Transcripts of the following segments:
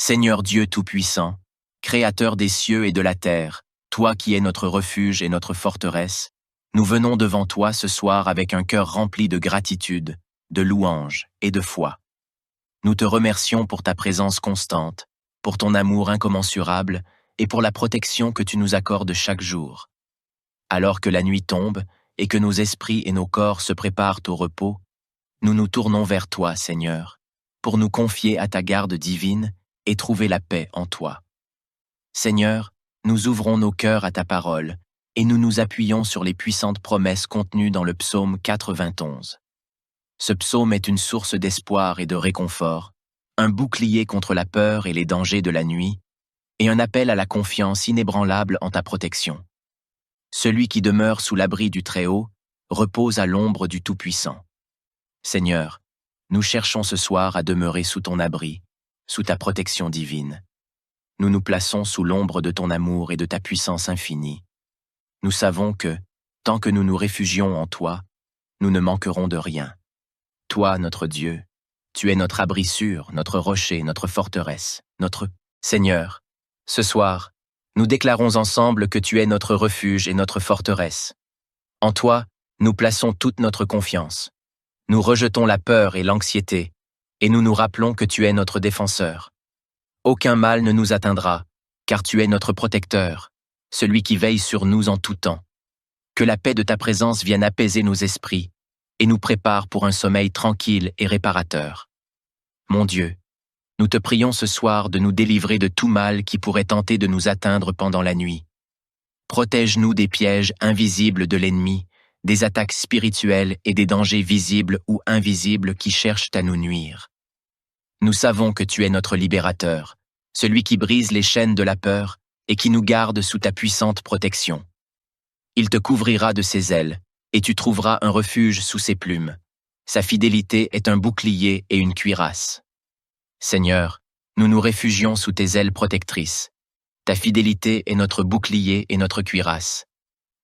Seigneur Dieu Tout-Puissant, Créateur des cieux et de la terre, toi qui es notre refuge et notre forteresse, nous venons devant toi ce soir avec un cœur rempli de gratitude, de louange et de foi. Nous te remercions pour ta présence constante, pour ton amour incommensurable et pour la protection que tu nous accordes chaque jour. Alors que la nuit tombe et que nos esprits et nos corps se préparent au repos, nous nous tournons vers toi, Seigneur, pour nous confier à ta garde divine et trouver la paix en toi. Seigneur, nous ouvrons nos cœurs à ta parole et nous nous appuyons sur les puissantes promesses contenues dans le psaume 91. Ce psaume est une source d'espoir et de réconfort, un bouclier contre la peur et les dangers de la nuit, et un appel à la confiance inébranlable en ta protection. Celui qui demeure sous l'abri du Très-Haut repose à l'ombre du Tout-Puissant. Seigneur, nous cherchons ce soir à demeurer sous ton abri, sous ta protection divine. Nous nous plaçons sous l'ombre de ton amour et de ta puissance infinie. Nous savons que, tant que nous nous réfugions en toi, nous ne manquerons de rien. Toi, notre Dieu, tu es notre abri sûr, notre rocher, notre forteresse, notre Seigneur. Ce soir, nous déclarons ensemble que tu es notre refuge et notre forteresse. En toi, nous plaçons toute notre confiance. Nous rejetons la peur et l'anxiété, et nous nous rappelons que tu es notre défenseur. Aucun mal ne nous atteindra, car tu es notre protecteur, celui qui veille sur nous en tout temps. Que la paix de ta présence vienne apaiser nos esprits et nous prépare pour un sommeil tranquille et réparateur. Mon Dieu, nous te prions ce soir de nous délivrer de tout mal qui pourrait tenter de nous atteindre pendant la nuit. Protège-nous des pièges invisibles de l'ennemi, des attaques spirituelles et des dangers visibles ou invisibles qui cherchent à nous nuire. Nous savons que tu es notre libérateur, celui qui brise les chaînes de la peur et qui nous garde sous ta puissante protection. Il te couvrira de ses ailes, et tu trouveras un refuge sous ses plumes. Sa fidélité est un bouclier et une cuirasse. Seigneur, nous nous réfugions sous tes ailes protectrices. Ta fidélité est notre bouclier et notre cuirasse.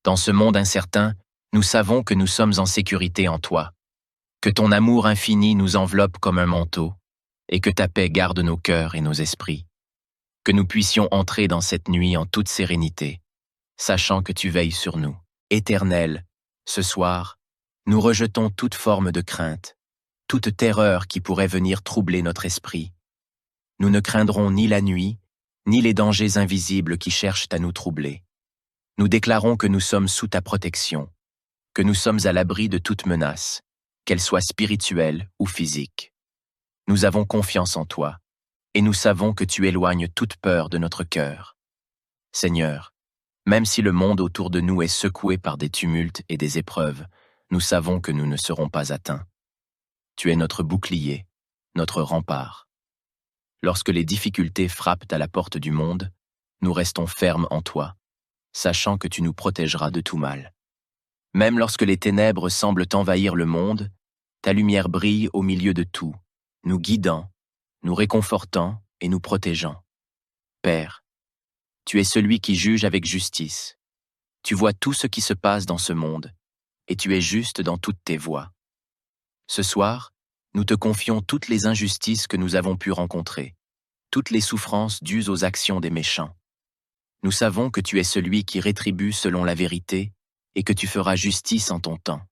Dans ce monde incertain, nous savons que nous sommes en sécurité en toi, que ton amour infini nous enveloppe comme un manteau, et que ta paix garde nos cœurs et nos esprits. Que nous puissions entrer dans cette nuit en toute sérénité, sachant que tu veilles sur nous. Éternel, ce soir, nous rejetons toute forme de crainte, toute terreur qui pourrait venir troubler notre esprit. Nous ne craindrons ni la nuit, ni les dangers invisibles qui cherchent à nous troubler. Nous déclarons que nous sommes sous ta protection, que nous sommes à l'abri de toute menace, qu'elle soit spirituelle ou physique. Nous avons confiance en toi, et nous savons que tu éloignes toute peur de notre cœur. Seigneur, même si le monde autour de nous est secoué par des tumultes et des épreuves, nous savons que nous ne serons pas atteints. Tu es notre bouclier, notre rempart. Lorsque les difficultés frappent à la porte du monde, nous restons fermes en toi, sachant que tu nous protégeras de tout mal. Même lorsque les ténèbres semblent envahir le monde, ta lumière brille au milieu de tout, nous guidant, nous réconfortant et nous protégeant. Père, tu es celui qui juge avec justice. Tu vois tout ce qui se passe dans ce monde, et tu es juste dans toutes tes voies. Ce soir, nous te confions toutes les injustices que nous avons pu rencontrer, toutes les souffrances dues aux actions des méchants. Nous savons que tu es celui qui rétribue selon la vérité et que tu feras justice en ton temps.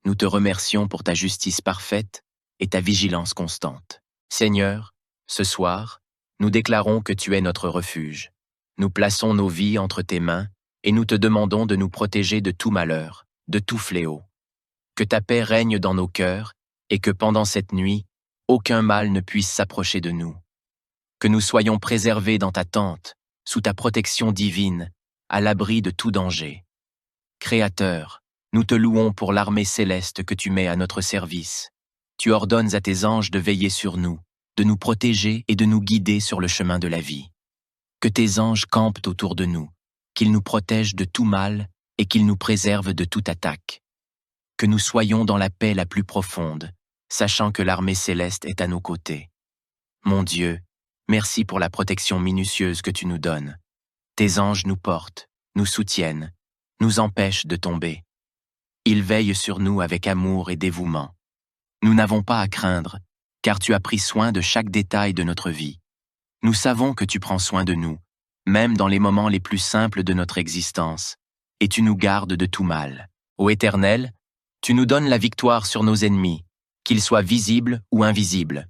Nous te remercions pour ta justice parfaite et ta vigilance constante. Seigneur, ce soir, nous déclarons que tu es notre refuge. Nous plaçons nos vies entre tes mains et nous te demandons de nous protéger de tout malheur, de tout fléau. Que ta paix règne dans nos cœurs et que pendant cette nuit, aucun mal ne puisse s'approcher de nous. Que nous soyons préservés dans ta tente, sous ta protection divine, à l'abri de tout danger. Créateur, nous te louons pour l'armée céleste que tu mets à notre service. Tu ordonnes à tes anges de veiller sur nous, de nous protéger et de nous guider sur le chemin de la vie. Que tes anges campent autour de nous, qu'ils nous protègent de tout mal et qu'ils nous préservent de toute attaque. Que nous soyons dans la paix la plus profonde, sachant que l'armée céleste est à nos côtés. Mon Dieu, merci pour la protection minutieuse que tu nous donnes. Tes anges nous portent, nous soutiennent, nous empêchent de tomber. Ils veillent sur nous avec amour et dévouement. Nous n'avons pas à craindre, car tu as pris soin de chaque détail de notre vie. Nous savons que tu prends soin de nous, même dans les moments les plus simples de notre existence, et tu nous gardes de tout mal. Ô Éternel, tu nous donnes la victoire sur nos ennemis, qu'ils soient visibles ou invisibles.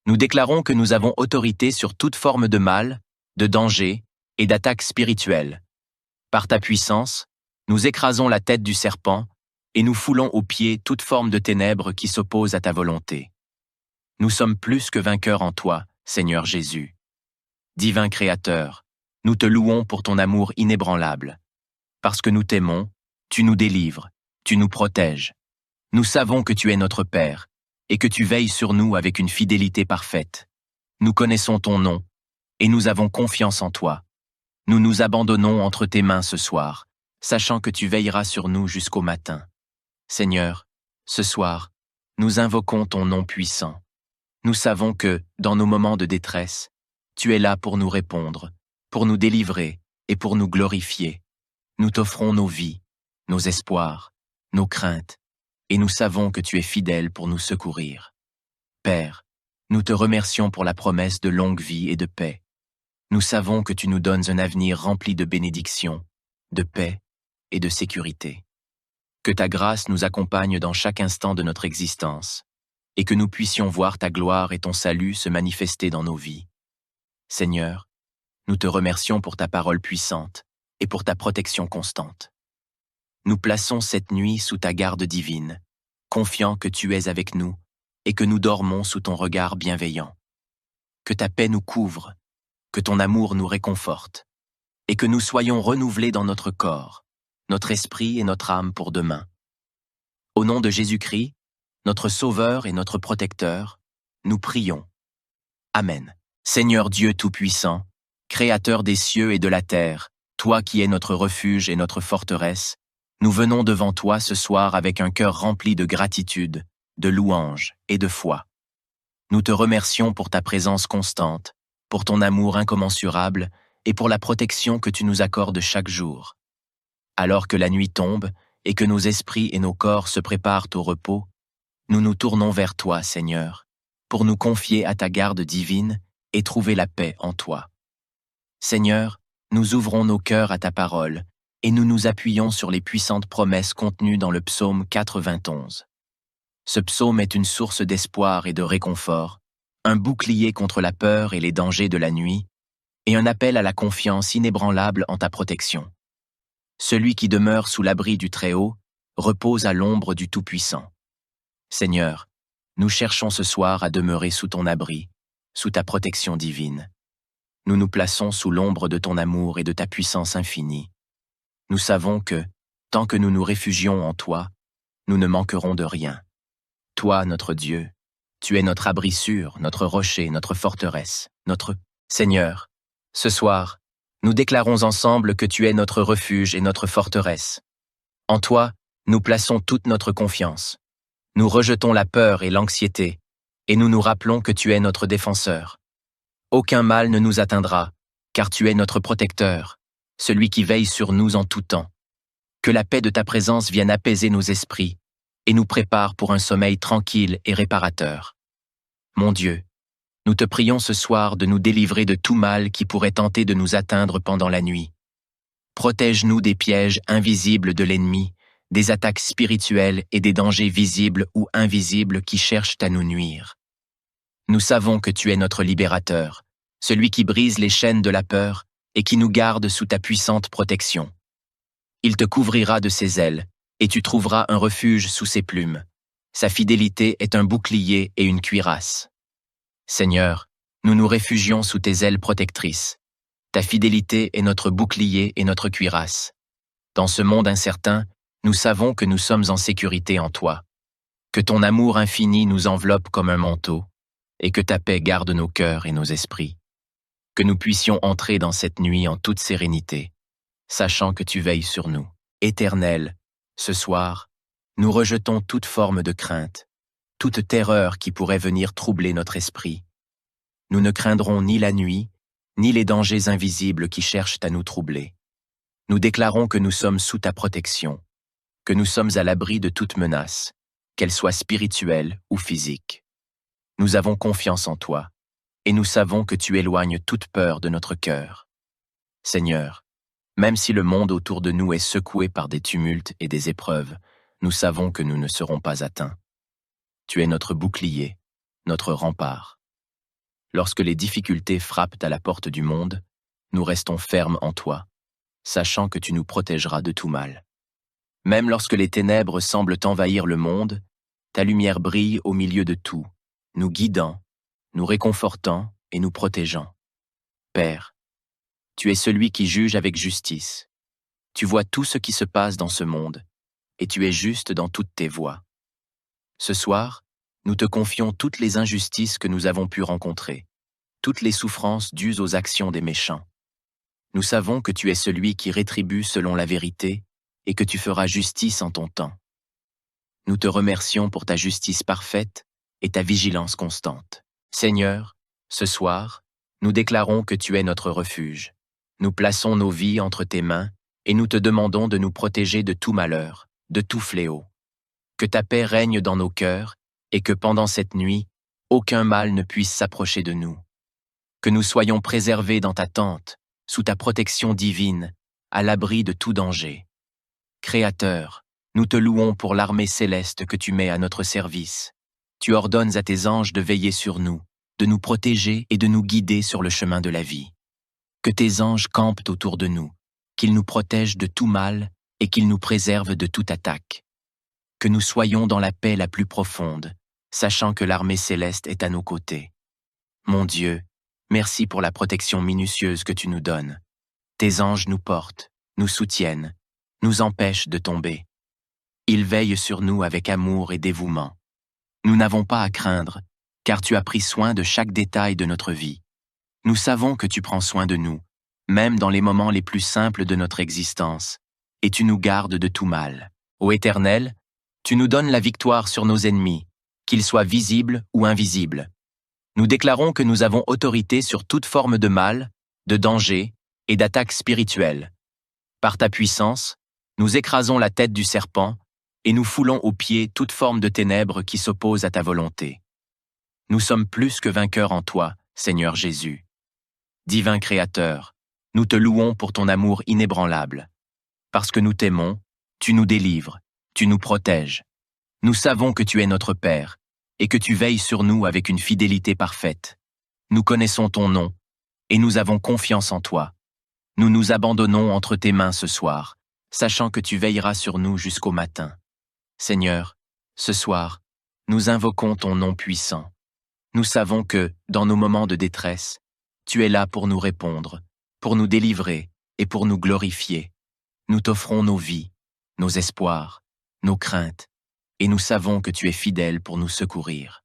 Nous déclarons que nous avons autorité sur toute forme de mal, de danger et d'attaque spirituelle. Par ta puissance, nous écrasons la tête du serpent et nous foulons aux pieds toute forme de ténèbres qui s'oppose à ta volonté. Nous sommes plus que vainqueurs en toi, Seigneur Jésus. Divin Créateur, nous te louons pour ton amour inébranlable. Parce que nous t'aimons, tu nous délivres, tu nous protèges. Nous savons que tu es notre Père et que tu veilles sur nous avec une fidélité parfaite. Nous connaissons ton nom et nous avons confiance en toi. Nous nous abandonnons entre tes mains ce soir, sachant que tu veilleras sur nous jusqu'au matin. Seigneur, ce soir, nous invoquons ton nom puissant. Nous savons que, dans nos moments de détresse, tu es là pour nous répondre, pour nous délivrer et pour nous glorifier. Nous t'offrons nos vies, nos espoirs, nos craintes, et nous savons que tu es fidèle pour nous secourir. Père, nous te remercions pour la promesse de longue vie et de paix. Nous savons que tu nous donnes un avenir rempli de bénédictions, de paix et de sécurité. Que ta grâce nous accompagne dans chaque instant de notre existence, et que nous puissions voir ta gloire et ton salut se manifester dans nos vies. Seigneur, nous te remercions pour ta parole puissante et pour ta protection constante. Nous plaçons cette nuit sous ta garde divine, confiants que tu es avec nous et que nous dormons sous ton regard bienveillant. Que ta paix nous couvre, que ton amour nous réconforte, et que nous soyons renouvelés dans notre corps, notre esprit et notre âme pour demain. Au nom de Jésus-Christ, notre Sauveur et notre Protecteur, nous prions. Amen. Seigneur Dieu Tout-Puissant, Créateur des cieux et de la terre, toi qui es notre refuge et notre forteresse, nous venons devant toi ce soir avec un cœur rempli de gratitude, de louange et de foi. Nous te remercions pour ta présence constante, pour ton amour incommensurable et pour la protection que tu nous accordes chaque jour. Alors que la nuit tombe et que nos esprits et nos corps se préparent au repos, nous nous tournons vers toi, Seigneur, pour nous confier à ta garde divine et trouver la paix en toi. Seigneur, nous ouvrons nos cœurs à ta parole et nous nous appuyons sur les puissantes promesses contenues dans le psaume 91. Ce psaume est une source d'espoir et de réconfort, un bouclier contre la peur et les dangers de la nuit, et un appel à la confiance inébranlable en ta protection. Celui qui demeure sous l'abri du Très-Haut repose à l'ombre du Tout-Puissant. Seigneur, nous cherchons ce soir à demeurer sous ton abri, sous ta protection divine. Nous nous plaçons sous l'ombre de ton amour et de ta puissance infinie. Nous savons que, tant que nous nous réfugions en toi, nous ne manquerons de rien. Toi, notre Dieu, tu es notre abri sûr, notre rocher, notre forteresse, notre Seigneur. Ce soir, nous déclarons ensemble que tu es notre refuge et notre forteresse. En toi, nous plaçons toute notre confiance. Nous rejetons la peur et l'anxiété, et nous nous rappelons que tu es notre défenseur. Aucun mal ne nous atteindra, car tu es notre protecteur, celui qui veille sur nous en tout temps. Que la paix de ta présence vienne apaiser nos esprits et nous prépare pour un sommeil tranquille et réparateur. Mon Dieu, nous te prions ce soir de nous délivrer de tout mal qui pourrait tenter de nous atteindre pendant la nuit. Protège-nous des pièges invisibles de l'ennemi, des attaques spirituelles et des dangers visibles ou invisibles qui cherchent à nous nuire. Nous savons que tu es notre libérateur, celui qui brise les chaînes de la peur et qui nous garde sous ta puissante protection. Il te couvrira de ses ailes, et tu trouveras un refuge sous ses plumes. Sa fidélité est un bouclier et une cuirasse. Seigneur, nous nous réfugions sous tes ailes protectrices. Ta fidélité est notre bouclier et notre cuirasse. Dans ce monde incertain, nous savons que nous sommes en sécurité en toi, que ton amour infini nous enveloppe comme un manteau, et que ta paix garde nos cœurs et nos esprits. Que nous puissions entrer dans cette nuit en toute sérénité, sachant que tu veilles sur nous. Éternel, ce soir, nous rejetons toute forme de crainte, toute terreur qui pourrait venir troubler notre esprit. Nous ne craindrons ni la nuit, ni les dangers invisibles qui cherchent à nous troubler. Nous déclarons que nous sommes sous ta protection, que nous sommes à l'abri de toute menace, qu'elle soit spirituelle ou physique. Nous avons confiance en toi, et nous savons que tu éloignes toute peur de notre cœur. Seigneur, même si le monde autour de nous est secoué par des tumultes et des épreuves, nous savons que nous ne serons pas atteints. Tu es notre bouclier, notre rempart. Lorsque les difficultés frappent à la porte du monde, nous restons fermes en toi, sachant que tu nous protégeras de tout mal. Même lorsque les ténèbres semblent envahir le monde, ta lumière brille au milieu de tout, nous guidant, nous réconfortant et nous protégeant. Père, tu es celui qui juge avec justice. Tu vois tout ce qui se passe dans ce monde, et tu es juste dans toutes tes voies. Ce soir, nous te confions toutes les injustices que nous avons pu rencontrer, toutes les souffrances dues aux actions des méchants. Nous savons que tu es celui qui rétribue selon la vérité et que tu feras justice en ton temps. Nous te remercions pour ta justice parfaite et ta vigilance constante. Seigneur, ce soir, nous déclarons que tu es notre refuge. Nous plaçons nos vies entre tes mains et nous te demandons de nous protéger de tout malheur, de tout fléau. Que ta paix règne dans nos cœurs et que pendant cette nuit, aucun mal ne puisse s'approcher de nous. Que nous soyons préservés dans ta tente, sous ta protection divine, à l'abri de tout danger. Créateur, nous te louons pour l'armée céleste que tu mets à notre service. Tu ordonnes à tes anges de veiller sur nous, de nous protéger et de nous guider sur le chemin de la vie. Que tes anges campent autour de nous, qu'ils nous protègent de tout mal et qu'ils nous préservent de toute attaque. Que nous soyons dans la paix la plus profonde, sachant que l'armée céleste est à nos côtés. Mon Dieu, merci pour la protection minutieuse que tu nous donnes. Tes anges nous portent, nous soutiennent, nous empêchent de tomber. Ils veillent sur nous avec amour et dévouement. Nous n'avons pas à craindre, car tu as pris soin de chaque détail de notre vie. Nous savons que tu prends soin de nous, même dans les moments les plus simples de notre existence, et tu nous gardes de tout mal. Ô Éternel, tu nous donnes la victoire sur nos ennemis, qu'ils soient visibles ou invisibles. Nous déclarons que nous avons autorité sur toute forme de mal, de danger et d'attaque spirituelle. Par ta puissance, nous écrasons la tête du serpent et nous foulons aux pieds toute forme de ténèbres qui s'oppose à ta volonté. Nous sommes plus que vainqueurs en toi, Seigneur Jésus. Divin Créateur, nous te louons pour ton amour inébranlable. Parce que nous t'aimons, tu nous délivres, tu nous protèges. Nous savons que tu es notre Père et que tu veilles sur nous avec une fidélité parfaite. Nous connaissons ton nom et nous avons confiance en toi. Nous nous abandonnons entre tes mains ce soir, sachant que tu veilleras sur nous jusqu'au matin. Seigneur, ce soir, nous invoquons ton nom puissant. Nous savons que, dans nos moments de détresse, tu es là pour nous répondre, pour nous délivrer et pour nous glorifier. Nous t'offrons nos vies, nos espoirs, nos craintes, et nous savons que tu es fidèle pour nous secourir.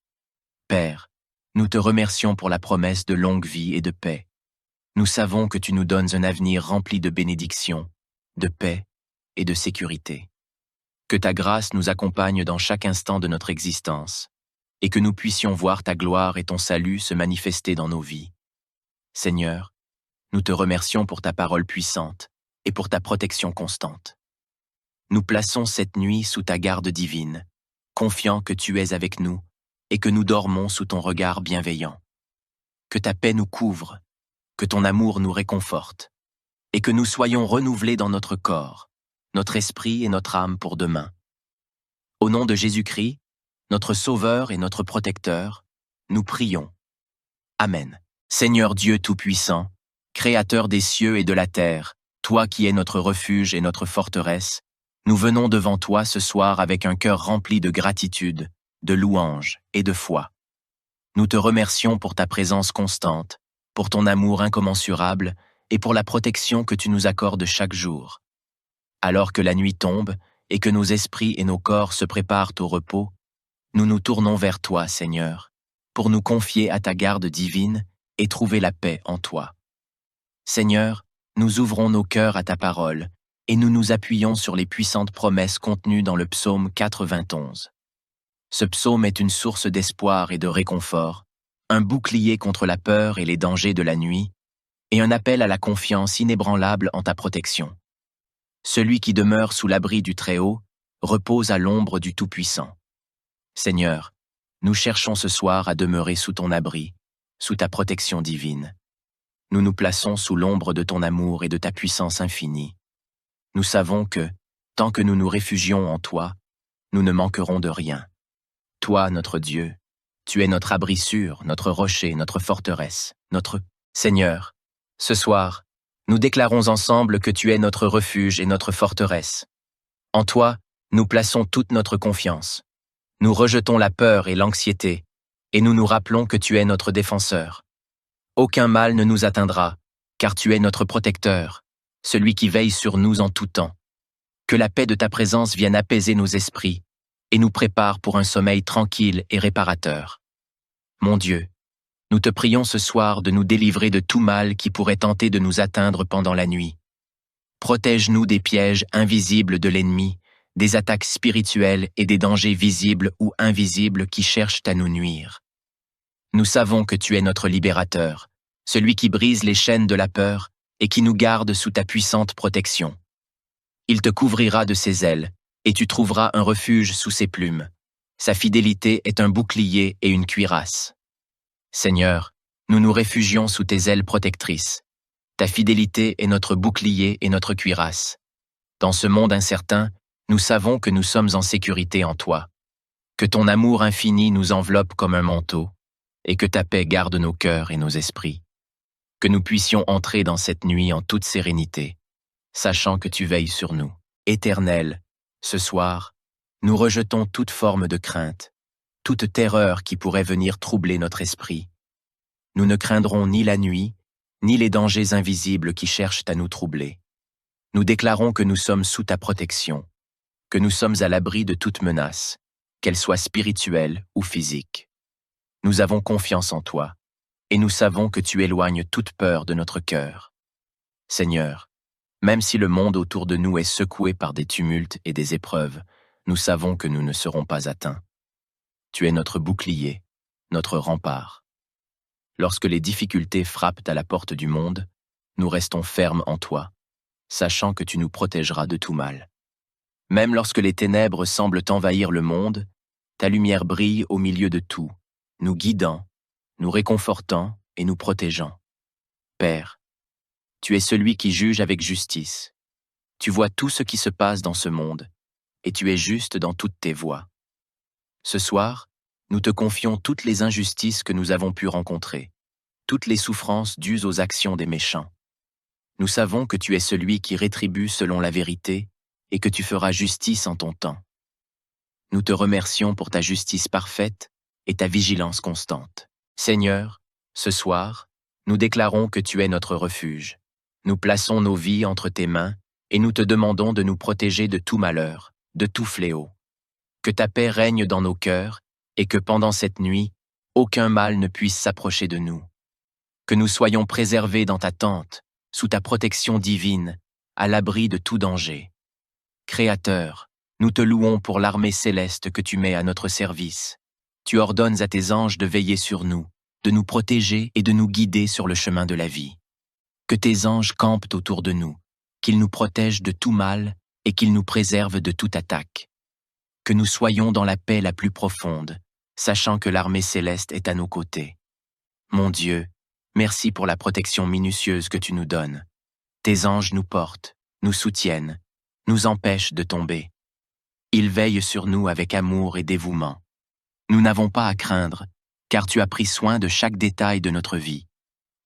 Père, nous te remercions pour la promesse de longue vie et de paix. Nous savons que tu nous donnes un avenir rempli de bénédictions, de paix et de sécurité. Que ta grâce nous accompagne dans chaque instant de notre existence, et que nous puissions voir ta gloire et ton salut se manifester dans nos vies. Seigneur, nous te remercions pour ta parole puissante et pour ta protection constante. Nous plaçons cette nuit sous ta garde divine, confiants que tu es avec nous et que nous dormons sous ton regard bienveillant. Que ta paix nous couvre, que ton amour nous réconforte, et que nous soyons renouvelés dans notre corps, notre esprit et notre âme pour demain. Au nom de Jésus-Christ, notre Sauveur et notre Protecteur, nous prions. Amen. Seigneur Dieu Tout-Puissant, Créateur des cieux et de la terre, toi qui es notre refuge et notre forteresse, nous venons devant toi ce soir avec un cœur rempli de gratitude, de louange et de foi. Nous te remercions pour ta présence constante, pour ton amour incommensurable et pour la protection que tu nous accordes chaque jour. Alors que la nuit tombe et que nos esprits et nos corps se préparent au repos, nous nous tournons vers toi, Seigneur, pour nous confier à ta garde divine et trouver la paix en toi. Seigneur, nous ouvrons nos cœurs à ta parole et nous nous appuyons sur les puissantes promesses contenues dans le psaume 91. Ce psaume est une source d'espoir et de réconfort, un bouclier contre la peur et les dangers de la nuit, et un appel à la confiance inébranlable en ta protection. Celui qui demeure sous l'abri du Très-Haut repose à l'ombre du Tout-Puissant. Seigneur, nous cherchons ce soir à demeurer sous ton abri, sous ta protection divine. Nous nous plaçons sous l'ombre de ton amour et de ta puissance infinie. Nous savons que, tant que nous nous réfugions en toi, nous ne manquerons de rien. Toi, notre Dieu, tu es notre abri sûr, notre rocher, notre forteresse, notre Seigneur. Ce soir, nous déclarons ensemble que tu es notre refuge et notre forteresse. En toi, nous plaçons toute notre confiance. Nous rejetons la peur et l'anxiété, et nous nous rappelons que tu es notre défenseur. Aucun mal ne nous atteindra, car tu es notre protecteur, celui qui veille sur nous en tout temps. Que la paix de ta présence vienne apaiser nos esprits et nous prépare pour un sommeil tranquille et réparateur. Mon Dieu, nous te prions ce soir de nous délivrer de tout mal qui pourrait tenter de nous atteindre pendant la nuit. Protège-nous des pièges invisibles de l'ennemi, des attaques spirituelles et des dangers visibles ou invisibles qui cherchent à nous nuire. Nous savons que tu es notre libérateur, celui qui brise les chaînes de la peur et qui nous garde sous ta puissante protection. Il te couvrira de ses ailes, et tu trouveras un refuge sous ses plumes. Sa fidélité est un bouclier et une cuirasse. Seigneur, nous nous réfugions sous tes ailes protectrices. Ta fidélité est notre bouclier et notre cuirasse. Dans ce monde incertain, nous savons que nous sommes en sécurité en toi, que ton amour infini nous enveloppe comme un manteau, et que ta paix garde nos cœurs et nos esprits. Que nous puissions entrer dans cette nuit en toute sérénité, sachant que tu veilles sur nous. Éternel, ce soir, nous rejetons toute forme de crainte, toute terreur qui pourrait venir troubler notre esprit. Nous ne craindrons ni la nuit, ni les dangers invisibles qui cherchent à nous troubler. Nous déclarons que nous sommes sous ta protection, que nous sommes à l'abri de toute menace, qu'elle soit spirituelle ou physique. Nous avons confiance en toi, et nous savons que tu éloignes toute peur de notre cœur. Seigneur, même si le monde autour de nous est secoué par des tumultes et des épreuves, nous savons que nous ne serons pas atteints. Tu es notre bouclier, notre rempart. Lorsque les difficultés frappent à la porte du monde, nous restons fermes en toi, sachant que tu nous protégeras de tout mal. Même lorsque les ténèbres semblent envahir le monde, ta lumière brille au milieu de tout, nous guidant, nous réconfortant et nous protégeant. Père, tu es celui qui juge avec justice. Tu vois tout ce qui se passe dans ce monde, et tu es juste dans toutes tes voies. Ce soir, nous te confions toutes les injustices que nous avons pu rencontrer, toutes les souffrances dues aux actions des méchants. Nous savons que tu es celui qui rétribue selon la vérité et que tu feras justice en ton temps. Nous te remercions pour ta justice parfaite et ta vigilance constante. Seigneur, ce soir, nous déclarons que tu es notre refuge. Nous plaçons nos vies entre tes mains et nous te demandons de nous protéger de tout malheur, de tout fléau. Que ta paix règne dans nos cœurs et que pendant cette nuit, aucun mal ne puisse s'approcher de nous. Que nous soyons préservés dans ta tente, sous ta protection divine, à l'abri de tout danger. Créateur, nous te louons pour l'armée céleste que tu mets à notre service. Tu ordonnes à tes anges de veiller sur nous, de nous protéger et de nous guider sur le chemin de la vie. Que tes anges campent autour de nous, qu'ils nous protègent de tout mal et qu'ils nous préservent de toute attaque. Que nous soyons dans la paix la plus profonde, sachant que l'armée céleste est à nos côtés. Mon Dieu, merci pour la protection minutieuse que tu nous donnes. Tes anges nous portent, nous soutiennent, nous empêchent de tomber. Ils veillent sur nous avec amour et dévouement. Nous n'avons pas à craindre, car tu as pris soin de chaque détail de notre vie.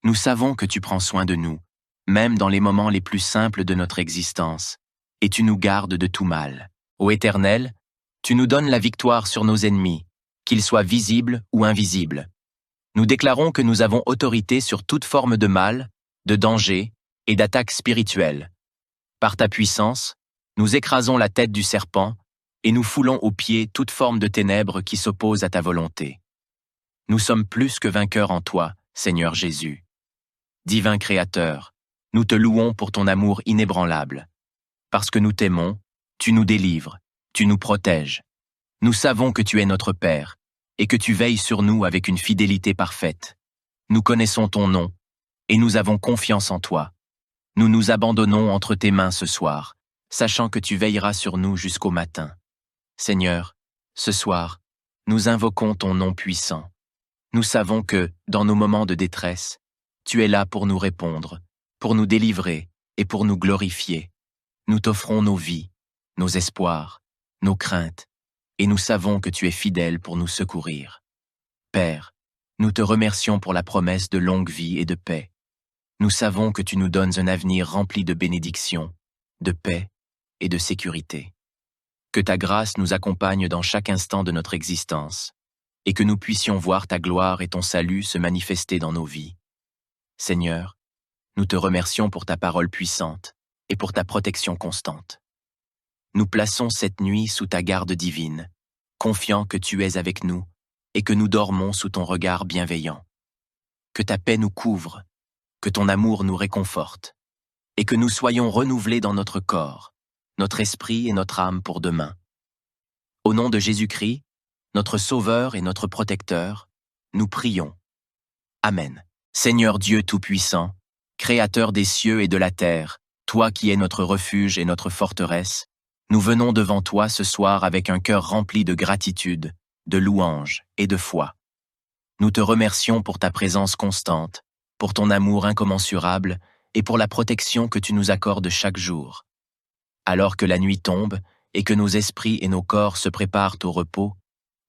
Nous savons que tu prends soin de nous, même dans les moments les plus simples de notre existence, et tu nous gardes de tout mal. Ô Éternel, tu nous donnes la victoire sur nos ennemis, qu'ils soient visibles ou invisibles. Nous déclarons que nous avons autorité sur toute forme de mal, de danger et d'attaque spirituelle. Par ta puissance, nous écrasons la tête du serpent et nous foulons aux pieds toute forme de ténèbres qui s'oppose à ta volonté. Nous sommes plus que vainqueurs en toi, Seigneur Jésus. Divin Créateur, nous te louons pour ton amour inébranlable. Parce que nous t'aimons, tu nous délivres, tu nous protèges. Nous savons que tu es notre Père et que tu veilles sur nous avec une fidélité parfaite. Nous connaissons ton nom et nous avons confiance en toi. Nous nous abandonnons entre tes mains ce soir, sachant que tu veilleras sur nous jusqu'au matin. Seigneur, ce soir, nous invoquons ton nom puissant. Nous savons que, dans nos moments de détresse, tu es là pour nous répondre, pour nous délivrer et pour nous glorifier. Nous t'offrons nos vies, nos espoirs, nos craintes, et nous savons que tu es fidèle pour nous secourir. Père, nous te remercions pour la promesse de longue vie et de paix. Nous savons que tu nous donnes un avenir rempli de bénédictions, de paix et de sécurité. Que ta grâce nous accompagne dans chaque instant de notre existence, et que nous puissions voir ta gloire et ton salut se manifester dans nos vies. Seigneur, nous te remercions pour ta parole puissante et pour ta protection constante. Nous plaçons cette nuit sous ta garde divine, confiants que tu es avec nous et que nous dormons sous ton regard bienveillant. Que ta paix nous couvre, que ton amour nous réconforte, et que nous soyons renouvelés dans notre corps, notre esprit et notre âme pour demain. Au nom de Jésus-Christ, notre Sauveur et notre Protecteur, nous prions. Amen. Seigneur Dieu Tout-Puissant, Créateur des cieux et de la terre, toi qui es notre refuge et notre forteresse, nous venons devant toi ce soir avec un cœur rempli de gratitude, de louange et de foi. Nous te remercions pour ta présence constante, pour ton amour incommensurable et pour la protection que tu nous accordes chaque jour. Alors que la nuit tombe et que nos esprits et nos corps se préparent au repos,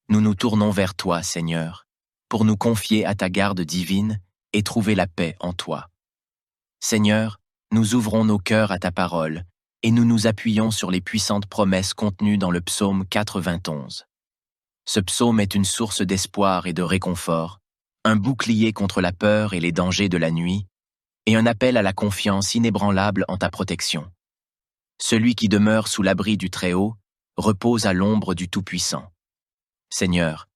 nous nous tournons vers toi, Seigneur, pour nous confier à ta garde divine et trouver la paix en toi. Seigneur, nous ouvrons nos cœurs à ta parole et nous nous appuyons sur les puissantes promesses contenues dans le psaume 91. Ce psaume est une source d'espoir et de réconfort, un bouclier contre la peur et les dangers de la nuit, et un appel à la confiance inébranlable en ta protection. Celui qui demeure sous l'abri du Très-Haut repose à l'ombre du Tout-Puissant. Seigneur,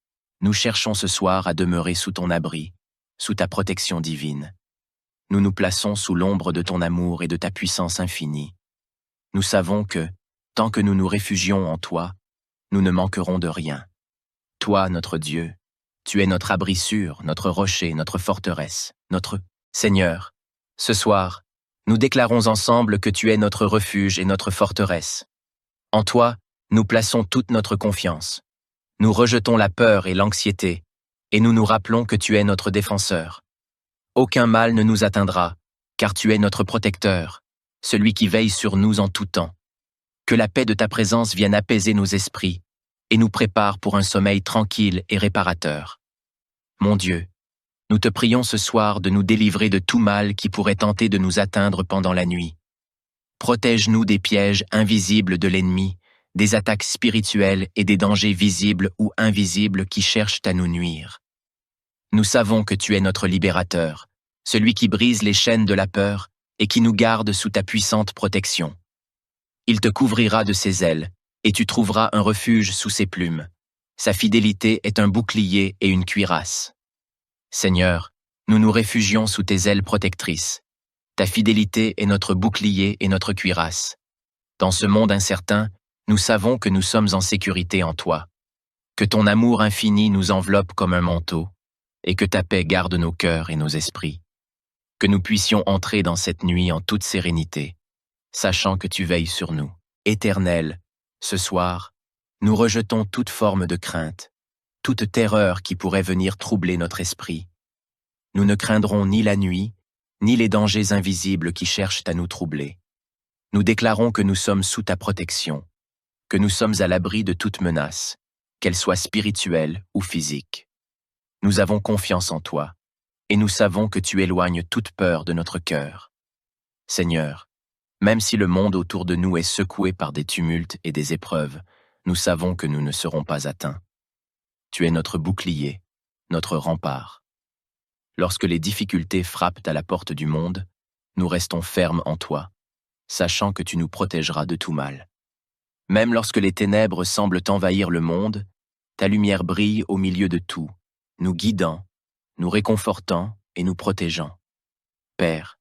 nous cherchons ce soir à demeurer sous ton abri, sous ta protection divine. Nous nous plaçons sous l'ombre de ton amour et de ta puissance infinie. Nous savons que, tant que nous nous réfugions en toi, nous ne manquerons de rien. Toi, notre Dieu, tu es notre abri sûr, notre rocher, notre forteresse, notre Seigneur. Ce soir, nous déclarons ensemble que tu es notre refuge et notre forteresse. En toi, nous plaçons toute notre confiance. Nous rejetons la peur et l'anxiété, et nous nous rappelons que tu es notre défenseur. Aucun mal ne nous atteindra, car tu es notre protecteur, celui qui veille sur nous en tout temps. Que la paix de ta présence vienne apaiser nos esprits et nous prépare pour un sommeil tranquille et réparateur. Mon Dieu, nous te prions ce soir de nous délivrer de tout mal qui pourrait tenter de nous atteindre pendant la nuit. Protège-nous des pièges invisibles de l'ennemi, des attaques spirituelles et des dangers visibles ou invisibles qui cherchent à nous nuire. Nous savons que tu es notre libérateur, celui qui brise les chaînes de la peur et qui nous garde sous ta puissante protection. Il te couvrira de ses ailes, et tu trouveras un refuge sous ses plumes. Sa fidélité est un bouclier et une cuirasse. Seigneur, nous nous réfugions sous tes ailes protectrices. Ta fidélité est notre bouclier et notre cuirasse. Dans ce monde incertain, nous savons que nous sommes en sécurité en toi, que ton amour infini nous enveloppe comme un manteau, et que ta paix garde nos cœurs et nos esprits. Que nous puissions entrer dans cette nuit en toute sérénité, sachant que tu veilles sur nous. Éternel, ce soir, nous rejetons toute forme de crainte, toute terreur qui pourrait venir troubler notre esprit. Nous ne craindrons ni la nuit, ni les dangers invisibles qui cherchent à nous troubler. Nous déclarons que nous sommes sous ta protection, que nous sommes à l'abri de toute menace, qu'elle soit spirituelle ou physique. Nous avons confiance en toi, et nous savons que tu éloignes toute peur de notre cœur. Seigneur, même si le monde autour de nous est secoué par des tumultes et des épreuves, nous savons que nous ne serons pas atteints. Tu es notre bouclier, notre rempart. Lorsque les difficultés frappent à la porte du monde, nous restons fermes en toi, sachant que tu nous protégeras de tout mal. Même lorsque les ténèbres semblent envahir le monde, ta lumière brille au milieu de tout, nous guidant, nous réconfortant et nous protégeant. Père,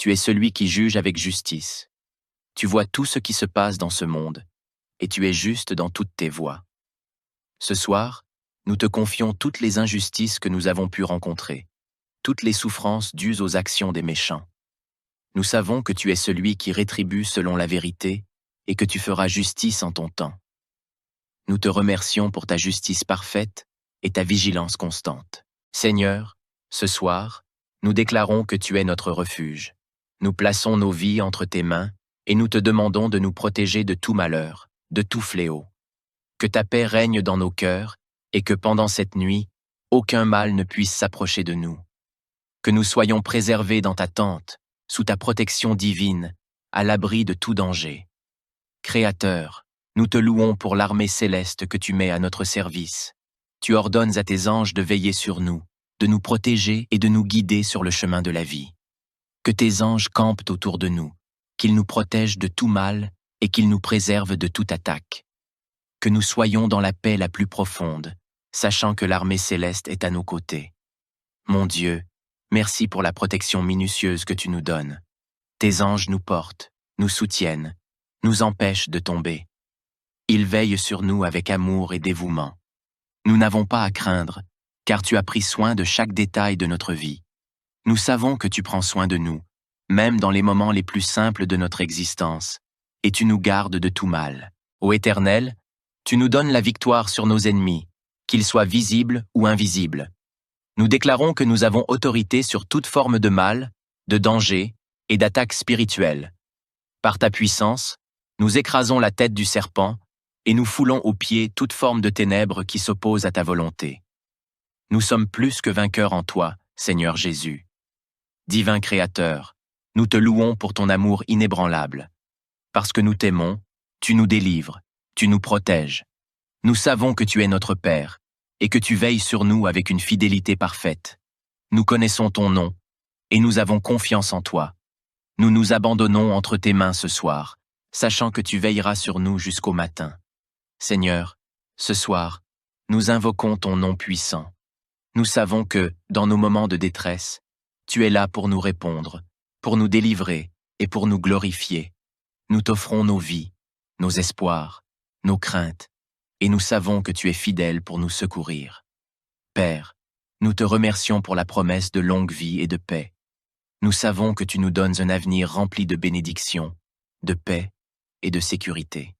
tu es celui qui juge avec justice. Tu vois tout ce qui se passe dans ce monde, et tu es juste dans toutes tes voies. Ce soir, nous te confions toutes les injustices que nous avons pu rencontrer, toutes les souffrances dues aux actions des méchants. Nous savons que tu es celui qui rétribue selon la vérité et que tu feras justice en ton temps. Nous te remercions pour ta justice parfaite et ta vigilance constante. Seigneur, ce soir, nous déclarons que tu es notre refuge. Nous plaçons nos vies entre tes mains et nous te demandons de nous protéger de tout malheur, de tout fléau. Que ta paix règne dans nos cœurs et que pendant cette nuit, aucun mal ne puisse s'approcher de nous. Que nous soyons préservés dans ta tente, sous ta protection divine, à l'abri de tout danger. Créateur, nous te louons pour l'armée céleste que tu mets à notre service. Tu ordonnes à tes anges de veiller sur nous, de nous protéger et de nous guider sur le chemin de la vie. Que tes anges campent autour de nous, qu'ils nous protègent de tout mal et qu'ils nous préservent de toute attaque. Que nous soyons dans la paix la plus profonde, sachant que l'armée céleste est à nos côtés. Mon Dieu, merci pour la protection minutieuse que tu nous donnes. Tes anges nous portent, nous soutiennent, nous empêchent de tomber. Ils veillent sur nous avec amour et dévouement. Nous n'avons pas à craindre, car tu as pris soin de chaque détail de notre vie. Nous savons que tu prends soin de nous, même dans les moments les plus simples de notre existence, et tu nous gardes de tout mal. Ô Éternel, tu nous donnes la victoire sur nos ennemis, qu'ils soient visibles ou invisibles. Nous déclarons que nous avons autorité sur toute forme de mal, de danger et d'attaque spirituelle. Par ta puissance, nous écrasons la tête du serpent et nous foulons aux pieds toute forme de ténèbres qui s'oppose à ta volonté. Nous sommes plus que vainqueurs en toi, Seigneur Jésus. Divin Créateur, nous te louons pour ton amour inébranlable. Parce que nous t'aimons, tu nous délivres, tu nous protèges. Nous savons que tu es notre Père et que tu veilles sur nous avec une fidélité parfaite. Nous connaissons ton nom et nous avons confiance en toi. Nous nous abandonnons entre tes mains ce soir, sachant que tu veilleras sur nous jusqu'au matin. Seigneur, ce soir, nous invoquons ton nom puissant. Nous savons que, dans nos moments de détresse, tu es là pour nous répondre, pour nous délivrer et pour nous glorifier. Nous t'offrons nos vies, nos espoirs, nos craintes, et nous savons que tu es fidèle pour nous secourir. Père, nous te remercions pour la promesse de longue vie et de paix. Nous savons que tu nous donnes un avenir rempli de bénédictions, de paix et de sécurité.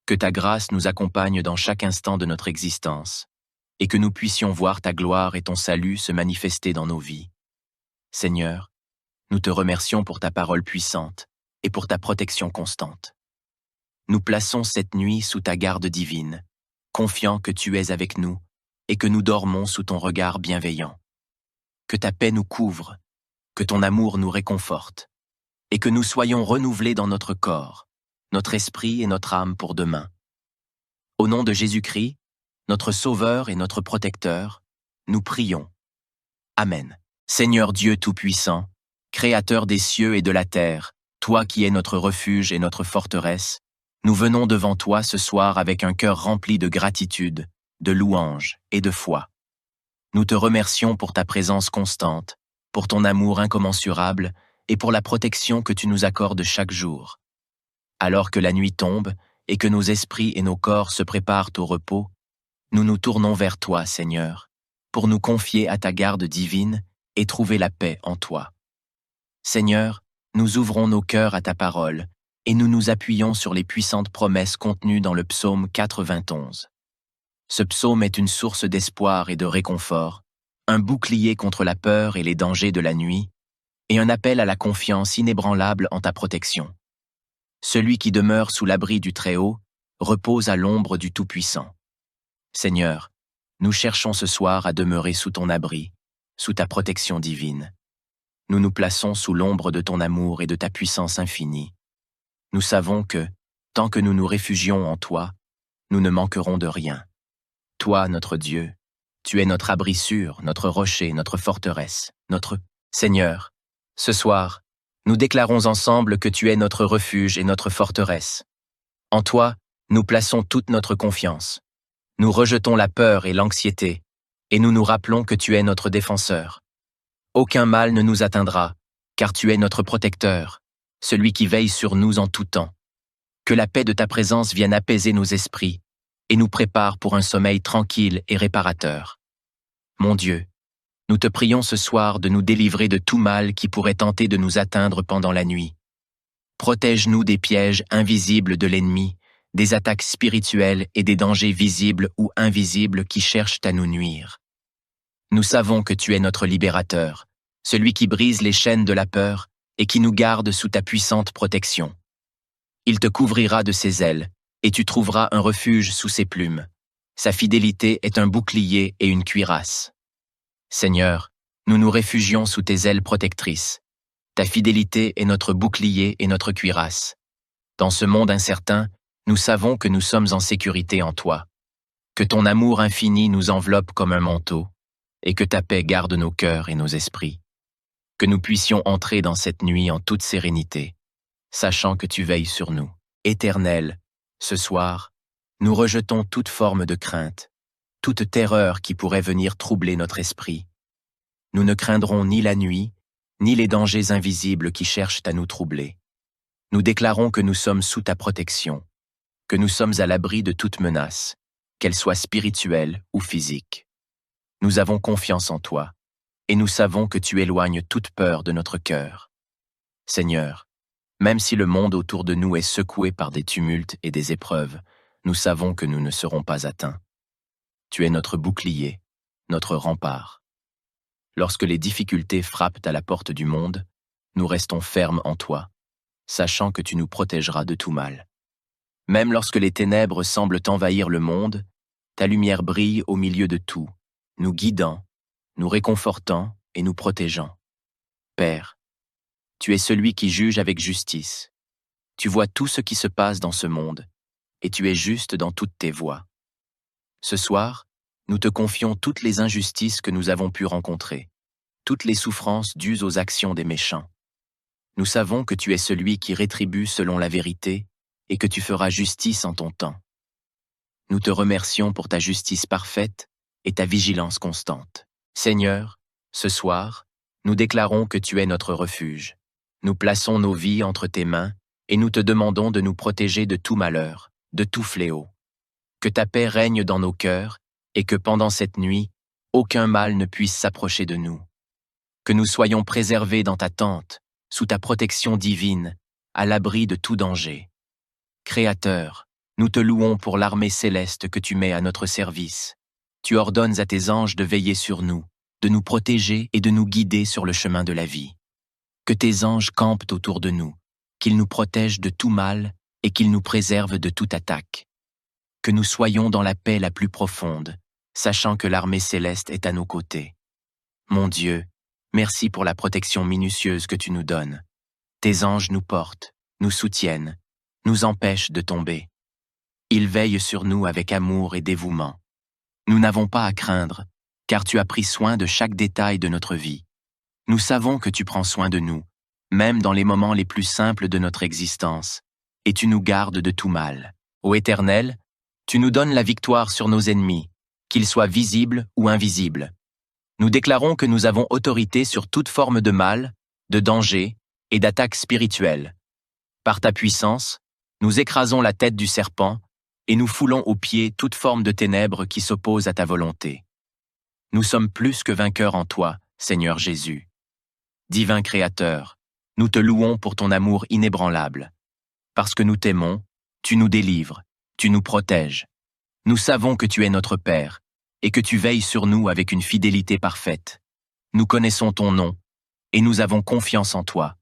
Que ta grâce nous accompagne dans chaque instant de notre existence, et que nous puissions voir ta gloire et ton salut se manifester dans nos vies. Seigneur, nous te remercions pour ta parole puissante et pour ta protection constante. Nous plaçons cette nuit sous ta garde divine, confiants que tu es avec nous et que nous dormons sous ton regard bienveillant. Que ta paix nous couvre, que ton amour nous réconforte, et que nous soyons renouvelés dans notre corps, notre esprit et notre âme pour demain. Au nom de Jésus-Christ, notre Sauveur et notre Protecteur, nous prions. Amen. Seigneur Dieu Tout-Puissant, Créateur des cieux et de la terre, toi qui es notre refuge et notre forteresse, nous venons devant toi ce soir avec un cœur rempli de gratitude, de louange et de foi. Nous te remercions pour ta présence constante, pour ton amour incommensurable et pour la protection que tu nous accordes chaque jour. Alors que la nuit tombe et que nos esprits et nos corps se préparent au repos, nous nous tournons vers toi, Seigneur, pour nous confier à ta garde divine et trouver la paix en toi. Seigneur, nous ouvrons nos cœurs à ta parole et nous nous appuyons sur les puissantes promesses contenues dans le psaume 91. Ce psaume est une source d'espoir et de réconfort, un bouclier contre la peur et les dangers de la nuit, et un appel à la confiance inébranlable en ta protection. Celui qui demeure sous l'abri du Très-Haut repose à l'ombre du Tout-Puissant. Seigneur, nous cherchons ce soir à demeurer sous ton abri, sous ta protection divine. Nous nous plaçons sous l'ombre de ton amour et de ta puissance infinie. Nous savons que, tant que nous nous réfugions en toi, nous ne manquerons de rien. Toi, notre Dieu, tu es notre abri sûr, notre rocher, notre forteresse, notre Seigneur. Ce soir, nous déclarons ensemble que tu es notre refuge et notre forteresse. En toi, nous plaçons toute notre confiance. Nous rejetons la peur et l'anxiété, et nous nous rappelons que tu es notre défenseur. Aucun mal ne nous atteindra, car tu es notre protecteur, celui qui veille sur nous en tout temps. Que la paix de ta présence vienne apaiser nos esprits et nous prépare pour un sommeil tranquille et réparateur. Mon Dieu, nous te prions ce soir de nous délivrer de tout mal qui pourrait tenter de nous atteindre pendant la nuit. Protège-nous des pièges invisibles de l'ennemi, des attaques spirituelles et des dangers visibles ou invisibles qui cherchent à nous nuire. Nous savons que tu es notre libérateur, celui qui brise les chaînes de la peur et qui nous garde sous ta puissante protection. Il te couvrira de ses ailes, et tu trouveras un refuge sous ses plumes. Sa fidélité est un bouclier et une cuirasse. Seigneur, nous nous réfugions sous tes ailes protectrices. Ta fidélité est notre bouclier et notre cuirasse. Dans ce monde incertain, nous savons que nous sommes en sécurité en toi, que ton amour infini nous enveloppe comme un manteau, et que ta paix garde nos cœurs et nos esprits. Que nous puissions entrer dans cette nuit en toute sérénité, sachant que tu veilles sur nous. Éternel, ce soir, nous rejetons toute forme de crainte, toute terreur qui pourrait venir troubler notre esprit. Nous ne craindrons ni la nuit, ni les dangers invisibles qui cherchent à nous troubler. Nous déclarons que nous sommes sous ta protection, que nous sommes à l'abri de toute menace, qu'elle soit spirituelle ou physique. Nous avons confiance en toi, et nous savons que tu éloignes toute peur de notre cœur. Seigneur, même si le monde autour de nous est secoué par des tumultes et des épreuves, nous savons que nous ne serons pas atteints. Tu es notre bouclier, notre rempart. Lorsque les difficultés frappent à la porte du monde, nous restons fermes en toi, sachant que tu nous protégeras de tout mal. Même lorsque les ténèbres semblent envahir le monde, ta lumière brille au milieu de tout, nous guidant, nous réconfortant et nous protégeant. Père, tu es celui qui juge avec justice. Tu vois tout ce qui se passe dans ce monde, et tu es juste dans toutes tes voies. Ce soir, nous te confions toutes les injustices que nous avons pu rencontrer, toutes les souffrances dues aux actions des méchants. Nous savons que tu es celui qui rétribue selon la vérité et que tu feras justice en ton temps. Nous te remercions pour ta justice parfaite et ta vigilance constante. Seigneur, ce soir, nous déclarons que tu es notre refuge. Nous plaçons nos vies entre tes mains et nous te demandons de nous protéger de tout malheur, de tout fléau. Que ta paix règne dans nos cœurs et que pendant cette nuit, aucun mal ne puisse s'approcher de nous. Que nous soyons préservés dans ta tente, sous ta protection divine, à l'abri de tout danger. Créateur, nous te louons pour l'armée céleste que tu mets à notre service. Tu ordonnes à tes anges de veiller sur nous, de nous protéger et de nous guider sur le chemin de la vie. Que tes anges campent autour de nous, qu'ils nous protègent de tout mal et qu'ils nous préservent de toute attaque. Que nous soyons dans la paix la plus profonde, sachant que l'armée céleste est à nos côtés. Mon Dieu, merci pour la protection minutieuse que tu nous donnes. Tes anges nous portent, nous soutiennent, nous empêchent de tomber. Ils veillent sur nous avec amour et dévouement. Nous n'avons pas à craindre, car tu as pris soin de chaque détail de notre vie. Nous savons que tu prends soin de nous, même dans les moments les plus simples de notre existence, et tu nous gardes de tout mal. Ô Éternel, tu nous donnes la victoire sur nos ennemis, qu'ils soient visibles ou invisibles. Nous déclarons que nous avons autorité sur toute forme de mal, de danger et d'attaque spirituelle. Par ta puissance, nous écrasons la tête du serpent et nous foulons aux pieds toute forme de ténèbres qui s'oppose à ta volonté. Nous sommes plus que vainqueurs en toi, Seigneur Jésus. Divin Créateur, nous te louons pour ton amour inébranlable. Parce que nous t'aimons, tu nous délivres, tu nous protèges. Nous savons que tu es notre Père et que tu veilles sur nous avec une fidélité parfaite. Nous connaissons ton nom et nous avons confiance en toi.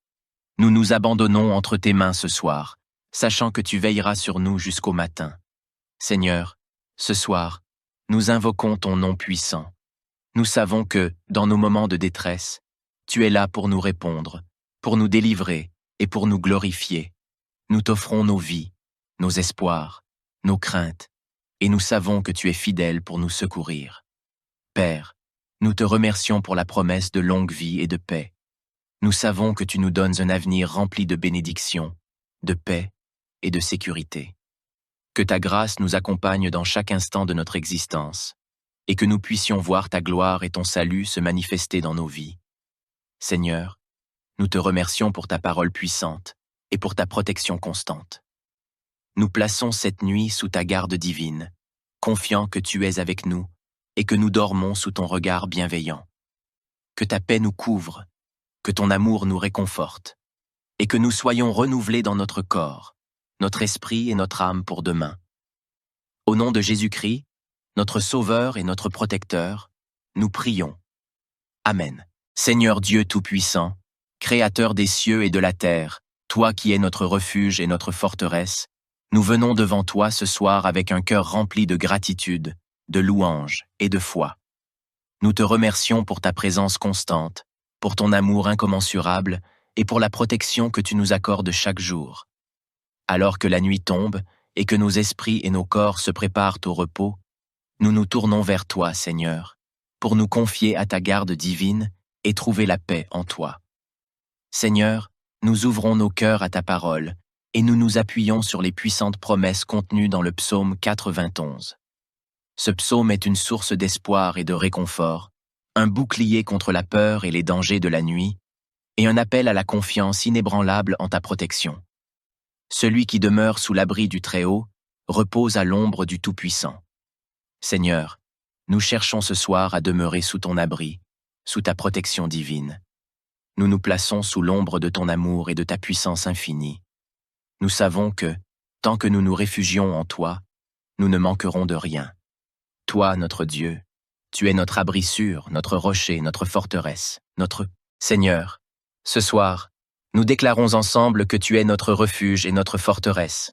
Nous nous abandonnons entre tes mains ce soir, sachant que tu veilleras sur nous jusqu'au matin. Seigneur, ce soir, nous invoquons ton nom puissant. Nous savons que, dans nos moments de détresse, tu es là pour nous répondre, pour nous délivrer et pour nous glorifier. Nous t'offrons nos vies, nos espoirs, nos craintes, et nous savons que tu es fidèle pour nous secourir. Père, nous te remercions pour la promesse de longue vie et de paix. Nous savons que tu nous donnes un avenir rempli de bénédictions, de paix et de sécurité. Que ta grâce nous accompagne dans chaque instant de notre existence, et que nous puissions voir ta gloire et ton salut se manifester dans nos vies. Seigneur, nous te remercions pour ta parole puissante et pour ta protection constante. Nous plaçons cette nuit sous ta garde divine, confiants que tu es avec nous et que nous dormons sous ton regard bienveillant. Que ta paix nous couvre, que ton amour nous réconforte, et que nous soyons renouvelés dans notre corps, notre esprit et notre âme pour demain. Au nom de Jésus-Christ, notre Sauveur et notre Protecteur, nous prions. Amen. Seigneur Dieu Tout-Puissant, Créateur des cieux et de la terre, toi qui es notre refuge et notre forteresse, nous venons devant toi ce soir avec un cœur rempli de gratitude, de louange et de foi. Nous te remercions pour ta présence constante, pour ton amour incommensurable et pour la protection que tu nous accordes chaque jour. Alors que la nuit tombe et que nos esprits et nos corps se préparent au repos, nous nous tournons vers toi, Seigneur, pour nous confier à ta garde divine et trouver la paix en toi. Seigneur, nous ouvrons nos cœurs à ta parole et nous nous appuyons sur les puissantes promesses contenues dans le psaume 91. Ce psaume est une source d'espoir et de réconfort, un bouclier contre la peur et les dangers de la nuit, et un appel à la confiance inébranlable en ta protection. Celui qui demeure sous l'abri du Très-Haut repose à l'ombre du Tout-Puissant. Seigneur, nous cherchons ce soir à demeurer sous ton abri, sous ta protection divine. Nous nous plaçons sous l'ombre de ton amour et de ta puissance infinie. Nous savons que, tant que nous nous réfugions en toi, nous ne manquerons de rien. Toi, notre Dieu, tu es notre abri sûr, notre rocher, notre forteresse, notre Seigneur. Ce soir, nous déclarons ensemble que tu es notre refuge et notre forteresse.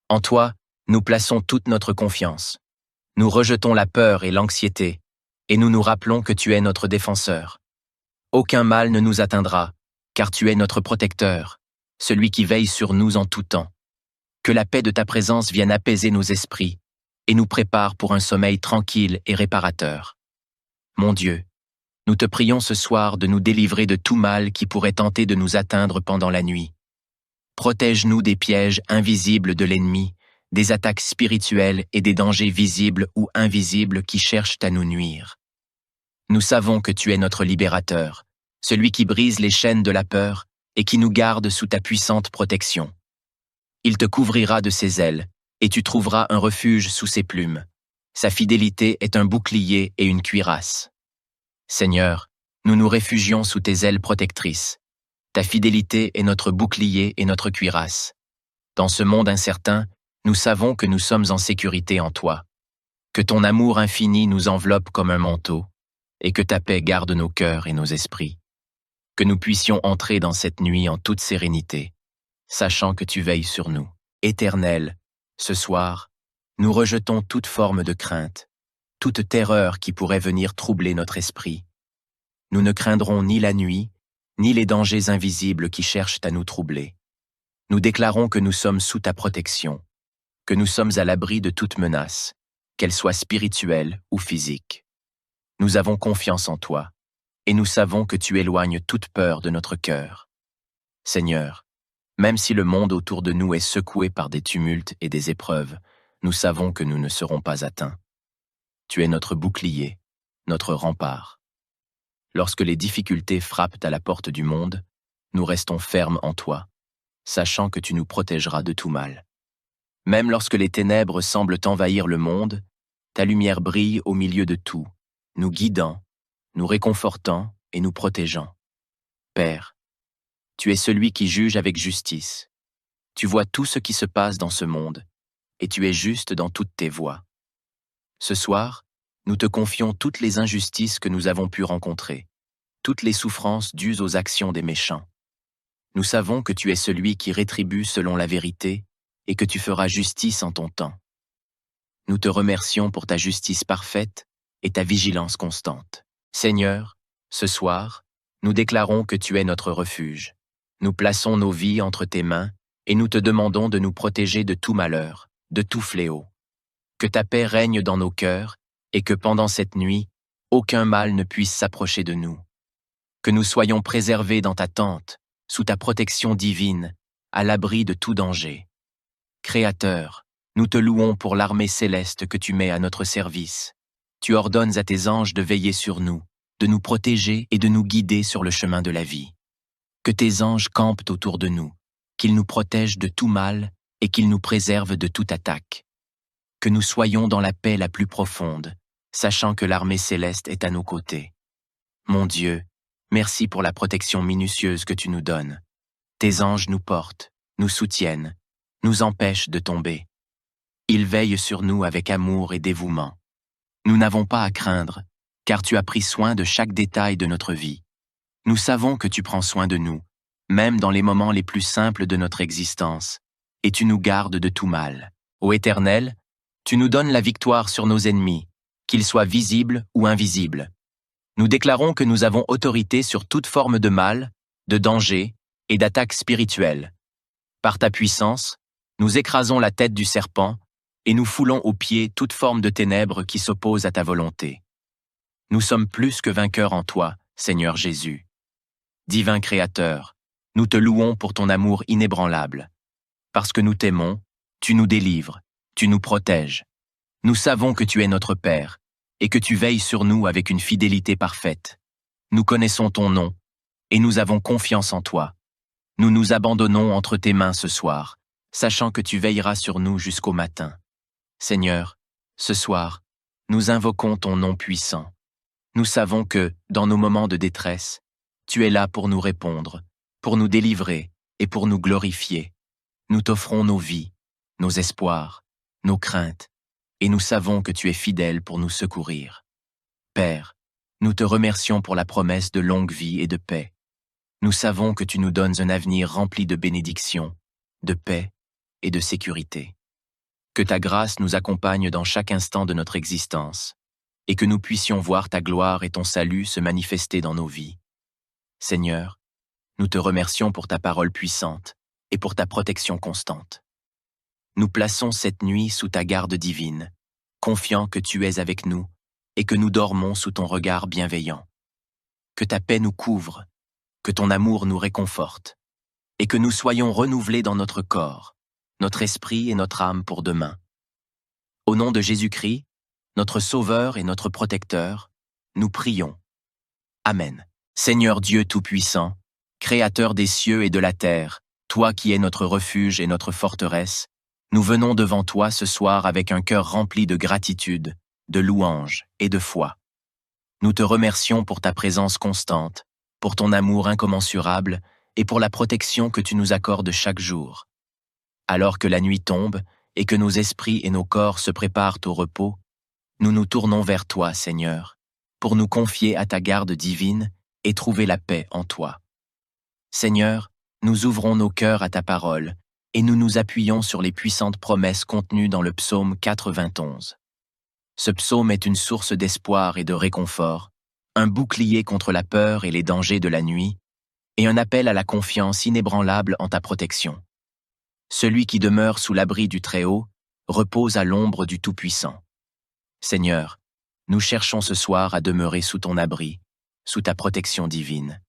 En toi, nous plaçons toute notre confiance. Nous rejetons la peur et l'anxiété, et nous nous rappelons que tu es notre défenseur. Aucun mal ne nous atteindra, car tu es notre protecteur, celui qui veille sur nous en tout temps. Que la paix de ta présence vienne apaiser nos esprits et nous prépare pour un sommeil tranquille et réparateur. Mon Dieu, nous te prions ce soir de nous délivrer de tout mal qui pourrait tenter de nous atteindre pendant la nuit. Protège-nous des pièges invisibles de l'ennemi, des attaques spirituelles et des dangers visibles ou invisibles qui cherchent à nous nuire. Nous savons que tu es notre libérateur, celui qui brise les chaînes de la peur et qui nous garde sous ta puissante protection. Il te couvrira de ses ailes, et tu trouveras un refuge sous ses plumes. Sa fidélité est un bouclier et une cuirasse. Seigneur, nous nous réfugions sous tes ailes protectrices. Ta fidélité est notre bouclier et notre cuirasse. Dans ce monde incertain, nous savons que nous sommes en sécurité en toi, que ton amour infini nous enveloppe comme un manteau, et que ta paix garde nos cœurs et nos esprits. Que nous puissions entrer dans cette nuit en toute sérénité, sachant que tu veilles sur nous. Éternel, ce soir, nous rejetons toute forme de crainte, toute terreur qui pourrait venir troubler notre esprit. Nous ne craindrons ni la nuit, ni les dangers invisibles qui cherchent à nous troubler. Nous déclarons que nous sommes sous ta protection, que nous sommes à l'abri de toute menace, qu'elle soit spirituelle ou physique. Nous avons confiance en toi, et nous savons que tu éloignes toute peur de notre cœur. Seigneur, même si le monde autour de nous est secoué par des tumultes et des épreuves, nous savons que nous ne serons pas atteints. Tu es notre bouclier, notre rempart. Lorsque les difficultés frappent à la porte du monde, nous restons fermes en toi, sachant que tu nous protégeras de tout mal. Même lorsque les ténèbres semblent envahir le monde, ta lumière brille au milieu de tout, nous guidant, nous réconfortant et nous protégeant. Père, tu es celui qui juge avec justice. Tu vois tout ce qui se passe dans ce monde, et tu es juste dans toutes tes voies. Ce soir, nous te confions toutes les injustices que nous avons pu rencontrer, toutes les souffrances dues aux actions des méchants. Nous savons que tu es celui qui rétribue selon la vérité et que tu feras justice en ton temps. Nous te remercions pour ta justice parfaite et ta vigilance constante. Seigneur, ce soir, nous déclarons que tu es notre refuge. Nous plaçons nos vies entre tes mains et nous te demandons de nous protéger de tout malheur, de tout fléau. Que ta paix règne dans nos cœurs et que pendant cette nuit, aucun mal ne puisse s'approcher de nous. Que nous soyons préservés dans ta tente, sous ta protection divine, à l'abri de tout danger. Créateur, nous te louons pour l'armée céleste que tu mets à notre service. Tu ordonnes à tes anges de veiller sur nous, de nous protéger et de nous guider sur le chemin de la vie. Que tes anges campent autour de nous, qu'ils nous protègent de tout mal et qu'ils nous préservent de toute attaque. Que nous soyons dans la paix la plus profonde, sachant que l'armée céleste est à nos côtés. Mon Dieu, merci pour la protection minutieuse que tu nous donnes. Tes anges nous portent, nous soutiennent, nous empêchent de tomber. Ils veillent sur nous avec amour et dévouement. Nous n'avons pas à craindre, car tu as pris soin de chaque détail de notre vie. Nous savons que tu prends soin de nous, même dans les moments les plus simples de notre existence, et tu nous gardes de tout mal. Ô Éternel, tu nous donnes la victoire sur nos ennemis, qu'ils soient visibles ou invisibles. Nous déclarons que nous avons autorité sur toute forme de mal, de danger et d'attaque spirituelle. Par ta puissance, nous écrasons la tête du serpent et nous foulons aux pieds toute forme de ténèbres qui s'oppose à ta volonté. Nous sommes plus que vainqueurs en toi, Seigneur Jésus. Divin Créateur, nous te louons pour ton amour inébranlable. Parce que nous t'aimons, tu nous délivres, tu nous protèges. Nous savons que tu es notre Père et que tu veilles sur nous avec une fidélité parfaite. Nous connaissons ton nom et nous avons confiance en toi. Nous nous abandonnons entre tes mains ce soir, sachant que tu veilleras sur nous jusqu'au matin. Seigneur, ce soir, nous invoquons ton nom puissant. Nous savons que, dans nos moments de détresse, tu es là pour nous répondre, pour nous délivrer et pour nous glorifier. Nous t'offrons nos vies, nos espoirs, nos craintes, et nous savons que tu es fidèle pour nous secourir. Père, nous te remercions pour la promesse de longue vie et de paix. Nous savons que tu nous donnes un avenir rempli de bénédictions, de paix et de sécurité. Que ta grâce nous accompagne dans chaque instant de notre existence, et que nous puissions voir ta gloire et ton salut se manifester dans nos vies. Seigneur, nous te remercions pour ta parole puissante et pour ta protection constante. Nous plaçons cette nuit sous ta garde divine, confiants que tu es avec nous et que nous dormons sous ton regard bienveillant. Que ta paix nous couvre, que ton amour nous réconforte, et que nous soyons renouvelés dans notre corps, notre esprit et notre âme pour demain. Au nom de Jésus-Christ, notre Sauveur et notre Protecteur, nous prions. Amen. Seigneur Dieu Tout-Puissant, Créateur des cieux et de la terre, toi qui es notre refuge et notre forteresse, nous venons devant toi ce soir avec un cœur rempli de gratitude, de louange et de foi. Nous te remercions pour ta présence constante, pour ton amour incommensurable et pour la protection que tu nous accordes chaque jour. Alors que la nuit tombe et que nos esprits et nos corps se préparent au repos, nous nous tournons vers toi, Seigneur, pour nous confier à ta garde divine et trouver la paix en toi. Seigneur, nous ouvrons nos cœurs à ta parole et nous nous appuyons sur les puissantes promesses contenues dans le psaume 91. Ce psaume est une source d'espoir et de réconfort, un bouclier contre la peur et les dangers de la nuit, et un appel à la confiance inébranlable en ta protection. Celui qui demeure sous l'abri du Très-Haut repose à l'ombre du Tout-Puissant. Seigneur, nous cherchons ce soir à demeurer sous ton abri, sous ta protection divine.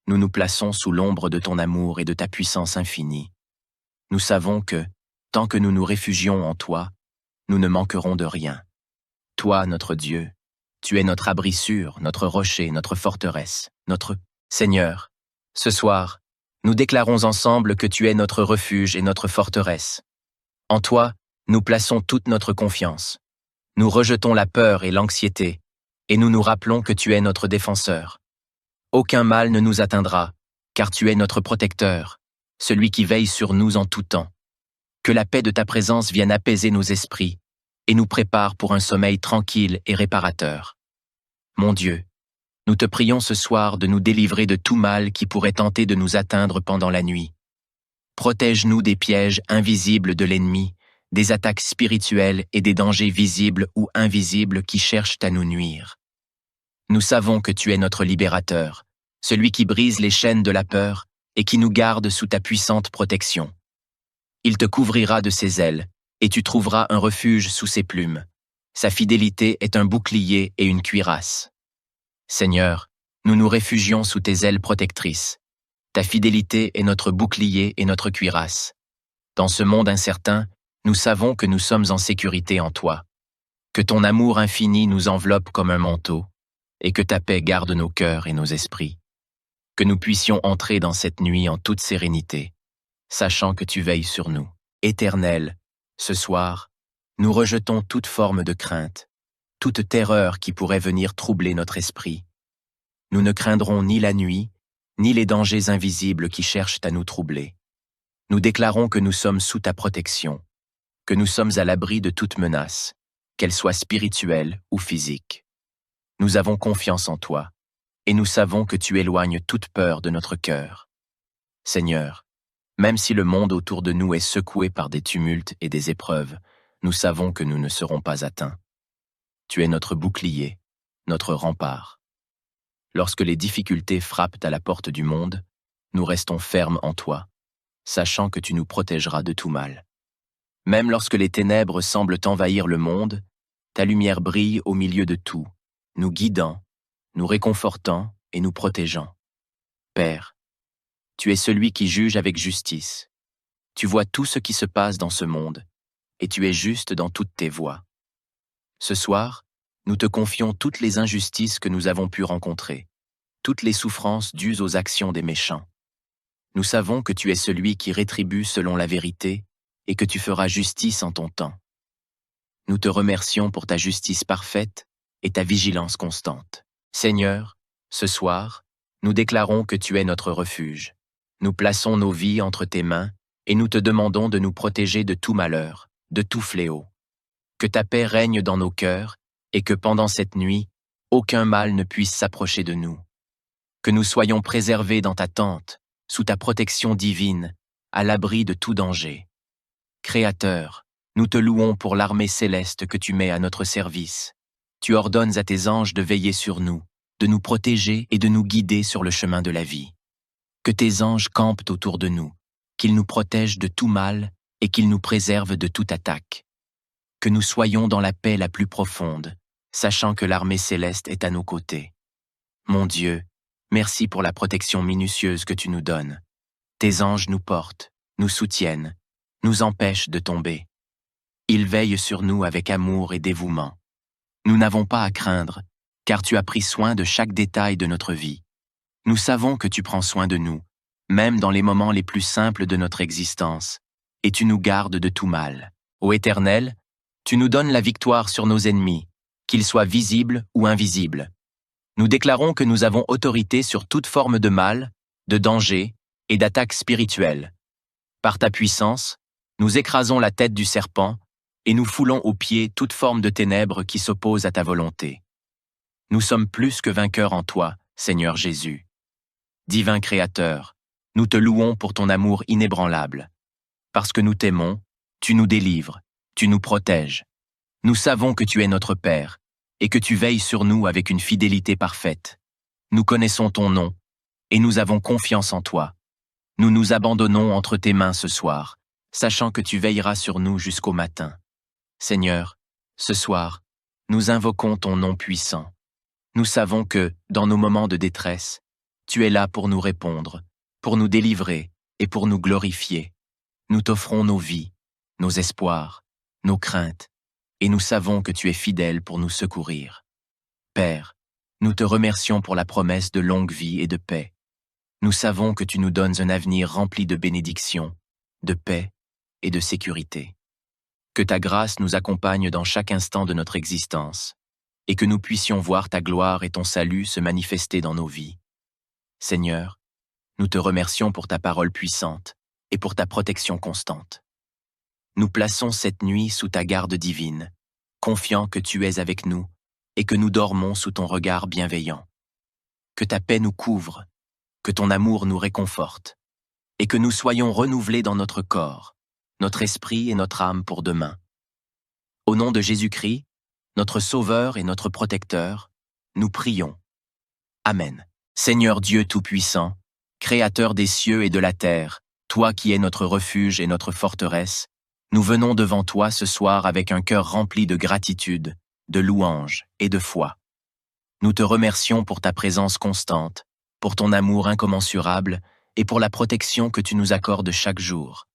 Nous nous plaçons sous l'ombre de ton amour et de ta puissance infinie. Nous savons que, tant que nous nous réfugions en toi, nous ne manquerons de rien. Toi, notre Dieu, tu es notre abri sûr, notre rocher, notre forteresse, notre Seigneur. Ce soir, nous déclarons ensemble que tu es notre refuge et notre forteresse. En toi, nous plaçons toute notre confiance. Nous rejetons la peur et l'anxiété, et nous nous rappelons que tu es notre défenseur. Aucun mal ne nous atteindra, car tu es notre protecteur, celui qui veille sur nous en tout temps. Que la paix de ta présence vienne apaiser nos esprits et nous prépare pour un sommeil tranquille et réparateur. Mon Dieu, nous te prions ce soir de nous délivrer de tout mal qui pourrait tenter de nous atteindre pendant la nuit. Protège-nous des pièges invisibles de l'ennemi, des attaques spirituelles et des dangers visibles ou invisibles qui cherchent à nous nuire. Nous savons que tu es notre libérateur, celui qui brise les chaînes de la peur et qui nous garde sous ta puissante protection. Il te couvrira de ses ailes, et tu trouveras un refuge sous ses plumes. Sa fidélité est un bouclier et une cuirasse. Seigneur, nous nous réfugions sous tes ailes protectrices. Ta fidélité est notre bouclier et notre cuirasse. Dans ce monde incertain, nous savons que nous sommes en sécurité en toi, que ton amour infini nous enveloppe comme un manteau, et que ta paix garde nos cœurs et nos esprits. Que nous puissions entrer dans cette nuit en toute sérénité, sachant que tu veilles sur nous. Éternel, ce soir, nous rejetons toute forme de crainte, toute terreur qui pourrait venir troubler notre esprit. Nous ne craindrons ni la nuit, ni les dangers invisibles qui cherchent à nous troubler. Nous déclarons que nous sommes sous ta protection, que nous sommes à l'abri de toute menace, qu'elle soit spirituelle ou physique. Nous avons confiance en toi, et nous savons que tu éloignes toute peur de notre cœur. Seigneur, même si le monde autour de nous est secoué par des tumultes et des épreuves, nous savons que nous ne serons pas atteints. Tu es notre bouclier, notre rempart. Lorsque les difficultés frappent à la porte du monde, nous restons fermes en toi, sachant que tu nous protégeras de tout mal. Même lorsque les ténèbres semblent envahir le monde, ta lumière brille au milieu de tout, nous guidant, nous réconfortant et nous protégeant. Père, tu es celui qui juge avec justice. Tu vois tout ce qui se passe dans ce monde, et tu es juste dans toutes tes voies. Ce soir, nous te confions toutes les injustices que nous avons pu rencontrer, toutes les souffrances dues aux actions des méchants. Nous savons que tu es celui qui rétribue selon la vérité et que tu feras justice en ton temps. Nous te remercions pour ta justice parfaite et ta vigilance constante. Seigneur, ce soir, nous déclarons que tu es notre refuge. Nous plaçons nos vies entre tes mains et nous te demandons de nous protéger de tout malheur, de tout fléau. Que ta paix règne dans nos cœurs et que pendant cette nuit, aucun mal ne puisse s'approcher de nous. Que nous soyons préservés dans ta tente, sous ta protection divine, à l'abri de tout danger. Créateur, nous te louons pour l'armée céleste que tu mets à notre service. Tu ordonnes à tes anges de veiller sur nous, de nous protéger et de nous guider sur le chemin de la vie. Que tes anges campent autour de nous, qu'ils nous protègent de tout mal et qu'ils nous préservent de toute attaque. Que nous soyons dans la paix la plus profonde, sachant que l'armée céleste est à nos côtés. Mon Dieu, merci pour la protection minutieuse que tu nous donnes. Tes anges nous portent, nous soutiennent, nous empêchent de tomber. Ils veillent sur nous avec amour et dévouement. Nous n'avons pas à craindre, car tu as pris soin de chaque détail de notre vie. Nous savons que tu prends soin de nous, même dans les moments les plus simples de notre existence, et tu nous gardes de tout mal. Ô Éternel, tu nous donnes la victoire sur nos ennemis, qu'ils soient visibles ou invisibles. Nous déclarons que nous avons autorité sur toute forme de mal, de danger et d'attaque spirituelle. Par ta puissance, nous écrasons la tête du serpent et nous foulons aux pieds toute forme de ténèbres qui s'oppose à ta volonté. Nous sommes plus que vainqueurs en toi, Seigneur Jésus. Divin Créateur, nous te louons pour ton amour inébranlable. Parce que nous t'aimons, tu nous délivres, tu nous protèges. Nous savons que tu es notre Père et que tu veilles sur nous avec une fidélité parfaite. Nous connaissons ton nom et nous avons confiance en toi. Nous nous abandonnons entre tes mains ce soir, sachant que tu veilleras sur nous jusqu'au matin. Seigneur, ce soir, nous invoquons ton nom puissant. Nous savons que, dans nos moments de détresse, tu es là pour nous répondre, pour nous délivrer et pour nous glorifier. Nous t'offrons nos vies, nos espoirs, nos craintes, et nous savons que tu es fidèle pour nous secourir. Père, nous te remercions pour la promesse de longue vie et de paix. Nous savons que tu nous donnes un avenir rempli de bénédictions, de paix et de sécurité. Que ta grâce nous accompagne dans chaque instant de notre existence, et que nous puissions voir ta gloire et ton salut se manifester dans nos vies. Seigneur, nous te remercions pour ta parole puissante et pour ta protection constante. Nous plaçons cette nuit sous ta garde divine, confiants que tu es avec nous et que nous dormons sous ton regard bienveillant. Que ta paix nous couvre, que ton amour nous réconforte, et que nous soyons renouvelés dans notre corps, notre esprit et notre âme pour demain. Au nom de Jésus-Christ, notre Sauveur et notre Protecteur, nous prions. Amen. Seigneur Dieu Tout-Puissant, Créateur des cieux et de la terre, toi qui es notre refuge et notre forteresse, nous venons devant toi ce soir avec un cœur rempli de gratitude, de louange et de foi. Nous te remercions pour ta présence constante, pour ton amour incommensurable et pour la protection que tu nous accordes chaque jour.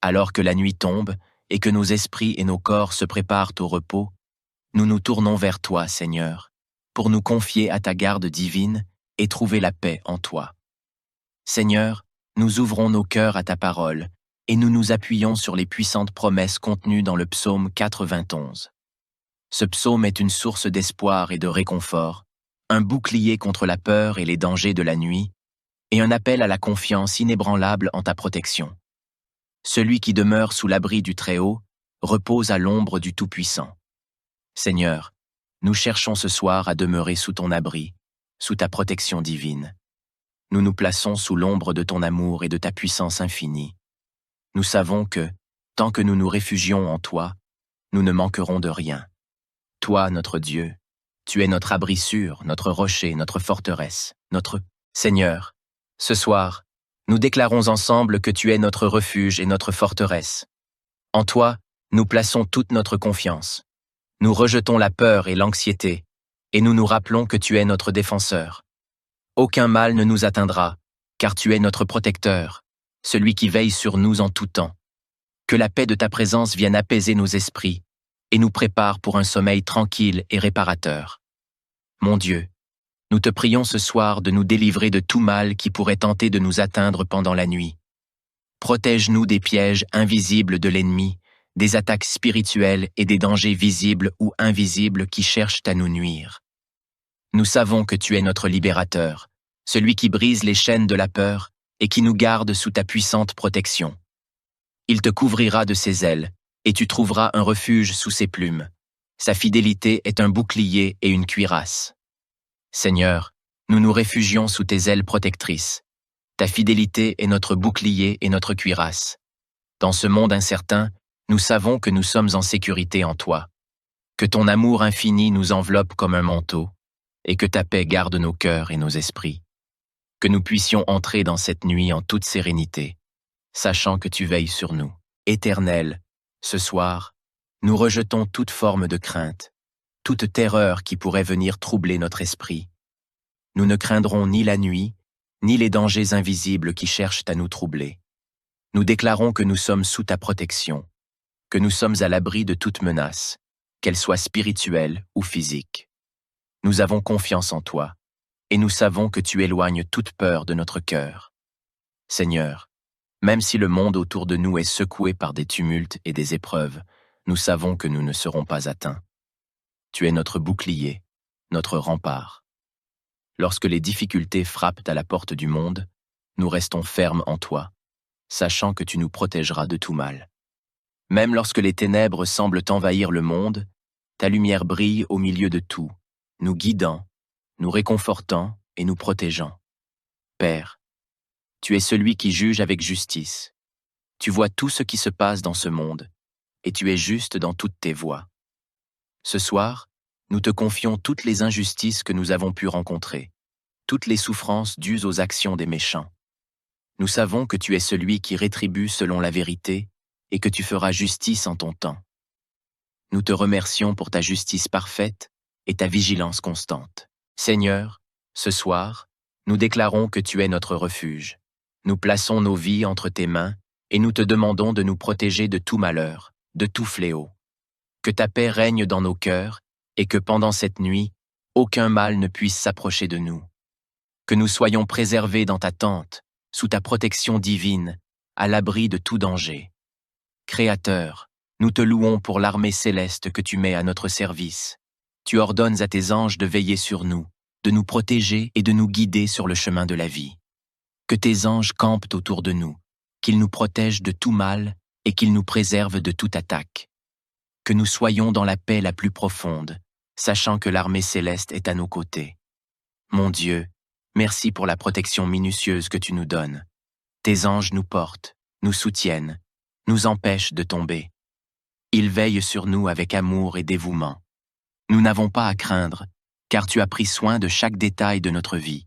Alors que la nuit tombe et que nos esprits et nos corps se préparent au repos, nous nous tournons vers toi, Seigneur, pour nous confier à ta garde divine et trouver la paix en toi. Seigneur, nous ouvrons nos cœurs à ta parole et nous nous appuyons sur les puissantes promesses contenues dans le psaume 91. Ce psaume est une source d'espoir et de réconfort, un bouclier contre la peur et les dangers de la nuit, et un appel à la confiance inébranlable en ta protection. Celui qui demeure sous l'abri du Très-Haut repose à l'ombre du Tout-Puissant. Seigneur, Nous cherchons ce soir à demeurer sous ton abri, sous ta protection divine. Nous nous plaçons sous l'ombre de ton amour et de ta puissance infinie. Nous savons que, tant que nous nous réfugions en toi, nous ne manquerons de rien. Toi, notre Dieu, tu es notre abri sûr, notre rocher, notre forteresse, notre Seigneur. Ce soir, nous déclarons ensemble que tu es notre refuge et notre forteresse. En toi, nous plaçons toute notre confiance. Nous rejetons la peur et l'anxiété, et nous nous rappelons que tu es notre défenseur. Aucun mal ne nous atteindra, car tu es notre protecteur, celui qui veille sur nous en tout temps. Que la paix de ta présence vienne apaiser nos esprits et nous prépare pour un sommeil tranquille et réparateur. Mon Dieu, nous te prions ce soir de nous délivrer de tout mal qui pourrait tenter de nous atteindre pendant la nuit. Protège-nous des pièges invisibles de l'ennemi, des attaques spirituelles et des dangers visibles ou invisibles qui cherchent à nous nuire. Nous savons que tu es notre libérateur, celui qui brise les chaînes de la peur et qui nous garde sous ta puissante protection. Il te couvrira de ses ailes, et tu trouveras un refuge sous ses plumes. Sa fidélité est un bouclier et une cuirasse. Seigneur, nous nous réfugions sous tes ailes protectrices. Ta fidélité est notre bouclier et notre cuirasse. Dans ce monde incertain, nous savons que nous sommes en sécurité en toi, que ton amour infini nous enveloppe comme un manteau, et que ta paix garde nos cœurs et nos esprits. Que nous puissions entrer dans cette nuit en toute sérénité, sachant que tu veilles sur nous. Éternel, ce soir, nous rejetons toute forme de crainte, toute terreur qui pourrait venir troubler notre esprit. Nous ne craindrons ni la nuit, ni les dangers invisibles qui cherchent à nous troubler. Nous déclarons que nous sommes sous ta protection, que nous sommes à l'abri de toute menace, qu'elle soit spirituelle ou physique. Nous avons confiance en toi, et nous savons que tu éloignes toute peur de notre cœur. Seigneur, même si le monde autour de nous est secoué par des tumultes et des épreuves, nous savons que nous ne serons pas atteints. Tu es notre bouclier, notre rempart. Lorsque les difficultés frappent à la porte du monde, nous restons fermes en toi, sachant que tu nous protégeras de tout mal. Même lorsque les ténèbres semblent envahir le monde, ta lumière brille au milieu de tout, nous guidant, nous réconfortant et nous protégeant. Père, tu es celui qui juge avec justice. Tu vois tout ce qui se passe dans ce monde, et tu es juste dans toutes tes voies. Ce soir, nous te confions toutes les injustices que nous avons pu rencontrer, toutes les souffrances dues aux actions des méchants. Nous savons que tu es celui qui rétribue selon la vérité et que tu feras justice en ton temps. Nous te remercions pour ta justice parfaite et ta vigilance constante. Seigneur, ce soir, nous déclarons que tu es notre refuge. Nous plaçons nos vies entre tes mains et nous te demandons de nous protéger de tout malheur, de tout fléau. Que ta paix règne dans nos cœurs et que pendant cette nuit, aucun mal ne puisse s'approcher de nous. Que nous soyons préservés dans ta tente, sous ta protection divine, à l'abri de tout danger. Créateur, nous te louons pour l'armée céleste que tu mets à notre service. Tu ordonnes à tes anges de veiller sur nous, de nous protéger et de nous guider sur le chemin de la vie. Que tes anges campent autour de nous, qu'ils nous protègent de tout mal et qu'ils nous préservent de toute attaque. Que nous soyons dans la paix la plus profonde, sachant que l'armée céleste est à nos côtés. Mon Dieu, merci pour la protection minutieuse que tu nous donnes. Tes anges nous portent, nous soutiennent, nous empêchent de tomber. Ils veillent sur nous avec amour et dévouement. Nous n'avons pas à craindre, car tu as pris soin de chaque détail de notre vie.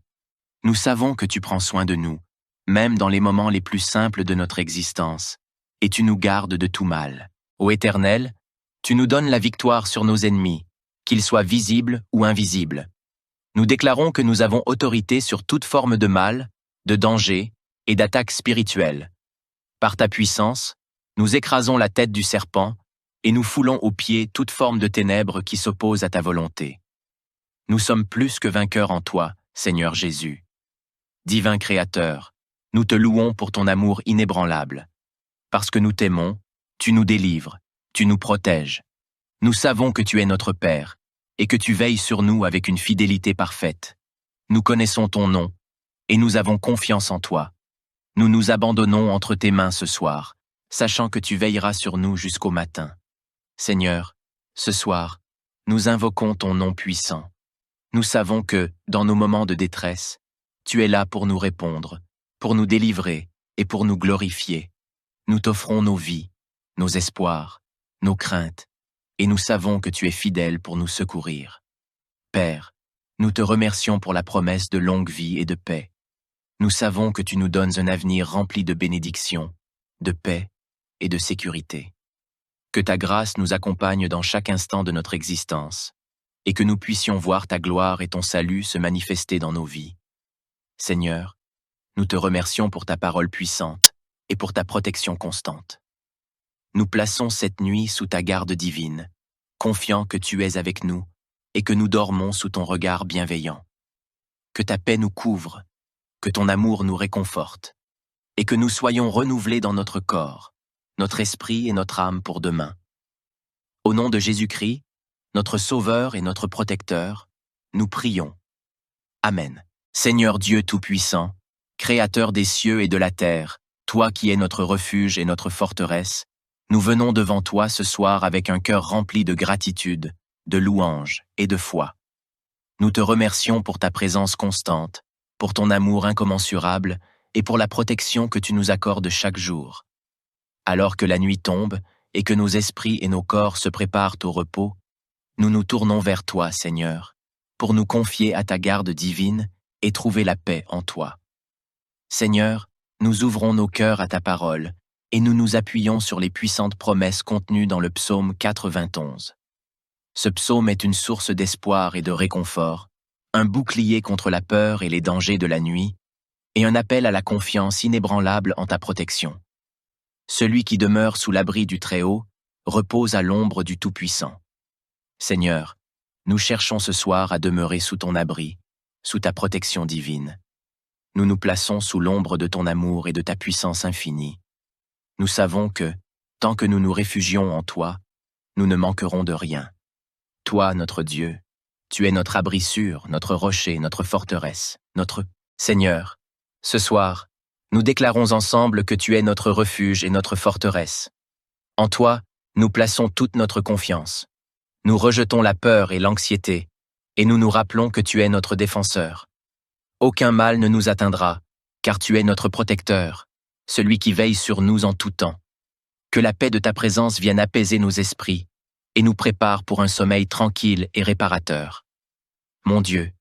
Nous savons que tu prends soin de nous, même dans les moments les plus simples de notre existence, et tu nous gardes de tout mal. Ô Éternel, tu nous donnes la victoire sur nos ennemis, qu'ils soient visibles ou invisibles. Nous déclarons que nous avons autorité sur toute forme de mal, de danger et d'attaque spirituelle. Par ta puissance, nous écrasons la tête du serpent et nous foulons aux pieds toute forme de ténèbres qui s'oppose à ta volonté. Nous sommes plus que vainqueurs en toi, Seigneur Jésus. Divin Créateur, nous te louons pour ton amour inébranlable. Parce que nous t'aimons, tu nous délivres, tu nous protèges. Nous savons que tu es notre Père et que tu veilles sur nous avec une fidélité parfaite. Nous connaissons ton nom et nous avons confiance en toi. Nous nous abandonnons entre tes mains ce soir, sachant que tu veilleras sur nous jusqu'au matin. Seigneur, ce soir, Nous invoquons ton nom puissant. Nous savons que, dans nos moments de détresse, tu es là pour nous répondre, pour nous délivrer et pour nous glorifier. Nous t'offrons nos vies, nos espoirs, nos craintes, et nous savons que tu es fidèle pour nous secourir. Père, nous te remercions pour la promesse de longue vie et de paix. Nous savons que tu nous donnes un avenir rempli de bénédictions, de paix et de sécurité. Que ta grâce nous accompagne dans chaque instant de notre existence, et que nous puissions voir ta gloire et ton salut se manifester dans nos vies. Seigneur, nous te remercions pour ta parole puissante et pour ta protection constante. Nous plaçons cette nuit sous ta garde divine, confiants que tu es avec nous et que nous dormons sous ton regard bienveillant. Que ta paix nous couvre, que ton amour nous réconforte, et que nous soyons renouvelés dans notre corps, notre esprit et notre âme pour demain. Au nom de Jésus-Christ, notre Sauveur et notre Protecteur, nous prions. Amen. Seigneur Dieu Tout-Puissant, Créateur des cieux et de la terre, toi qui es notre refuge et notre forteresse, nous venons devant toi ce soir avec un cœur rempli de gratitude, de louange et de foi. Nous te remercions pour ta présence constante, pour ton amour incommensurable et pour la protection que tu nous accordes chaque jour. Alors que la nuit tombe et que nos esprits et nos corps se préparent au repos, nous nous tournons vers toi, Seigneur, pour nous confier à ta garde divine et trouver la paix en toi. Seigneur, nous ouvrons nos cœurs à ta parole et nous nous appuyons sur les puissantes promesses contenues dans le psaume 91. Ce psaume est une source d'espoir et de réconfort, un bouclier contre la peur et les dangers de la nuit, et un appel à la confiance inébranlable en ta protection. Celui qui demeure sous l'abri du Très-Haut repose à l'ombre du Tout-Puissant. Seigneur, nous cherchons ce soir à demeurer sous ton abri, sous ta protection divine. Nous nous plaçons sous l'ombre de ton amour et de ta puissance infinie. Nous savons que, tant que nous nous réfugions en toi, nous ne manquerons de rien. Toi, notre Dieu, tu es notre abri sûr, notre rocher, notre forteresse, notre Seigneur. Ce soir, nous déclarons ensemble que tu es notre refuge et notre forteresse. En toi, nous plaçons toute notre confiance. Nous rejetons la peur et l'anxiété, et nous nous rappelons que tu es notre défenseur. Aucun mal ne nous atteindra, car tu es notre protecteur, celui qui veille sur nous en tout temps. Que la paix de ta présence vienne apaiser nos esprits et nous prépare pour un sommeil tranquille et réparateur. Mon Dieu,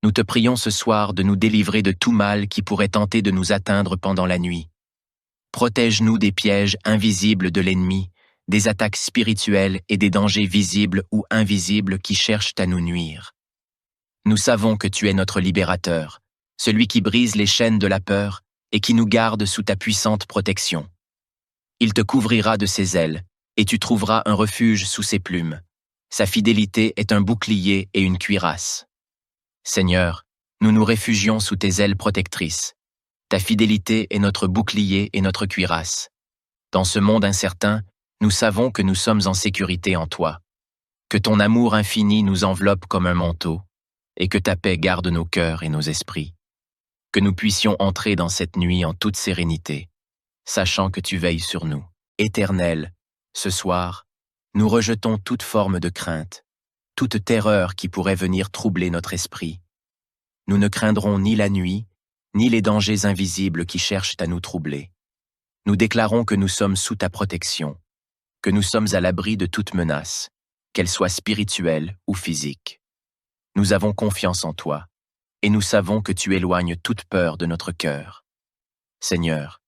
nous te prions ce soir de nous délivrer de tout mal qui pourrait tenter de nous atteindre pendant la nuit. Protège-nous des pièges invisibles de l'ennemi, des attaques spirituelles et des dangers visibles ou invisibles qui cherchent à nous nuire. Nous savons que tu es notre libérateur, celui qui brise les chaînes de la peur et qui nous garde sous ta puissante protection. Il te couvrira de ses ailes, et tu trouveras un refuge sous ses plumes. Sa fidélité est un bouclier et une cuirasse. Seigneur, nous nous réfugions sous tes ailes protectrices. Ta fidélité est notre bouclier et notre cuirasse. Dans ce monde incertain, nous savons que nous sommes en sécurité en toi, que ton amour infini nous enveloppe comme un manteau, et que ta paix garde nos cœurs et nos esprits. Que nous puissions entrer dans cette nuit en toute sérénité, sachant que tu veilles sur nous. Éternel, ce soir, nous rejetons toute forme de crainte, toute terreur qui pourrait venir troubler notre esprit. Nous ne craindrons ni la nuit, ni les dangers invisibles qui cherchent à nous troubler. Nous déclarons que nous sommes sous ta protection, que nous sommes à l'abri de toute menace, qu'elle soit spirituelle ou physique. Nous avons confiance en toi, et nous savons que tu éloignes toute peur de notre cœur. Seigneur,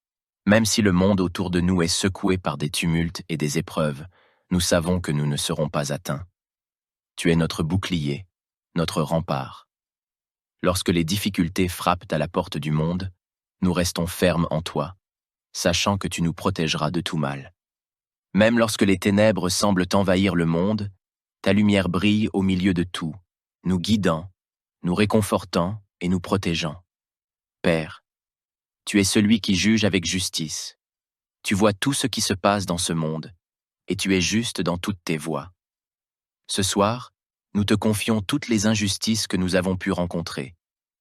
même si le monde autour de nous est secoué par des tumultes et des épreuves, nous savons que nous ne serons pas atteints. Tu es notre bouclier, notre rempart. Lorsque les difficultés frappent à la porte du monde, nous restons fermes en toi, sachant que tu nous protégeras de tout mal. Même lorsque les ténèbres semblent envahir le monde, ta lumière brille au milieu de tout, nous guidant, nous réconfortant et nous protégeant. Père, tu es celui qui juge avec justice. Tu vois tout ce qui se passe dans ce monde, et tu es juste dans toutes tes voies. Ce soir, nous te confions toutes les injustices que nous avons pu rencontrer,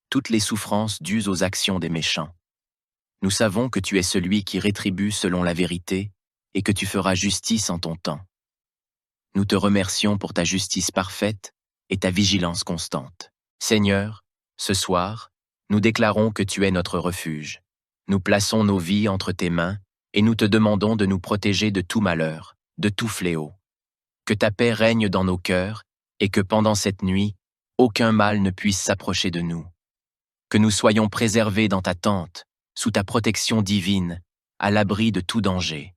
toutes les souffrances dues aux actions des méchants. Nous savons que tu es celui qui rétribue selon la vérité et que tu feras justice en ton temps. Nous te remercions pour ta justice parfaite et ta vigilance constante. Seigneur, ce soir, nous déclarons que tu es notre refuge. Nous plaçons nos vies entre tes mains et nous te demandons de nous protéger de tout malheur, de tout fléau. Que ta paix règne dans nos cœurs et que pendant cette nuit, aucun mal ne puisse s'approcher de nous. Que nous soyons préservés dans ta tente, sous ta protection divine, à l'abri de tout danger.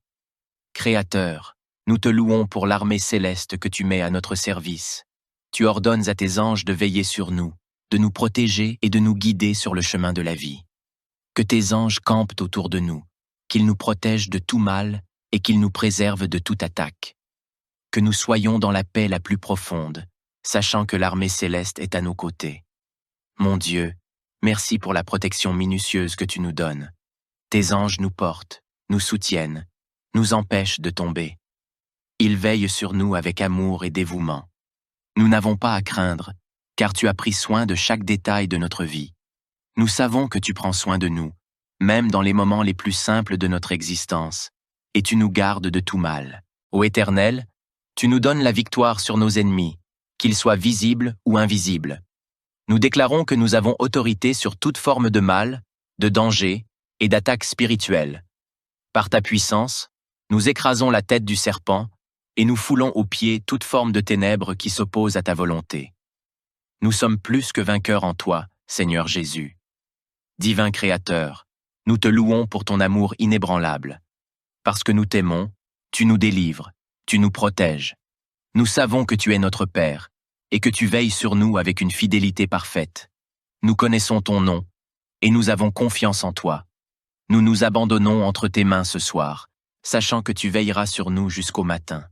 Créateur, nous te louons pour l'armée céleste que tu mets à notre service. Tu ordonnes à tes anges de veiller sur nous, de nous protéger et de nous guider sur le chemin de la vie. Que tes anges campent autour de nous, qu'ils nous protègent de tout mal et qu'ils nous préservent de toute attaque. Que nous soyons dans la paix la plus profonde, sachant que l'armée céleste est à nos côtés. Mon Dieu, merci pour la protection minutieuse que tu nous donnes. Tes anges nous portent, nous soutiennent, nous empêchent de tomber. Ils veillent sur nous avec amour et dévouement. Nous n'avons pas à craindre, car tu as pris soin de chaque détail de notre vie. Nous savons que tu prends soin de nous, même dans les moments les plus simples de notre existence, et tu nous gardes de tout mal. Ô Éternel, tu nous donnes la victoire sur nos ennemis, qu'ils soient visibles ou invisibles. Nous déclarons que nous avons autorité sur toute forme de mal, de danger et d'attaque spirituelle. Par ta puissance, nous écrasons la tête du serpent et nous foulons aux pieds toute forme de ténèbres qui s'oppose à ta volonté. Nous sommes plus que vainqueurs en toi, Seigneur Jésus. Divin Créateur, nous te louons pour ton amour inébranlable. Parce que nous t'aimons, tu nous délivres, tu nous protèges. Nous savons que tu es notre Père et que tu veilles sur nous avec une fidélité parfaite. Nous connaissons ton nom et nous avons confiance en toi. Nous nous abandonnons entre tes mains ce soir, sachant que tu veilleras sur nous jusqu'au matin.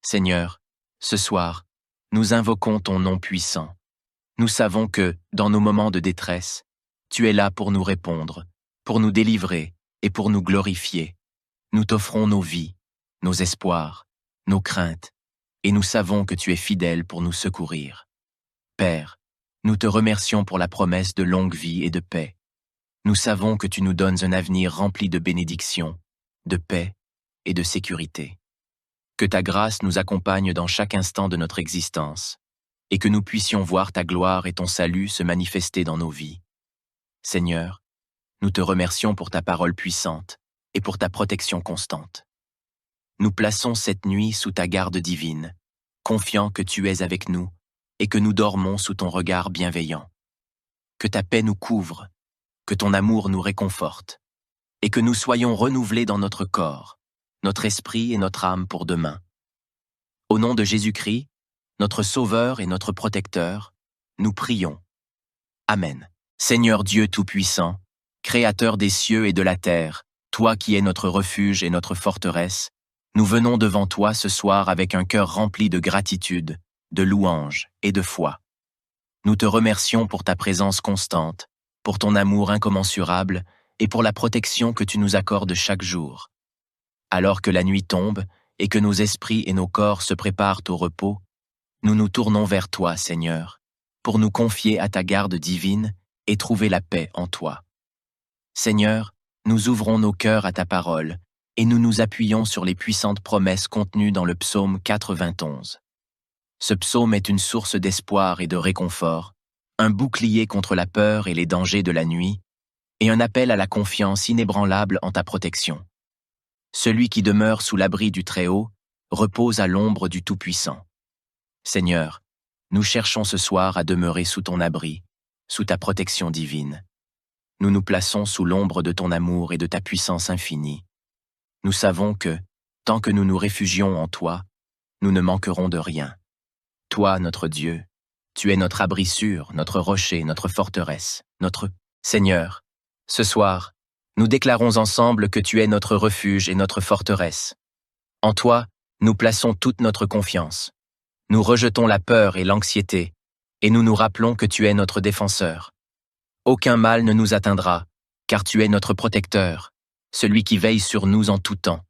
Seigneur, ce soir, nous invoquons ton nom puissant. Nous savons que, dans nos moments de détresse, tu es là pour nous répondre, pour nous délivrer et pour nous glorifier. Nous t'offrons nos vies, nos espoirs, nos craintes, et nous savons que tu es fidèle pour nous secourir. Père, nous te remercions pour la promesse de longue vie et de paix. Nous savons que tu nous donnes un avenir rempli de bénédictions, de paix et de sécurité. Que ta grâce nous accompagne dans chaque instant de notre existence, et que nous puissions voir ta gloire et ton salut se manifester dans nos vies. Seigneur, nous te remercions pour ta parole puissante et pour ta protection constante. Nous plaçons cette nuit sous ta garde divine, confiants que tu es avec nous et que nous dormons sous ton regard bienveillant. Que ta paix nous couvre, que ton amour nous réconforte, et que nous soyons renouvelés dans notre corps, notre esprit et notre âme pour demain. Au nom de Jésus-Christ, notre Sauveur et notre Protecteur, nous prions. Amen. Seigneur Dieu Tout-Puissant, Créateur des cieux et de la terre, toi qui es notre refuge et notre forteresse, nous venons devant toi ce soir avec un cœur rempli de gratitude, de louange et de foi. Nous te remercions pour ta présence constante, pour ton amour incommensurable et pour la protection que tu nous accordes chaque jour. Alors que la nuit tombe et que nos esprits et nos corps se préparent au repos, nous nous tournons vers toi, Seigneur, pour nous confier à ta garde divine et trouver la paix en toi. Seigneur, nous ouvrons nos cœurs à ta parole et nous nous appuyons sur les puissantes promesses contenues dans le psaume 91. Ce psaume est une source d'espoir et de réconfort, un bouclier contre la peur et les dangers de la nuit, et un appel à la confiance inébranlable en ta protection. Celui qui demeure sous l'abri du Très-Haut repose à l'ombre du Tout-Puissant. Seigneur, nous cherchons ce soir à demeurer sous ton abri, sous ta protection divine. Nous nous plaçons sous l'ombre de ton amour et de ta puissance infinie. Nous savons que, tant que nous nous réfugions en toi, nous ne manquerons de rien. Toi, notre Dieu, tu es notre abri sûr, notre rocher, notre forteresse, notre Seigneur. Ce soir, nous déclarons ensemble que tu es notre refuge et notre forteresse. En toi, nous plaçons toute notre confiance. Nous rejetons la peur et l'anxiété, et nous nous rappelons que tu es notre défenseur. Aucun mal ne nous atteindra, car tu es notre protecteur, celui qui veille sur nous en tout temps.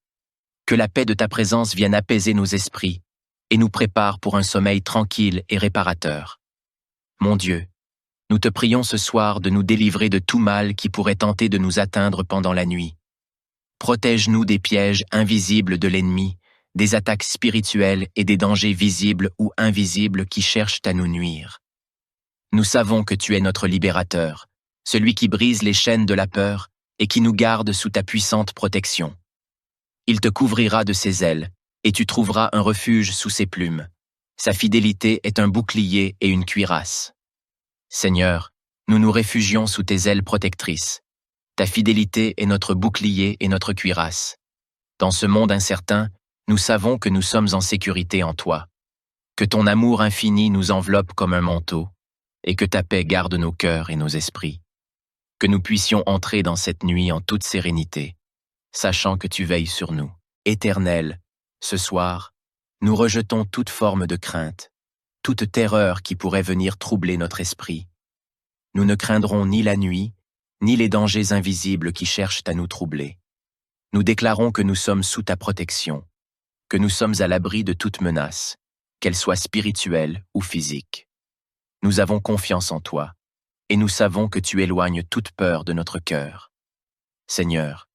Que la paix de ta présence vienne apaiser nos esprits et nous prépare pour un sommeil tranquille et réparateur. Mon Dieu, nous te prions ce soir de nous délivrer de tout mal qui pourrait tenter de nous atteindre pendant la nuit. Protège-nous des pièges invisibles de l'ennemi des attaques spirituelles et des dangers visibles ou invisibles qui cherchent à nous nuire. Nous savons que tu es notre libérateur, celui qui brise les chaînes de la peur et qui nous garde sous ta puissante protection. Il te couvrira de ses ailes, et tu trouveras un refuge sous ses plumes. Sa fidélité est un bouclier et une cuirasse. Seigneur, nous nous réfugions sous tes ailes protectrices. Ta fidélité est notre bouclier et notre cuirasse. Dans ce monde incertain, nous savons que nous sommes en sécurité en toi, que ton amour infini nous enveloppe comme un manteau, et que ta paix garde nos cœurs et nos esprits. Que nous puissions entrer dans cette nuit en toute sérénité, sachant que tu veilles sur nous. Éternel, ce soir, nous rejetons toute forme de crainte, toute terreur qui pourrait venir troubler notre esprit. Nous ne craindrons ni la nuit, ni les dangers invisibles qui cherchent à nous troubler. Nous déclarons que nous sommes sous ta protection, que nous sommes à l'abri de toute menace, qu'elle soit spirituelle ou physique. Nous avons confiance en toi, et nous savons que tu éloignes toute peur de notre cœur. Seigneur,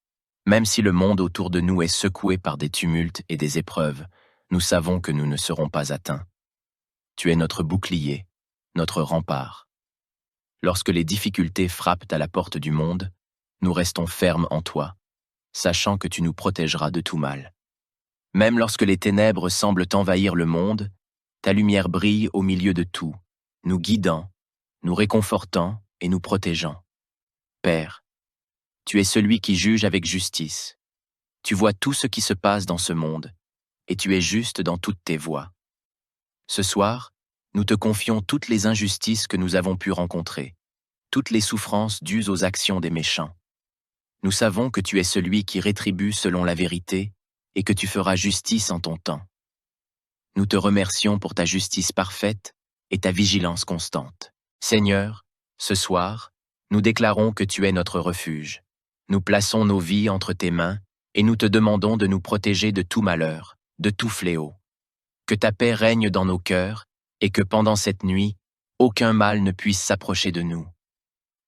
même si le monde autour de nous est secoué par des tumultes et des épreuves, nous savons que nous ne serons pas atteints. Tu es notre bouclier, notre rempart. Lorsque les difficultés frappent à la porte du monde, nous restons fermes en toi, sachant que tu nous protégeras de tout mal. Même lorsque les ténèbres semblent envahir le monde, ta lumière brille au milieu de tout, nous guidant, nous réconfortant et nous protégeant. Père, tu es celui qui juge avec justice. Tu vois tout ce qui se passe dans ce monde, et tu es juste dans toutes tes voies. Ce soir, nous te confions toutes les injustices que nous avons pu rencontrer, toutes les souffrances dues aux actions des méchants. Nous savons que tu es celui qui rétribue selon la vérité et que tu feras justice en ton temps. Nous te remercions pour ta justice parfaite et ta vigilance constante. Seigneur, ce soir, nous déclarons que tu es notre refuge. Nous plaçons nos vies entre tes mains et nous te demandons de nous protéger de tout malheur, de tout fléau. Que ta paix règne dans nos cœurs et que pendant cette nuit, aucun mal ne puisse s'approcher de nous.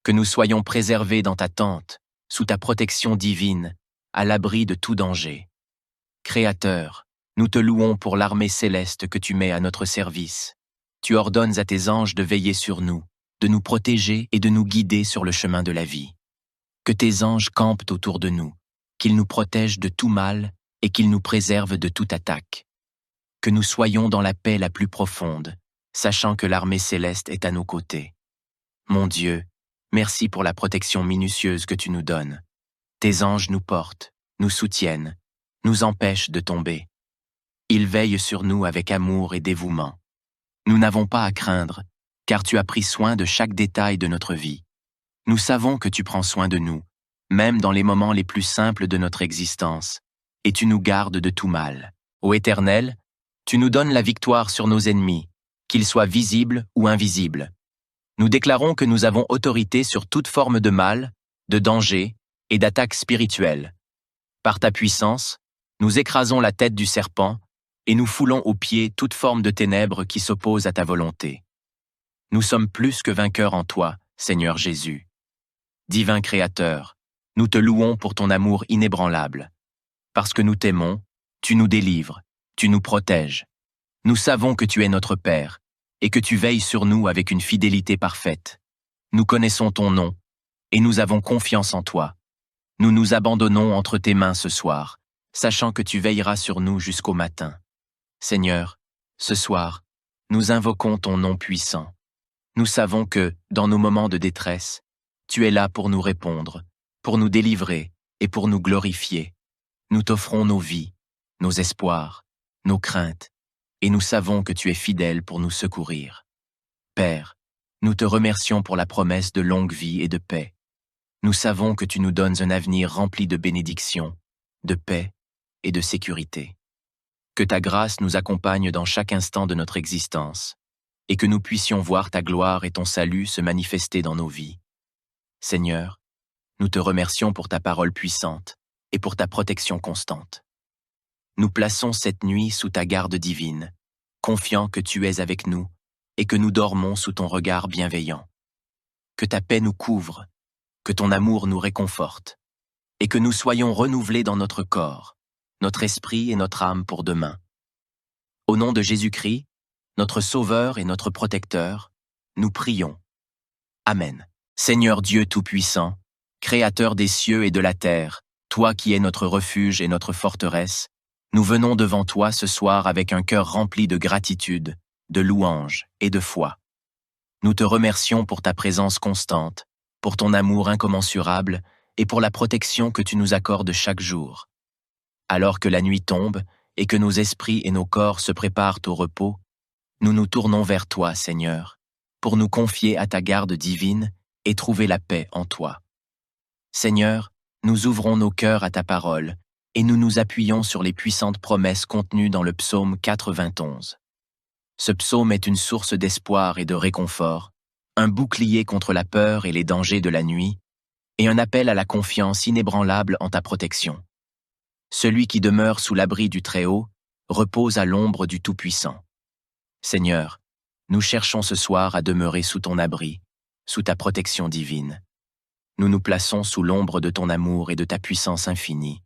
Que nous soyons préservés dans ta tente, sous ta protection divine, à l'abri de tout danger. Créateur, nous te louons pour l'armée céleste que tu mets à notre service. Tu ordonnes à tes anges de veiller sur nous, de nous protéger et de nous guider sur le chemin de la vie. Que tes anges campent autour de nous, qu'ils nous protègent de tout mal et qu'ils nous préservent de toute attaque. Que nous soyons dans la paix la plus profonde, sachant que l'armée céleste est à nos côtés. Mon Dieu, merci pour la protection minutieuse que tu nous donnes. Tes anges nous portent, nous soutiennent, nous empêchent de tomber. Ils veillent sur nous avec amour et dévouement. Nous n'avons pas à craindre, car tu as pris soin de chaque détail de notre vie. Nous savons que tu prends soin de nous, même dans les moments les plus simples de notre existence, et tu nous gardes de tout mal. Ô Éternel, tu nous donnes la victoire sur nos ennemis, qu'ils soient visibles ou invisibles. Nous déclarons que nous avons autorité sur toute forme de mal, de danger et d'attaque spirituelle. Par ta puissance, nous écrasons la tête du serpent et nous foulons aux pieds toute forme de ténèbres qui s'oppose à ta volonté. Nous sommes plus que vainqueurs en toi, Seigneur Jésus. Divin Créateur, nous te louons pour ton amour inébranlable. Parce que nous t'aimons, tu nous délivres, tu nous protèges. Nous savons que tu es notre Père et que tu veilles sur nous avec une fidélité parfaite. Nous connaissons ton nom et nous avons confiance en toi. Nous nous abandonnons entre tes mains ce soir, sachant que tu veilleras sur nous jusqu'au matin. Seigneur, ce soir, nous invoquons ton nom puissant. Nous savons que, dans nos moments de détresse, tu es là pour nous répondre, pour nous délivrer et pour nous glorifier. Nous t'offrons nos vies, nos espoirs, nos craintes, et nous savons que tu es fidèle pour nous secourir. Père, nous te remercions pour la promesse de longue vie et de paix. Nous savons que tu nous donnes un avenir rempli de bénédictions, de paix et de sécurité. Que ta grâce nous accompagne dans chaque instant de notre existence, et que nous puissions voir ta gloire et ton salut se manifester dans nos vies. Seigneur, nous te remercions pour ta parole puissante et pour ta protection constante. Nous plaçons cette nuit sous ta garde divine, confiants que tu es avec nous et que nous dormons sous ton regard bienveillant. Que ta paix nous couvre, que ton amour nous réconforte, et que nous soyons renouvelés dans notre corps, notre esprit et notre âme pour demain. Au nom de Jésus-Christ, notre Sauveur et notre Protecteur, nous prions. Amen. Seigneur Dieu Tout-Puissant, Créateur des cieux et de la terre, toi qui es notre refuge et notre forteresse, nous venons devant toi ce soir avec un cœur rempli de gratitude, de louange et de foi. Nous te remercions pour ta présence constante, pour ton amour incommensurable et pour la protection que tu nous accordes chaque jour. Alors que la nuit tombe et que nos esprits et nos corps se préparent au repos, nous nous tournons vers toi, Seigneur, pour nous confier à ta garde divine et trouver la paix en toi. Seigneur, nous ouvrons nos cœurs à ta parole et nous nous appuyons sur les puissantes promesses contenues dans le psaume 91. Ce psaume est une source d'espoir et de réconfort, un bouclier contre la peur et les dangers de la nuit, et un appel à la confiance inébranlable en ta protection. Celui qui demeure sous l'abri du Très-Haut repose à l'ombre du Tout-Puissant. Seigneur, nous cherchons ce soir à demeurer sous ton abri, sous ta protection divine. Nous nous plaçons sous l'ombre de ton amour et de ta puissance infinie.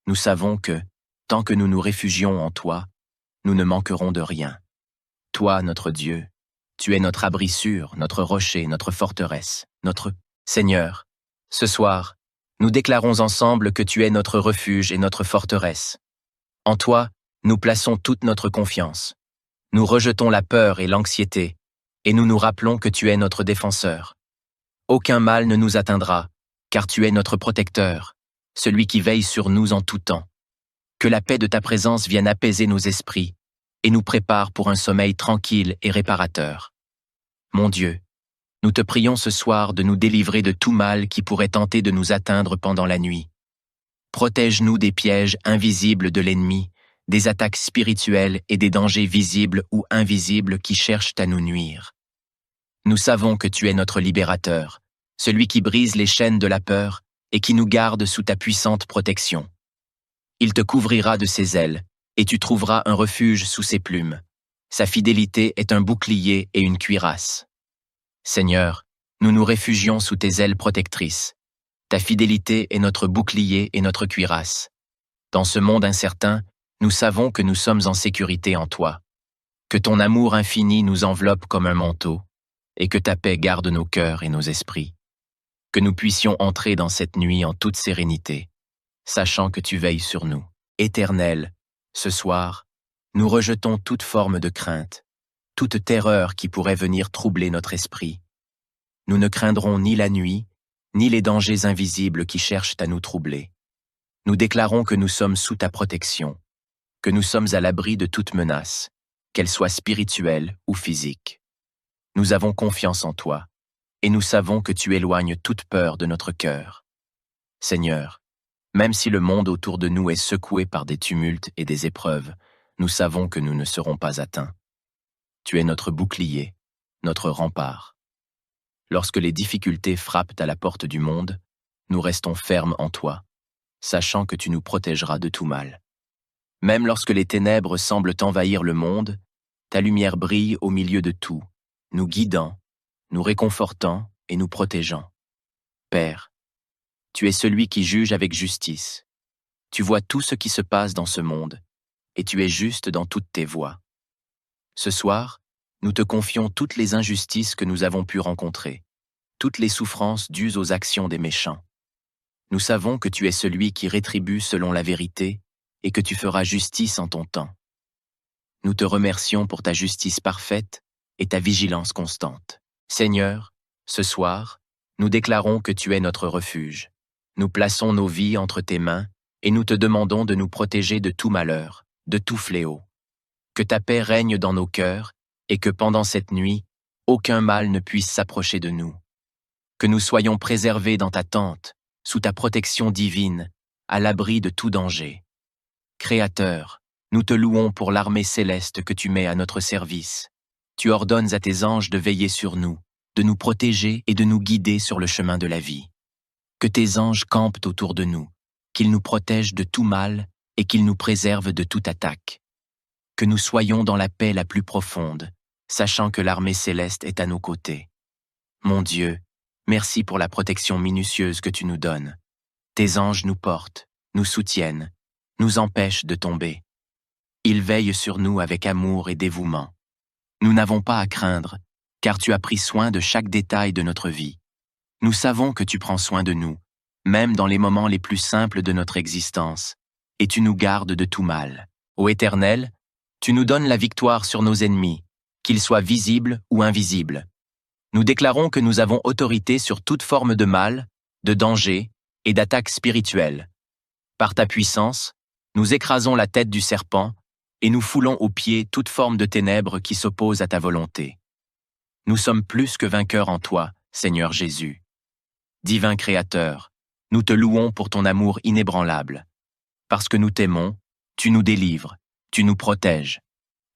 Nous savons que, tant que nous nous réfugions en toi, nous ne manquerons de rien. Toi, notre Dieu, tu es notre abri sûr, notre rocher, notre forteresse, notre Seigneur. Ce soir, nous déclarons ensemble que tu es notre refuge et notre forteresse. En toi, nous plaçons toute notre confiance. Nous rejetons la peur et l'anxiété, et nous nous rappelons que tu es notre défenseur. Aucun mal ne nous atteindra, car tu es notre protecteur, celui qui veille sur nous en tout temps. Que la paix de ta présence vienne apaiser nos esprits et nous prépare pour un sommeil tranquille et réparateur. Mon Dieu, nous te prions ce soir de nous délivrer de tout mal qui pourrait tenter de nous atteindre pendant la nuit. Protège-nous des pièges invisibles de l'ennemi, des attaques spirituelles et des dangers visibles ou invisibles qui cherchent à nous nuire. Nous savons que tu es notre libérateur, celui qui brise les chaînes de la peur et qui nous garde sous ta puissante protection. Il te couvrira de ses ailes, et tu trouveras un refuge sous ses plumes. Sa fidélité est un bouclier et une cuirasse. Seigneur, nous nous réfugions sous tes ailes protectrices. Ta fidélité est notre bouclier et notre cuirasse. Dans ce monde incertain, nous savons que nous sommes en sécurité en toi, que ton amour infini nous enveloppe comme un manteau, et que ta paix garde nos cœurs et nos esprits. Que nous puissions entrer dans cette nuit en toute sérénité, sachant que tu veilles sur nous. Éternel, ce soir, nous rejetons toute forme de crainte, toute terreur qui pourrait venir troubler notre esprit. Nous ne craindrons ni la nuit, ni les dangers invisibles qui cherchent à nous troubler. Nous déclarons que nous sommes sous ta protection, que nous sommes à l'abri de toute menace, qu'elle soit spirituelle ou physique. Nous avons confiance en toi, et nous savons que tu éloignes toute peur de notre cœur. Seigneur, même si le monde autour de nous est secoué par des tumultes et des épreuves, nous savons que nous ne serons pas atteints. Tu es notre bouclier, notre rempart. Lorsque les difficultés frappent à la porte du monde, nous restons fermes en toi, sachant que tu nous protégeras de tout mal. Même lorsque les ténèbres semblent envahir le monde, ta lumière brille au milieu de tout, nous guidant, nous réconfortant et nous protégeant. Père, tu es celui qui juge avec justice. Tu vois tout ce qui se passe dans ce monde, et tu es juste dans toutes tes voies. Ce soir, nous te confions toutes les injustices que nous avons pu rencontrer, toutes les souffrances dues aux actions des méchants. Nous savons que tu es celui qui rétribue selon la vérité et que tu feras justice en ton temps. Nous te remercions pour ta justice parfaite et ta vigilance constante. Seigneur, ce soir, nous déclarons que tu es notre refuge. Nous plaçons nos vies entre tes mains et nous te demandons de nous protéger de tout malheur, de tout fléau. Que ta paix règne dans nos cœurs et que pendant cette nuit, aucun mal ne puisse s'approcher de nous. Que nous soyons préservés dans ta tente, sous ta protection divine, à l'abri de tout danger. Créateur, nous te louons pour l'armée céleste que tu mets à notre service. Tu ordonnes à tes anges de veiller sur nous, de nous protéger et de nous guider sur le chemin de la vie. Que tes anges campent autour de nous, qu'ils nous protègent de tout mal et qu'ils nous préservent de toute attaque. Que nous soyons dans la paix la plus profonde, sachant que l'armée céleste est à nos côtés. Mon Dieu, merci pour la protection minutieuse que tu nous donnes. Tes anges nous portent, nous soutiennent, nous empêche de tomber. Il veille sur nous avec amour et dévouement. Nous n'avons pas à craindre, car tu as pris soin de chaque détail de notre vie. Nous savons que tu prends soin de nous, même dans les moments les plus simples de notre existence, et tu nous gardes de tout mal. Ô Éternel, tu nous donnes la victoire sur nos ennemis, qu'ils soient visibles ou invisibles. Nous déclarons que nous avons autorité sur toute forme de mal, de danger et d'attaque spirituelle. Par ta puissance, nous écrasons la tête du serpent et nous foulons aux pieds toute forme de ténèbres qui s'oppose à ta volonté. Nous sommes plus que vainqueurs en toi, Seigneur Jésus. Divin Créateur, nous te louons pour ton amour inébranlable. Parce que nous t'aimons, tu nous délivres, tu nous protèges.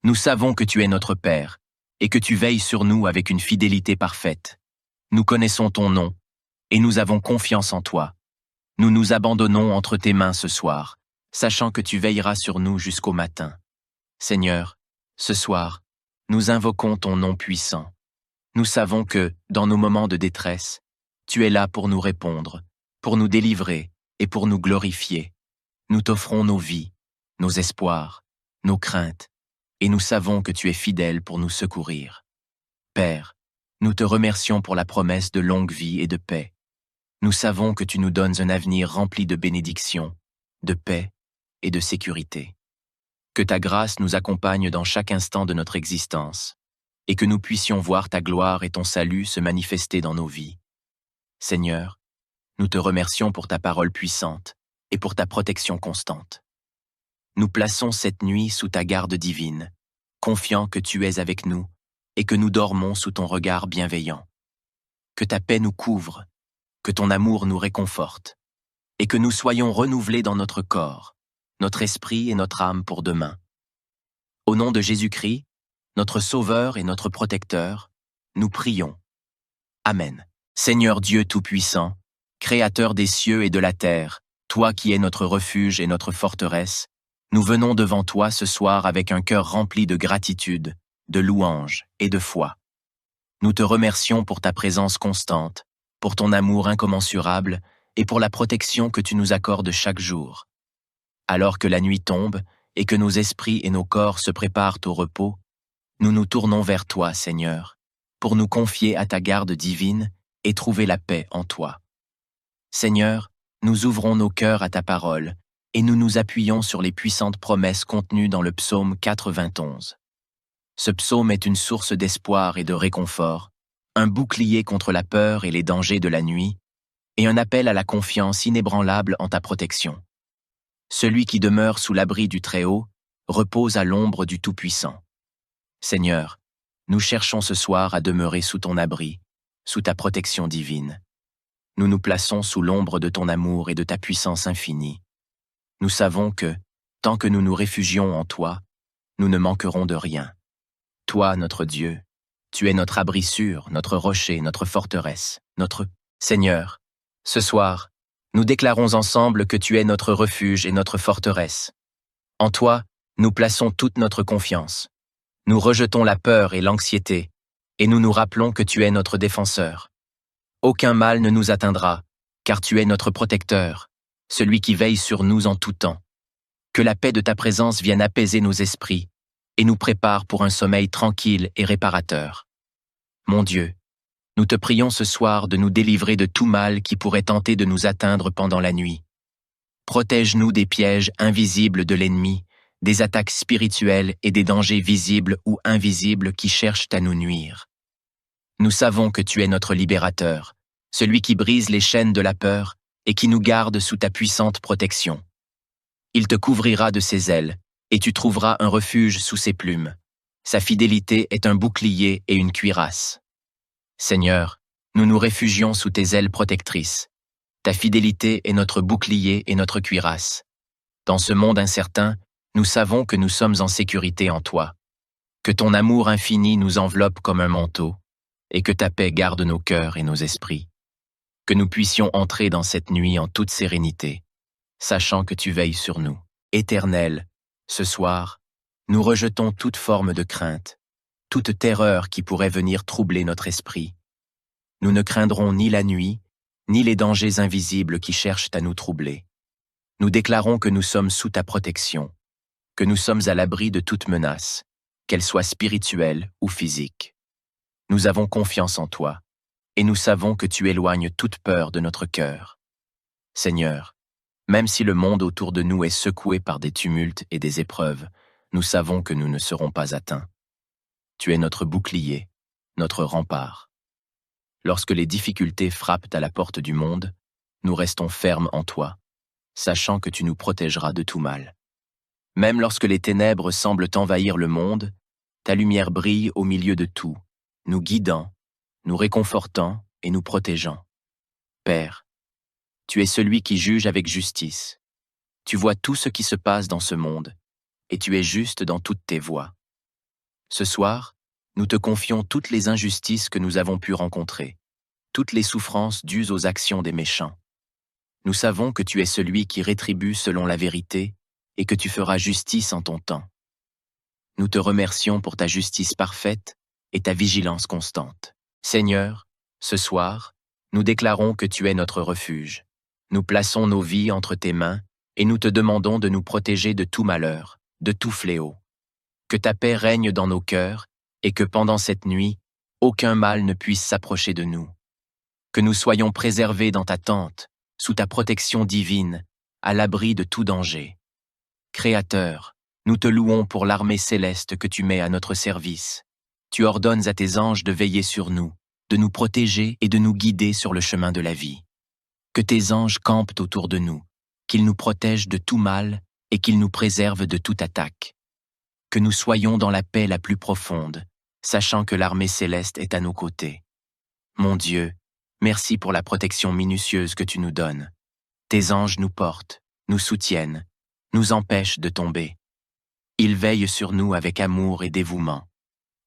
Nous savons que tu es notre Père et que tu veilles sur nous avec une fidélité parfaite. Nous connaissons ton nom et nous avons confiance en toi. Nous nous abandonnons entre tes mains ce soir, sachant que tu veilleras sur nous jusqu'au matin. Seigneur, ce soir, nous invoquons ton nom puissant. Nous savons que, dans nos moments de détresse, tu es là pour nous répondre, pour nous délivrer et pour nous glorifier. Nous t'offrons nos vies, nos espoirs, nos craintes, et nous savons que tu es fidèle pour nous secourir. Père, nous te remercions pour la promesse de longue vie et de paix. Nous savons que tu nous donnes un avenir rempli de bénédictions, de paix et de sécurité. Que ta grâce nous accompagne dans chaque instant de notre existence, et que nous puissions voir ta gloire et ton salut se manifester dans nos vies. Seigneur, nous te remercions pour ta parole puissante et pour ta protection constante. Nous plaçons cette nuit sous ta garde divine, confiants que tu es avec nous et que nous dormons sous ton regard bienveillant. Que ta paix nous couvre, que ton amour nous réconforte, et que nous soyons renouvelés dans notre corps, notre esprit et notre âme pour demain. Au nom de Jésus-Christ, notre Sauveur et notre Protecteur, nous prions. Amen. Seigneur Dieu Tout-Puissant, Créateur des cieux et de la terre, toi qui es notre refuge et notre forteresse, nous venons devant toi ce soir avec un cœur rempli de gratitude, de louange et de foi. Nous te remercions pour ta présence constante, pour ton amour incommensurable et pour la protection que tu nous accordes chaque jour. Alors que la nuit tombe et que nos esprits et nos corps se préparent au repos, nous nous tournons vers toi, Seigneur, pour nous confier à ta garde divine et trouver la paix en toi. Seigneur, nous ouvrons nos cœurs à ta parole et nous nous appuyons sur les puissantes promesses contenues dans le psaume 91. Ce psaume est une source d'espoir et de réconfort, un bouclier contre la peur et les dangers de la nuit, et un appel à la confiance inébranlable en ta protection. Celui qui demeure sous l'abri du Très-Haut repose à l'ombre du Tout-Puissant. Seigneur, nous cherchons ce soir à demeurer sous ton abri, sous ta protection divine. Nous nous plaçons sous l'ombre de ton amour et de ta puissance infinie. Nous savons que, tant que nous nous réfugions en toi, nous ne manquerons de rien. Toi, notre Dieu, tu es notre abri sûr, notre rocher, notre forteresse, notre Seigneur. Ce soir, nous déclarons ensemble que tu es notre refuge et notre forteresse. En toi, nous plaçons toute notre confiance. Nous rejetons la peur et l'anxiété, et nous nous rappelons que tu es notre défenseur. Aucun mal ne nous atteindra, car tu es notre protecteur, celui qui veille sur nous en tout temps. Que la paix de ta présence vienne apaiser nos esprits et nous prépare pour un sommeil tranquille et réparateur. Mon Dieu, nous te prions ce soir de nous délivrer de tout mal qui pourrait tenter de nous atteindre pendant la nuit. Protège-nous des pièges invisibles de l'ennemi, des attaques spirituelles et des dangers visibles ou invisibles qui cherchent à nous nuire. Nous savons que tu es notre libérateur, celui qui brise les chaînes de la peur et qui nous garde sous ta puissante protection. Il te couvrira de ses ailes, et tu trouveras un refuge sous ses plumes. Sa fidélité est un bouclier et une cuirasse. Seigneur, nous nous réfugions sous tes ailes protectrices. Ta fidélité est notre bouclier et notre cuirasse. Dans ce monde incertain, nous savons que nous sommes en sécurité en toi, que ton amour infini nous enveloppe comme un manteau, et que ta paix garde nos cœurs et nos esprits. Que nous puissions entrer dans cette nuit en toute sérénité, sachant que tu veilles sur nous. Éternel, ce soir, nous rejetons toute forme de crainte, toute terreur qui pourrait venir troubler notre esprit. Nous ne craindrons ni la nuit, ni les dangers invisibles qui cherchent à nous troubler. Nous déclarons que nous sommes sous ta protection, que nous sommes à l'abri de toute menace, qu'elle soit spirituelle ou physique. Nous avons confiance en toi, et nous savons que tu éloignes toute peur de notre cœur. Seigneur, même si le monde autour de nous est secoué par des tumultes et des épreuves, nous savons que nous ne serons pas atteints. Tu es notre bouclier, notre rempart. Lorsque les difficultés frappent à la porte du monde, nous restons fermes en toi, sachant que tu nous protégeras de tout mal. Même lorsque les ténèbres semblent envahir le monde, ta lumière brille au milieu de tout, nous guidant, nous réconfortant et nous protégeant. Père, tu es celui qui juge avec justice. Tu vois tout ce qui se passe dans ce monde, et tu es juste dans toutes tes voies. Ce soir, nous te confions toutes les injustices que nous avons pu rencontrer, toutes les souffrances dues aux actions des méchants. Nous savons que tu es celui qui rétribue selon la vérité et que tu feras justice en ton temps. Nous te remercions pour ta justice parfaite et ta vigilance constante. Seigneur, ce soir, nous déclarons que tu es notre refuge. Nous plaçons nos vies entre tes mains et nous te demandons de nous protéger de tout malheur, de tout fléau. Que ta paix règne dans nos cœurs et que pendant cette nuit, aucun mal ne puisse s'approcher de nous. Que nous soyons préservés dans ta tente, sous ta protection divine, à l'abri de tout danger. Créateur, nous te louons pour l'armée céleste que tu mets à notre service. Tu ordonnes à tes anges de veiller sur nous, de nous protéger et de nous guider sur le chemin de la vie. Que tes anges campent autour de nous, qu'ils nous protègent de tout mal et qu'ils nous préservent de toute attaque. Que nous soyons dans la paix la plus profonde, sachant que l'armée céleste est à nos côtés. Mon Dieu, merci pour la protection minutieuse que tu nous donnes. Tes anges nous portent, nous soutiennent, nous empêchent de tomber. Ils veillent sur nous avec amour et dévouement.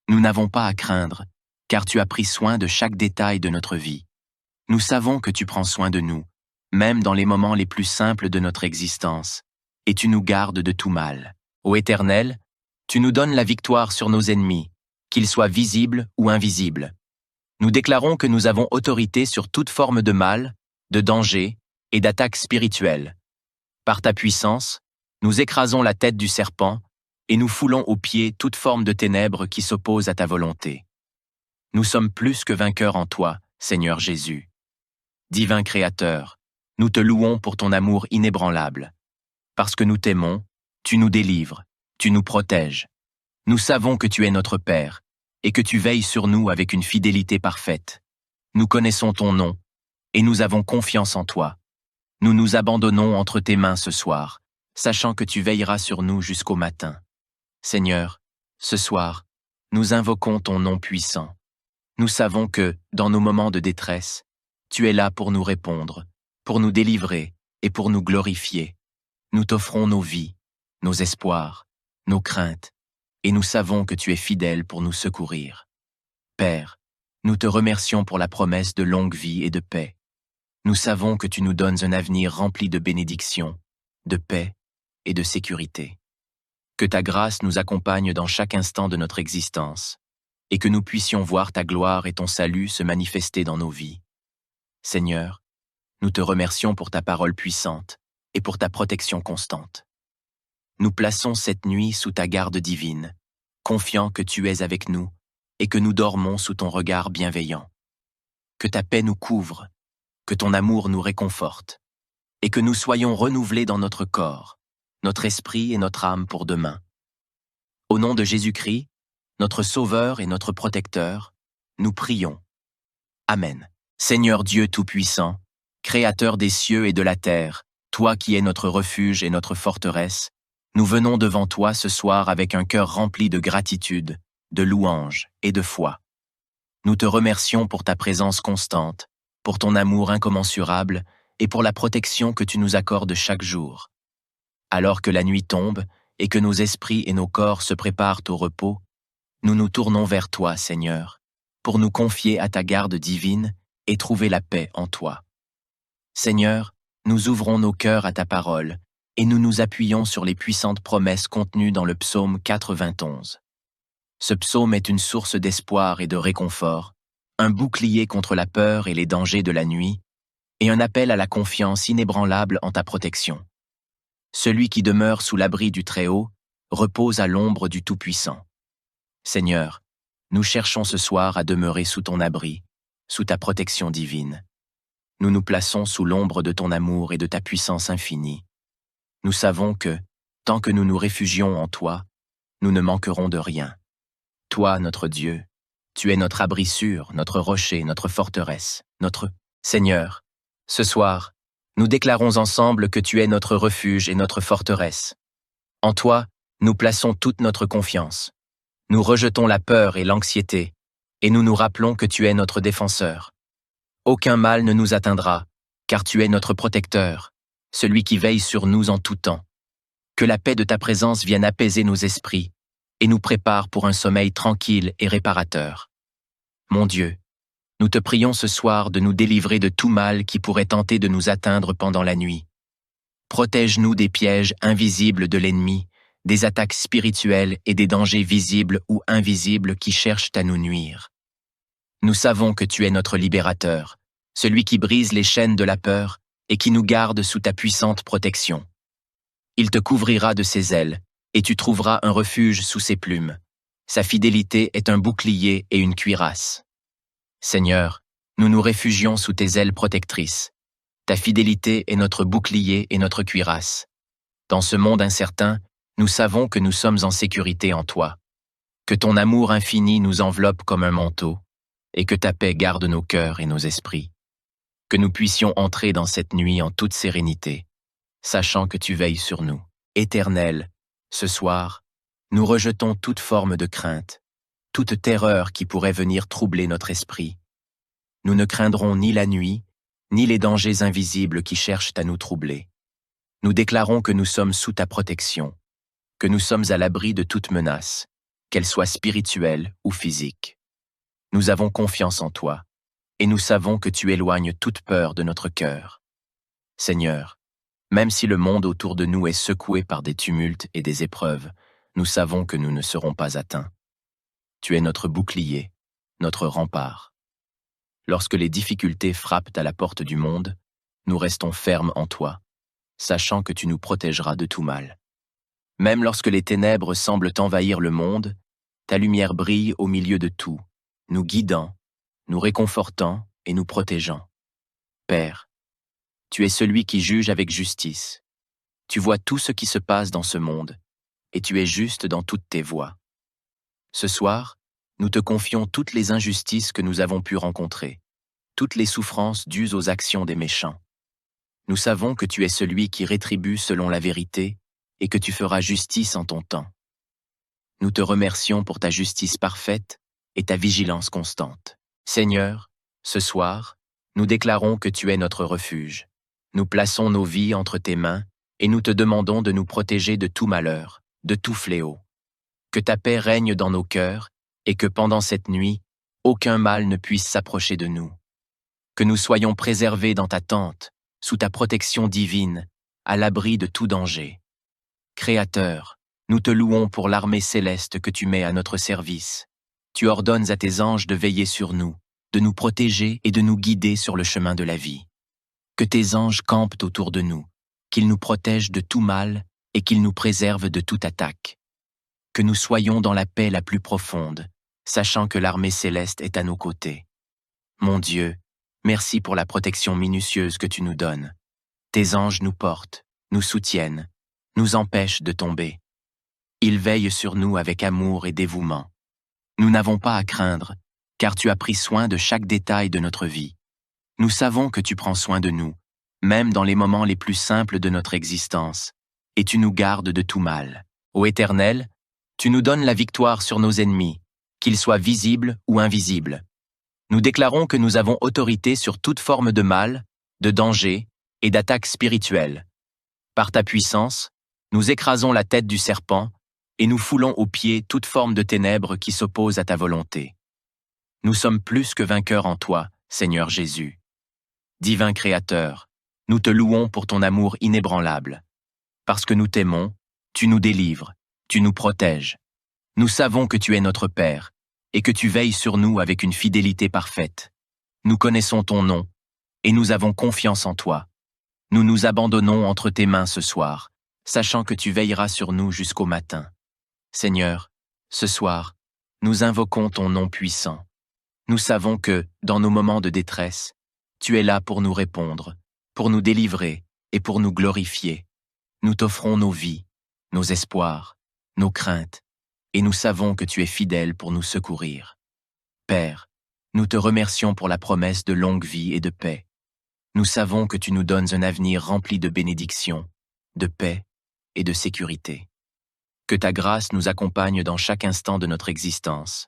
Nous n'avons pas à craindre, car tu as pris soin de chaque détail de notre vie. Nous savons que tu prends soin de nous, même dans les moments les plus simples de notre existence, et tu nous gardes de tout mal. Ô Éternel, tu nous donnes la victoire sur nos ennemis, qu'ils soient visibles ou invisibles. Nous déclarons que nous avons autorité sur toute forme de mal, de danger et d'attaque spirituelle. Par ta puissance, nous écrasons la tête du serpent et nous foulons aux pieds toute forme de ténèbres qui s'oppose à ta volonté. Nous sommes plus que vainqueurs en toi, Seigneur Jésus. Divin Créateur, nous te louons pour ton amour inébranlable. Parce que nous t'aimons, tu nous délivres, tu nous protèges. Nous savons que tu es notre Père et que tu veilles sur nous avec une fidélité parfaite. Nous connaissons ton nom et nous avons confiance en toi. Nous nous abandonnons entre tes mains ce soir, sachant que tu veilleras sur nous jusqu'au matin. Seigneur, ce soir, nous invoquons ton nom puissant. Nous savons que, dans nos moments de détresse, tu es là pour nous répondre, pour nous délivrer et pour nous glorifier. Nous t'offrons nos vies, nos espoirs, nos craintes, et nous savons que tu es fidèle pour nous secourir. Père, nous te remercions pour la promesse de longue vie et de paix. Nous savons que tu nous donnes un avenir rempli de bénédictions, de paix et de sécurité. Que ta grâce nous accompagne dans chaque instant de notre existence, et que nous puissions voir ta gloire et ton salut se manifester dans nos vies. Seigneur, nous te remercions pour ta parole puissante et pour ta protection constante. Nous plaçons cette nuit sous ta garde divine, confiants que tu es avec nous et que nous dormons sous ton regard bienveillant. Que ta paix nous couvre, que ton amour nous réconforte, et que nous soyons renouvelés dans notre corps, notre esprit et notre âme pour demain. Au nom de Jésus-Christ, notre Sauveur et notre Protecteur, nous prions. Amen. Seigneur Dieu Tout-Puissant, Créateur des cieux et de la terre, toi qui es notre refuge et notre forteresse, nous venons devant toi ce soir avec un cœur rempli de gratitude, de louange et de foi. Nous te remercions pour ta présence constante, pour ton amour incommensurable et pour la protection que tu nous accordes chaque jour. Alors que la nuit tombe et que nos esprits et nos corps se préparent au repos, nous nous tournons vers toi, Seigneur, pour nous confier à ta garde divine et trouver la paix en toi. Seigneur, nous ouvrons nos cœurs à ta parole et nous nous appuyons sur les puissantes promesses contenues dans le psaume 91. Ce psaume est une source d'espoir et de réconfort, un bouclier contre la peur et les dangers de la nuit, et un appel à la confiance inébranlable en ta protection. Celui qui demeure sous l'abri du Très-Haut repose à l'ombre du Tout-Puissant. Seigneur, nous cherchons ce soir à demeurer sous ton abri, sous ta protection divine. Nous nous plaçons sous l'ombre de ton amour et de ta puissance infinie. Nous savons que, tant que nous nous réfugions en toi, nous ne manquerons de rien. Toi, notre Dieu, tu es notre abri sûr, notre rocher, notre forteresse, notre Seigneur. Ce soir, nous déclarons ensemble que tu es notre refuge et notre forteresse. En toi, nous plaçons toute notre confiance. Nous rejetons la peur et l'anxiété, et nous nous rappelons que tu es notre défenseur. Aucun mal ne nous atteindra, car tu es notre protecteur, celui qui veille sur nous en tout temps. Que la paix de ta présence vienne apaiser nos esprits et nous prépare pour un sommeil tranquille et réparateur. Mon Dieu, nous te prions ce soir de nous délivrer de tout mal qui pourrait tenter de nous atteindre pendant la nuit. Protège-nous des pièges invisibles de l'ennemi, des attaques spirituelles et des dangers visibles ou invisibles qui cherchent à nous nuire. Nous savons que tu es notre libérateur, celui qui brise les chaînes de la peur et qui nous garde sous ta puissante protection. Il te couvrira de ses ailes, et tu trouveras un refuge sous ses plumes. Sa fidélité est un bouclier et une cuirasse. Seigneur, nous nous réfugions sous tes ailes protectrices. Ta fidélité est notre bouclier et notre cuirasse. Dans ce monde incertain, nous savons que nous sommes en sécurité en toi, que ton amour infini nous enveloppe comme un manteau, et que ta paix garde nos cœurs et nos esprits. Que nous puissions entrer dans cette nuit en toute sérénité, sachant que tu veilles sur nous. Éternel, ce soir, nous rejetons toute forme de crainte, toute terreur qui pourrait venir troubler notre esprit. Nous ne craindrons ni la nuit, ni les dangers invisibles qui cherchent à nous troubler. Nous déclarons que nous sommes sous ta protection, que nous sommes à l'abri de toute menace, qu'elle soit spirituelle ou physique. Nous avons confiance en toi, et nous savons que tu éloignes toute peur de notre cœur. Seigneur, même si le monde autour de nous est secoué par des tumultes et des épreuves, nous savons que nous ne serons pas atteints. Tu es notre bouclier, notre rempart. Lorsque les difficultés frappent à la porte du monde, nous restons fermes en toi, sachant que tu nous protégeras de tout mal. Même lorsque les ténèbres semblent envahir le monde, ta lumière brille au milieu de tout, nous guidant, nous réconfortant et nous protégeant. Père, tu es celui qui juge avec justice. Tu vois tout ce qui se passe dans ce monde, et tu es juste dans toutes tes voies. Ce soir, nous te confions toutes les injustices que nous avons pu rencontrer, toutes les souffrances dues aux actions des méchants. Nous savons que tu es celui qui rétribue selon la vérité et que tu feras justice en ton temps. Nous te remercions pour ta justice parfaite et ta vigilance constante. Seigneur, ce soir, nous déclarons que tu es notre refuge. Nous plaçons nos vies entre tes mains et nous te demandons de nous protéger de tout malheur, de tout fléau. Que ta paix règne dans nos cœurs et que pendant cette nuit, aucun mal ne puisse s'approcher de nous. Que nous soyons préservés dans ta tente, sous ta protection divine, à l'abri de tout danger. Créateur, nous te louons pour l'armée céleste que tu mets à notre service. Tu ordonnes à tes anges de veiller sur nous, de nous protéger et de nous guider sur le chemin de la vie. Que tes anges campent autour de nous, qu'ils nous protègent de tout mal et qu'ils nous préservent de toute attaque. Que nous soyons dans la paix la plus profonde, sachant que l'armée céleste est à nos côtés. Mon Dieu, merci pour la protection minutieuse que tu nous donnes. Tes anges nous portent, nous soutiennent, nous empêchent de tomber. Ils veillent sur nous avec amour et dévouement. Nous n'avons pas à craindre, car tu as pris soin de chaque détail de notre vie. Nous savons que tu prends soin de nous, même dans les moments les plus simples de notre existence, et tu nous gardes de tout mal. Ô Éternel, tu nous donnes la victoire sur nos ennemis, qu'ils soient visibles ou invisibles. Nous déclarons que nous avons autorité sur toute forme de mal, de danger et d'attaque spirituelle. Par ta puissance, nous écrasons la tête du serpent et nous foulons aux pieds toute forme de ténèbres qui s'oppose à ta volonté. Nous sommes plus que vainqueurs en toi, Seigneur Jésus. Divin Créateur, nous te louons pour ton amour inébranlable. Parce que nous t'aimons, tu nous délivres, tu nous protèges. Nous savons que tu es notre Père et que tu veilles sur nous avec une fidélité parfaite. Nous connaissons ton nom et nous avons confiance en toi. Nous nous abandonnons entre tes mains ce soir, sachant que tu veilleras sur nous jusqu'au matin. Seigneur, ce soir, nous invoquons ton nom puissant. Nous savons que, dans nos moments de détresse, tu es là pour nous répondre, pour nous délivrer et pour nous glorifier. Nous t'offrons nos vies, nos espoirs, nos craintes, et nous savons que tu es fidèle pour nous secourir. Père, nous te remercions pour la promesse de longue vie et de paix. Nous savons que tu nous donnes un avenir rempli de bénédictions, de paix et de sécurité. Que ta grâce nous accompagne dans chaque instant de notre existence,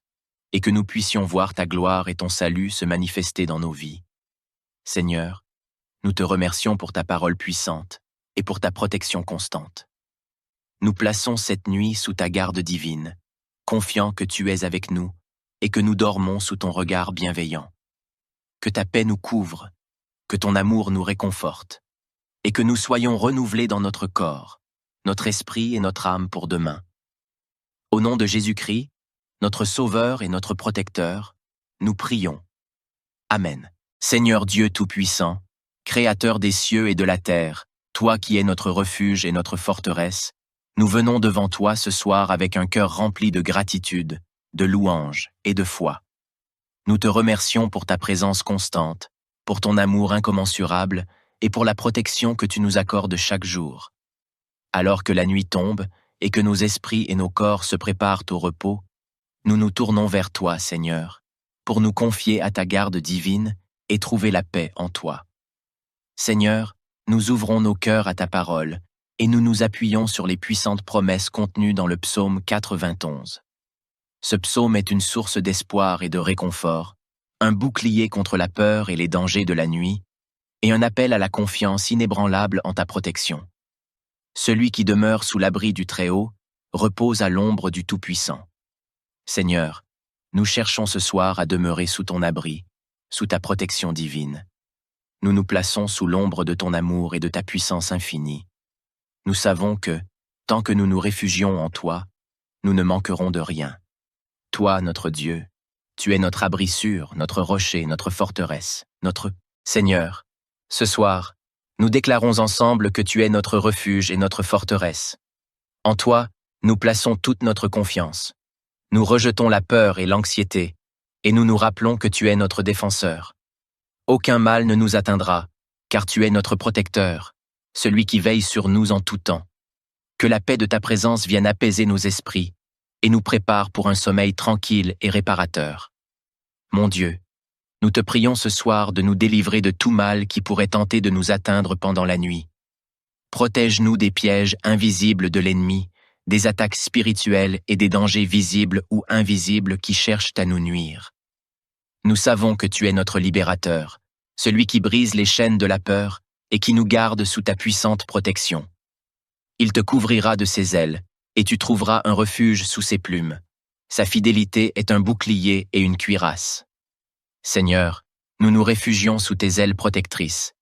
et que nous puissions voir ta gloire et ton salut se manifester dans nos vies. Seigneur, nous te remercions pour ta parole puissante et pour ta protection constante. Nous plaçons cette nuit sous ta garde divine, confiants que tu es avec nous et que nous dormons sous ton regard bienveillant. Que ta paix nous couvre, que ton amour nous réconforte, et que nous soyons renouvelés dans notre corps, notre esprit et notre âme pour demain. Au nom de Jésus-Christ, notre Sauveur et notre Protecteur, nous prions. Amen. Seigneur Dieu Tout-Puissant, Créateur des cieux et de la terre, toi qui es notre refuge et notre forteresse, nous venons devant toi ce soir avec un cœur rempli de gratitude, de louange et de foi. Nous te remercions pour ta présence constante, pour ton amour incommensurable et pour la protection que tu nous accordes chaque jour. Alors que la nuit tombe et que nos esprits et nos corps se préparent au repos, nous nous tournons vers toi, Seigneur, pour nous confier à ta garde divine et trouver la paix en toi. Seigneur, nous ouvrons nos cœurs à ta parole et nous nous appuyons sur les puissantes promesses contenues dans le psaume 91. Ce psaume est une source d'espoir et de réconfort, un bouclier contre la peur et les dangers de la nuit, et un appel à la confiance inébranlable en ta protection. Celui qui demeure sous l'abri du Très-Haut repose à l'ombre du Tout-Puissant. Seigneur, nous cherchons ce soir à demeurer sous ton abri, sous ta protection divine. Nous nous plaçons sous l'ombre de ton amour et de ta puissance infinie. Nous savons que, tant que nous nous réfugions en toi, nous ne manquerons de rien. Toi, notre Dieu, tu es notre abri sûr, notre rocher, notre forteresse, notre Seigneur. Ce soir, nous déclarons ensemble que tu es notre refuge et notre forteresse. En toi, nous plaçons toute notre confiance. Nous rejetons la peur et l'anxiété, et nous nous rappelons que tu es notre défenseur. Aucun mal ne nous atteindra, car tu es notre protecteur, celui qui veille sur nous en tout temps. Que la paix de ta présence vienne apaiser nos esprits et nous prépare pour un sommeil tranquille et réparateur. Mon Dieu, nous te prions ce soir de nous délivrer de tout mal qui pourrait tenter de nous atteindre pendant la nuit. Protège-nous des pièges invisibles de l'ennemi, des attaques spirituelles et des dangers visibles ou invisibles qui cherchent à nous nuire. Nous savons que tu es notre libérateur, celui qui brise les chaînes de la peur et qui nous garde sous ta puissante protection. Il te couvrira de ses ailes, et tu trouveras un refuge sous ses plumes. Sa fidélité est un bouclier et une cuirasse. Seigneur, nous nous réfugions sous tes ailes protectrices.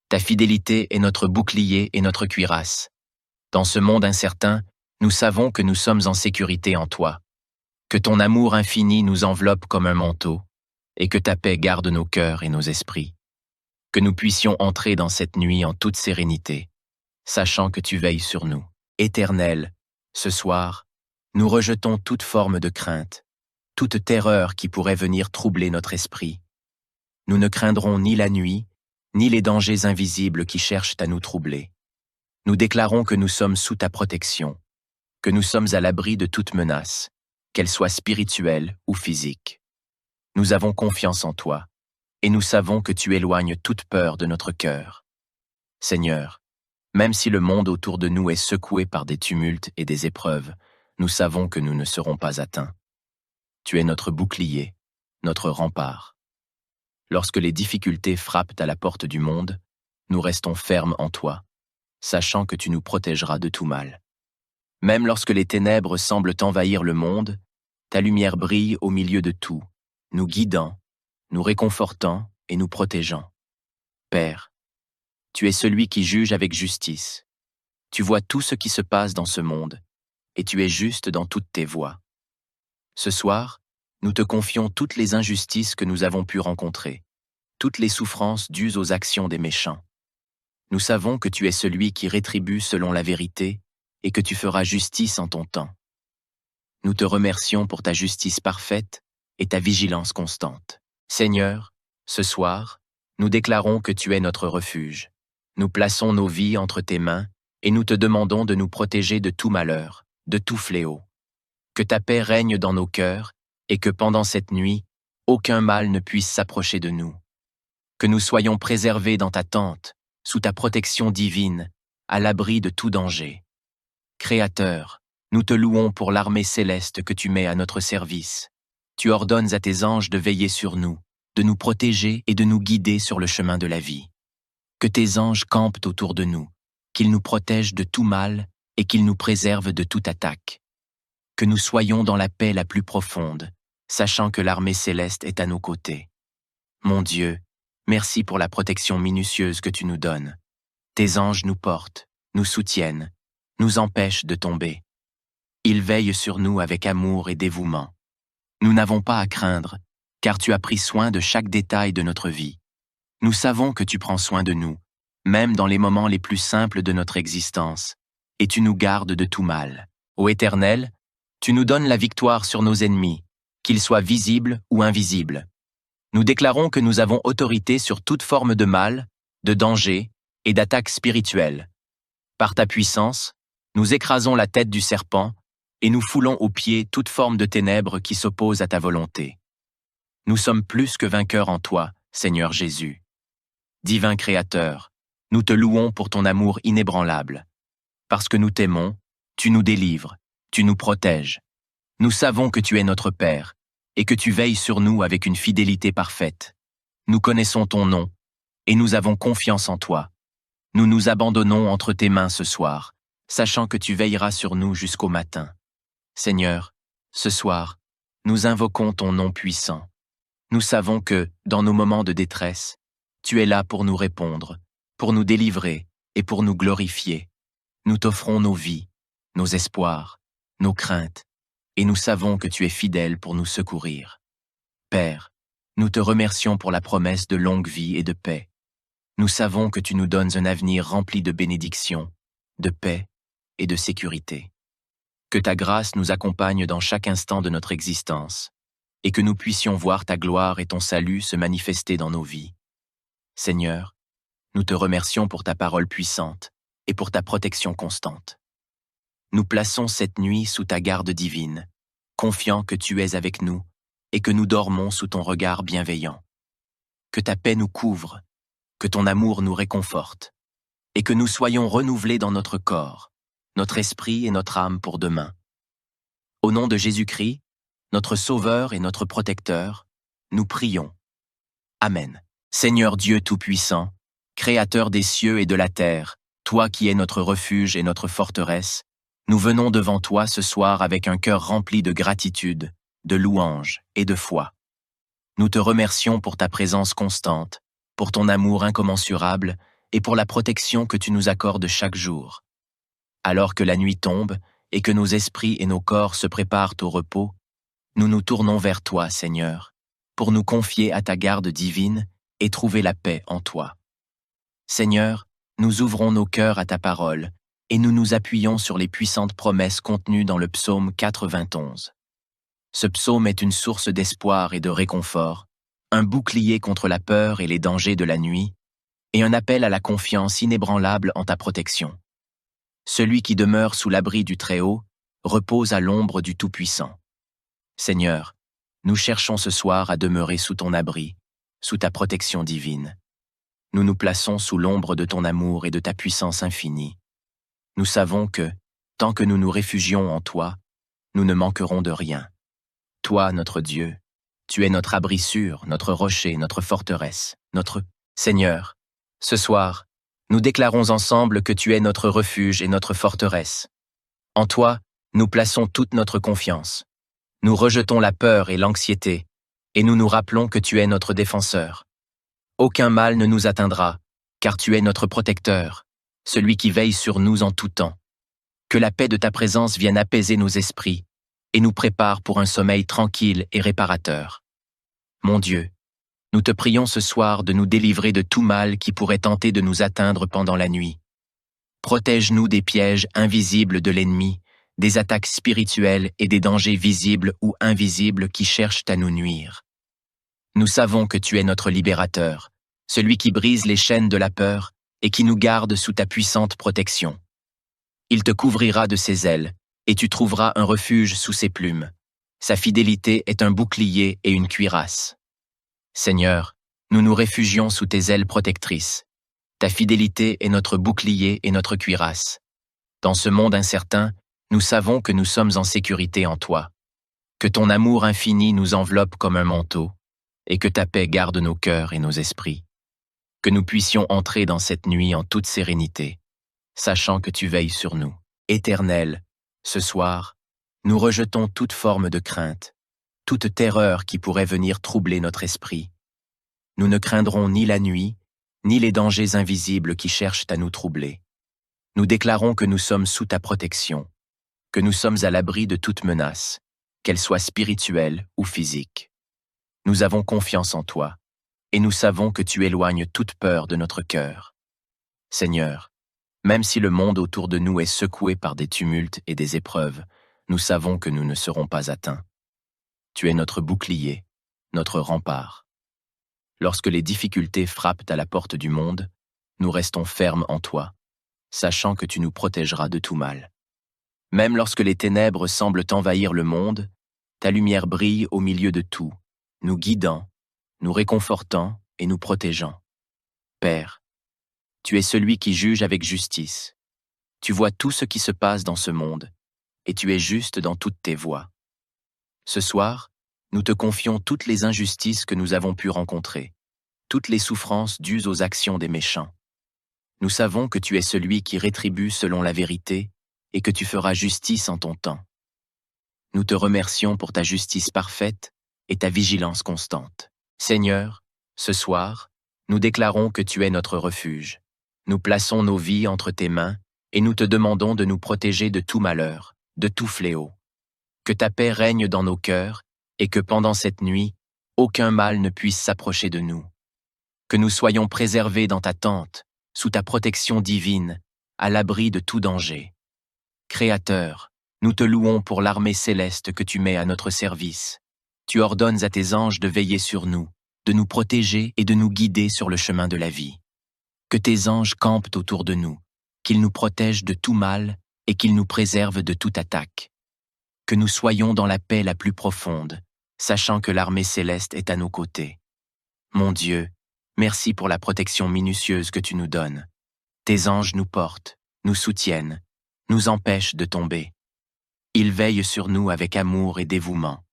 Ta fidélité est notre bouclier et notre cuirasse. Dans ce monde incertain, nous savons que nous sommes en sécurité en toi, que ton amour infini nous enveloppe comme un manteau, et que ta paix garde nos cœurs et nos esprits. Que nous puissions entrer dans cette nuit en toute sérénité, sachant que tu veilles sur nous. Éternel, ce soir, nous rejetons toute forme de crainte, toute terreur qui pourrait venir troubler notre esprit. Nous ne craindrons ni la nuit, ni les dangers invisibles qui cherchent à nous troubler. Nous déclarons que nous sommes sous ta protection, que nous sommes à l'abri de toute menace, qu'elle soit spirituelle ou physique. Nous avons confiance en toi, et nous savons que tu éloignes toute peur de notre cœur. Seigneur, même si le monde autour de nous est secoué par des tumultes et des épreuves, nous savons que nous ne serons pas atteints. Tu es notre bouclier, notre rempart. Lorsque les difficultés frappent à la porte du monde, nous restons fermes en toi, sachant que tu nous protégeras de tout mal. Même lorsque les ténèbres semblent envahir le monde, ta lumière brille au milieu de tout, nous guidant, nous réconfortant et nous protégeant. Père, tu es celui qui juge avec justice. Tu vois tout ce qui se passe dans ce monde, et tu es juste dans toutes tes voies. Ce soir, nous te confions toutes les injustices que nous avons pu rencontrer, toutes les souffrances dues aux actions des méchants. Nous savons que tu es celui qui rétribue selon la vérité et que tu feras justice en ton temps. Nous te remercions pour ta justice parfaite et ta vigilance constante. Seigneur, ce soir, nous déclarons que tu es notre refuge. Nous plaçons nos vies entre tes mains et nous te demandons de nous protéger de tout malheur, de tout fléau. Que ta paix règne dans nos cœurs et que pendant cette nuit, aucun mal ne puisse s'approcher de nous. Que nous soyons préservés dans ta tente, sous ta protection divine, à l'abri de tout danger. Créateur, nous te louons pour l'armée céleste que tu mets à notre service. Tu ordonnes à tes anges de veiller sur nous, de nous protéger et de nous guider sur le chemin de la vie. Que tes anges campent autour de nous, qu'ils nous protègent de tout mal et qu'ils nous préservent de toute attaque. Que nous soyons dans la paix la plus profonde, sachant que l'armée céleste est à nos côtés. Mon Dieu, merci pour la protection minutieuse que tu nous donnes. Tes anges nous portent, nous soutiennent, nous empêchent de tomber. Ils veillent sur nous avec amour et dévouement. Nous n'avons pas à craindre, car tu as pris soin de chaque détail de notre vie. Nous savons que tu prends soin de nous, même dans les moments les plus simples de notre existence, et tu nous gardes de tout mal. Ô Éternel, tu nous donnes la victoire sur nos ennemis, qu'ils soient visibles ou invisibles. Nous déclarons que nous avons autorité sur toute forme de mal, de danger et d'attaque spirituelle. Par ta puissance, nous écrasons la tête du serpent et nous foulons aux pieds toute forme de ténèbres qui s'oppose à ta volonté. Nous sommes plus que vainqueurs en toi, Seigneur Jésus. Divin Créateur, nous te louons pour ton amour inébranlable. Parce que nous t'aimons, tu nous délivres, tu nous protèges. Nous savons que tu es notre Père et que tu veilles sur nous avec une fidélité parfaite. Nous connaissons ton nom et nous avons confiance en toi. Nous nous abandonnons entre tes mains ce soir, sachant que tu veilleras sur nous jusqu'au matin. Seigneur, ce soir, nous invoquons ton nom puissant. Nous savons que, dans nos moments de détresse, tu es là pour nous répondre, pour nous délivrer et pour nous glorifier. Nous t'offrons nos vies, nos espoirs, nos craintes, et nous savons que tu es fidèle pour nous secourir. Père, nous te remercions pour la promesse de longue vie et de paix. Nous savons que tu nous donnes un avenir rempli de bénédictions, de paix et de sécurité. Que ta grâce nous accompagne dans chaque instant de notre existence, et que nous puissions voir ta gloire et ton salut se manifester dans nos vies. Seigneur, nous te remercions pour ta parole puissante et pour ta protection constante. Nous plaçons cette nuit sous ta garde divine, confiants que tu es avec nous et que nous dormons sous ton regard bienveillant. Que ta paix nous couvre, que ton amour nous réconforte, et que nous soyons renouvelés dans notre corps, notre esprit et notre âme pour demain. Au nom de Jésus-Christ, notre Sauveur et notre Protecteur, nous prions. Amen. Seigneur Dieu Tout-Puissant, Créateur des cieux et de la terre, toi qui es notre refuge et notre forteresse, nous venons devant toi ce soir avec un cœur rempli de gratitude, de louange et de foi. Nous te remercions pour ta présence constante, pour ton amour incommensurable et pour la protection que tu nous accordes chaque jour. Alors que la nuit tombe et que nos esprits et nos corps se préparent au repos, nous nous tournons vers toi, Seigneur, pour nous confier à ta garde divine et trouver la paix en toi. Seigneur, nous ouvrons nos cœurs à ta parole et nous nous appuyons sur les puissantes promesses contenues dans le psaume 91. Ce psaume est une source d'espoir et de réconfort, un bouclier contre la peur et les dangers de la nuit, et un appel à la confiance inébranlable en ta protection. Celui qui demeure sous l'abri du Très-Haut repose à l'ombre du Tout-Puissant. Seigneur, nous cherchons ce soir à demeurer sous ton abri, sous ta protection divine. Nous nous plaçons sous l'ombre de ton amour et de ta puissance infinie. Nous savons que, tant que nous nous réfugions en toi, nous ne manquerons de rien. Toi, notre Dieu, tu es notre abri sûr, notre rocher, notre forteresse, notre Seigneur. Ce soir, nous déclarons ensemble que tu es notre refuge et notre forteresse. En toi, nous plaçons toute notre confiance. Nous rejetons la peur et l'anxiété, et nous nous rappelons que tu es notre défenseur. Aucun mal ne nous atteindra, car tu es notre protecteur, celui qui veille sur nous en tout temps. Que la paix de ta présence vienne apaiser nos esprits et nous prépare pour un sommeil tranquille et réparateur. Mon Dieu, nous te prions ce soir de nous délivrer de tout mal qui pourrait tenter de nous atteindre pendant la nuit. Protège-nous des pièges invisibles de l'ennemi, des attaques spirituelles et des dangers visibles ou invisibles qui cherchent à nous nuire. Nous savons que tu es notre libérateur, celui qui brise les chaînes de la peur et qui nous garde sous ta puissante protection. Il te couvrira de ses ailes, et tu trouveras un refuge sous ses plumes. Sa fidélité est un bouclier et une cuirasse. Seigneur, nous nous réfugions sous tes ailes protectrices. Ta fidélité est notre bouclier et notre cuirasse. Dans ce monde incertain, nous savons que nous sommes en sécurité en toi, que ton amour infini nous enveloppe comme un manteau, et que ta paix garde nos cœurs et nos esprits. Que nous puissions entrer dans cette nuit en toute sérénité, sachant que tu veilles sur nous. Éternel, ce soir, nous rejetons toute forme de crainte, toute terreur qui pourrait venir troubler notre esprit. Nous ne craindrons ni la nuit, ni les dangers invisibles qui cherchent à nous troubler. Nous déclarons que nous sommes sous ta protection, que nous sommes à l'abri de toute menace, qu'elle soit spirituelle ou physique. Nous avons confiance en toi, et nous savons que tu éloignes toute peur de notre cœur. Seigneur, même si le monde autour de nous est secoué par des tumultes et des épreuves, nous savons que nous ne serons pas atteints. Tu es notre bouclier, notre rempart. Lorsque les difficultés frappent à la porte du monde, nous restons fermes en toi, sachant que tu nous protégeras de tout mal. Même lorsque les ténèbres semblent envahir le monde, ta lumière brille au milieu de tout, nous guidant, nous réconfortant et nous protégeant. Père, tu es celui qui juge avec justice. Tu vois tout ce qui se passe dans ce monde, et tu es juste dans toutes tes voies. Ce soir, nous te confions toutes les injustices que nous avons pu rencontrer, toutes les souffrances dues aux actions des méchants. Nous savons que tu es celui qui rétribue selon la vérité et que tu feras justice en ton temps. Nous te remercions pour ta justice parfaite et ta vigilance constante. Seigneur, ce soir, nous déclarons que tu es notre refuge. Nous plaçons nos vies entre tes mains et nous te demandons de nous protéger de tout malheur, de tout fléau. Que ta paix règne dans nos cœurs et que pendant cette nuit, aucun mal ne puisse s'approcher de nous. Que nous soyons préservés dans ta tente, sous ta protection divine, à l'abri de tout danger. Créateur, nous te louons pour l'armée céleste que tu mets à notre service. Tu ordonnes à tes anges de veiller sur nous, de nous protéger et de nous guider sur le chemin de la vie. Que tes anges campent autour de nous, qu'ils nous protègent de tout mal et qu'ils nous préservent de toute attaque. Que nous soyons dans la paix la plus profonde, sachant que l'armée céleste est à nos côtés. Mon Dieu, merci pour la protection minutieuse que tu nous donnes. Tes anges nous portent, nous soutiennent, nous empêchent de tomber. Ils veillent sur nous avec amour et dévouement.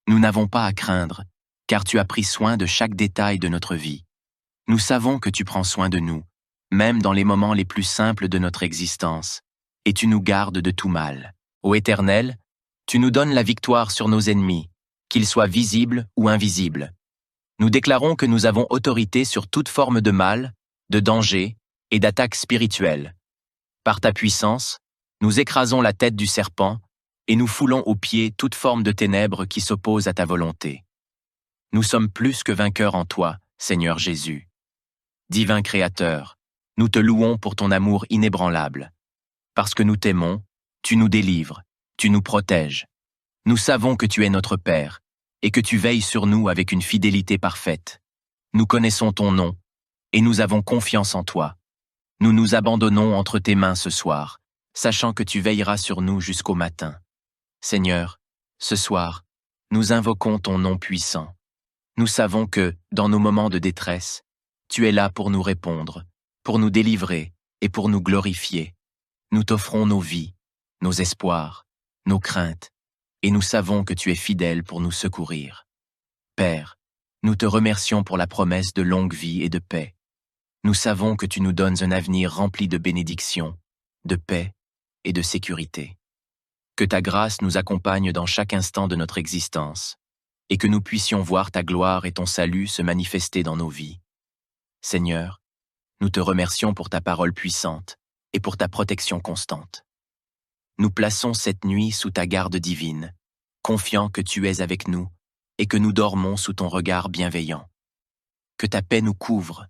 Nous n'avons pas à craindre, car tu as pris soin de chaque détail de notre vie. Nous savons que tu prends soin de nous, même dans les moments les plus simples de notre existence, et tu nous gardes de tout mal. Ô Éternel, tu nous donnes la victoire sur nos ennemis, qu'ils soient visibles ou invisibles. Nous déclarons que nous avons autorité sur toute forme de mal, de danger et d'attaque spirituelle. Par ta puissance, nous écrasons la tête du serpent et nous foulons aux pieds toute forme de ténèbres qui s'oppose à ta volonté. Nous sommes plus que vainqueurs en toi, Seigneur Jésus. Divin Créateur, nous te louons pour ton amour inébranlable. Parce que nous t'aimons, tu nous délivres, tu nous protèges. Nous savons que tu es notre Père et que tu veilles sur nous avec une fidélité parfaite. Nous connaissons ton nom et nous avons confiance en toi. Nous nous abandonnons entre tes mains ce soir, sachant que tu veilleras sur nous jusqu'au matin. Seigneur, ce soir, nous invoquons ton nom puissant. Nous savons que, dans nos moments de détresse, tu es là pour nous répondre, pour nous délivrer et pour nous glorifier. Nous t'offrons nos vies, nos espoirs, nos craintes, et nous savons que tu es fidèle pour nous secourir. Père, nous te remercions pour la promesse de longue vie et de paix. Nous savons que tu nous donnes un avenir rempli de bénédictions, de paix et de sécurité. Que ta grâce nous accompagne dans chaque instant de notre existence, et que nous puissions voir ta gloire et ton salut se manifester dans nos vies. Seigneur, nous te remercions pour ta parole puissante et pour ta protection constante. Nous plaçons cette nuit sous ta garde divine, confiants que tu es avec nous et que nous dormons sous ton regard bienveillant. Que ta paix nous couvre,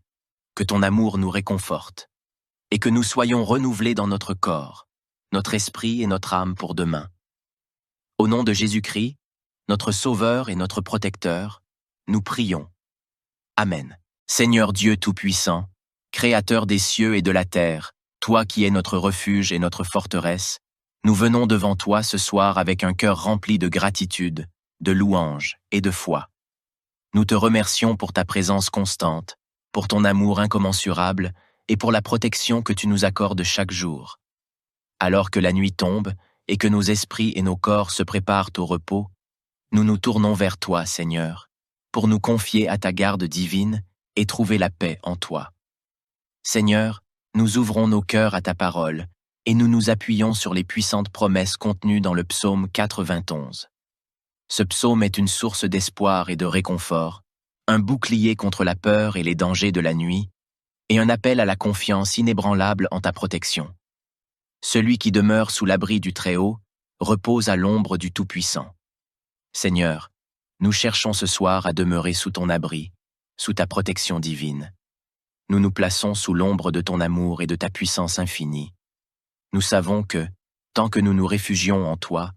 que ton amour nous réconforte, et que nous soyons renouvelés dans notre corps, notre esprit et notre âme pour demain. Au nom de Jésus-Christ, notre Sauveur et notre Protecteur, nous prions. Amen. Seigneur Dieu Tout-Puissant, Créateur des cieux et de la terre, toi qui es notre refuge et notre forteresse, nous venons devant toi ce soir avec un cœur rempli de gratitude, de louange et de foi. Nous te remercions pour ta présence constante, pour ton amour incommensurable et pour la protection que tu nous accordes chaque jour. Alors que la nuit tombe et que nos esprits et nos corps se préparent au repos, nous nous tournons vers toi, Seigneur, pour nous confier à ta garde divine et trouver la paix en toi. Seigneur, nous ouvrons nos cœurs à ta parole et nous nous appuyons sur les puissantes promesses contenues dans le psaume 91. Ce psaume est une source d'espoir et de réconfort, un bouclier contre la peur et les dangers de la nuit, et un appel à la confiance inébranlable en ta protection. Celui qui demeure sous l'abri du Très-Haut repose à l'ombre du Tout-Puissant. Seigneur, nous cherchons ce soir à demeurer sous ton abri, sous ta protection divine. Nous nous plaçons sous l'ombre de ton amour et de ta puissance infinie. Nous savons que, tant que nous nous réfugions en toi,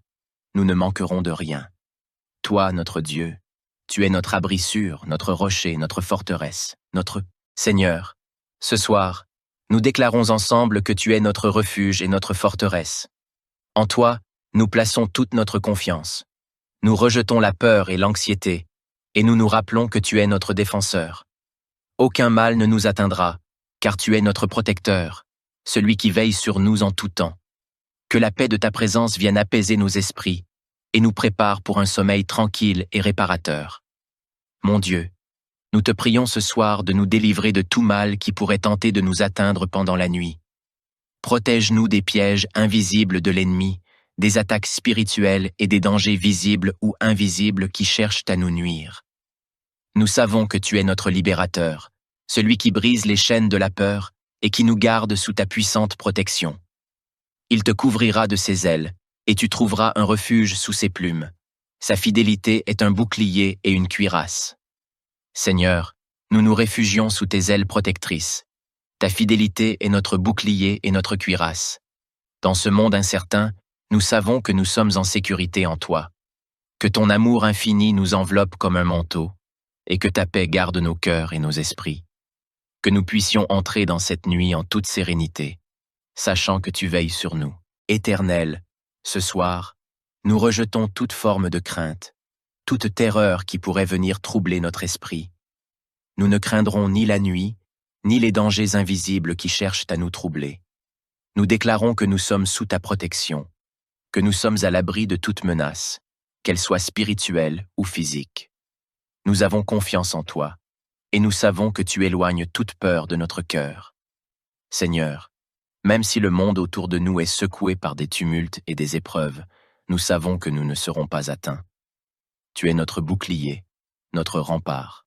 nous ne manquerons de rien. Toi, notre Dieu, tu es notre abri sûr, notre rocher, notre forteresse, notre Seigneur. Ce soir, nous déclarons ensemble que tu es notre refuge et notre forteresse. En toi, nous plaçons toute notre confiance. Nous rejetons la peur et l'anxiété, et nous nous rappelons que tu es notre défenseur. Aucun mal ne nous atteindra, car tu es notre protecteur, celui qui veille sur nous en tout temps. Que la paix de ta présence vienne apaiser nos esprits et nous prépare pour un sommeil tranquille et réparateur. Mon Dieu, nous te prions ce soir de nous délivrer de tout mal qui pourrait tenter de nous atteindre pendant la nuit. Protège-nous des pièges invisibles de l'ennemi, des attaques spirituelles et des dangers visibles ou invisibles qui cherchent à nous nuire. Nous savons que tu es notre libérateur, celui qui brise les chaînes de la peur et qui nous garde sous ta puissante protection. Il te couvrira de ses ailes, et tu trouveras un refuge sous ses plumes. Sa fidélité est un bouclier et une cuirasse. Seigneur, nous nous réfugions sous tes ailes protectrices. Ta fidélité est notre bouclier et notre cuirasse. Dans ce monde incertain, nous savons que nous sommes en sécurité en toi, que ton amour infini nous enveloppe comme un manteau, et que ta paix garde nos cœurs et nos esprits. Que nous puissions entrer dans cette nuit en toute sérénité, sachant que tu veilles sur nous. Éternel, ce soir, nous rejetons toute forme de crainte, toute terreur qui pourrait venir troubler notre esprit. Nous ne craindrons ni la nuit, ni les dangers invisibles qui cherchent à nous troubler. Nous déclarons que nous sommes sous ta protection, que nous sommes à l'abri de toute menace, qu'elle soit spirituelle ou physique. Nous avons confiance en toi, et nous savons que tu éloignes toute peur de notre cœur. Seigneur, même si le monde autour de nous est secoué par des tumultes et des épreuves, nous savons que nous ne serons pas atteints. Tu es notre bouclier, notre rempart.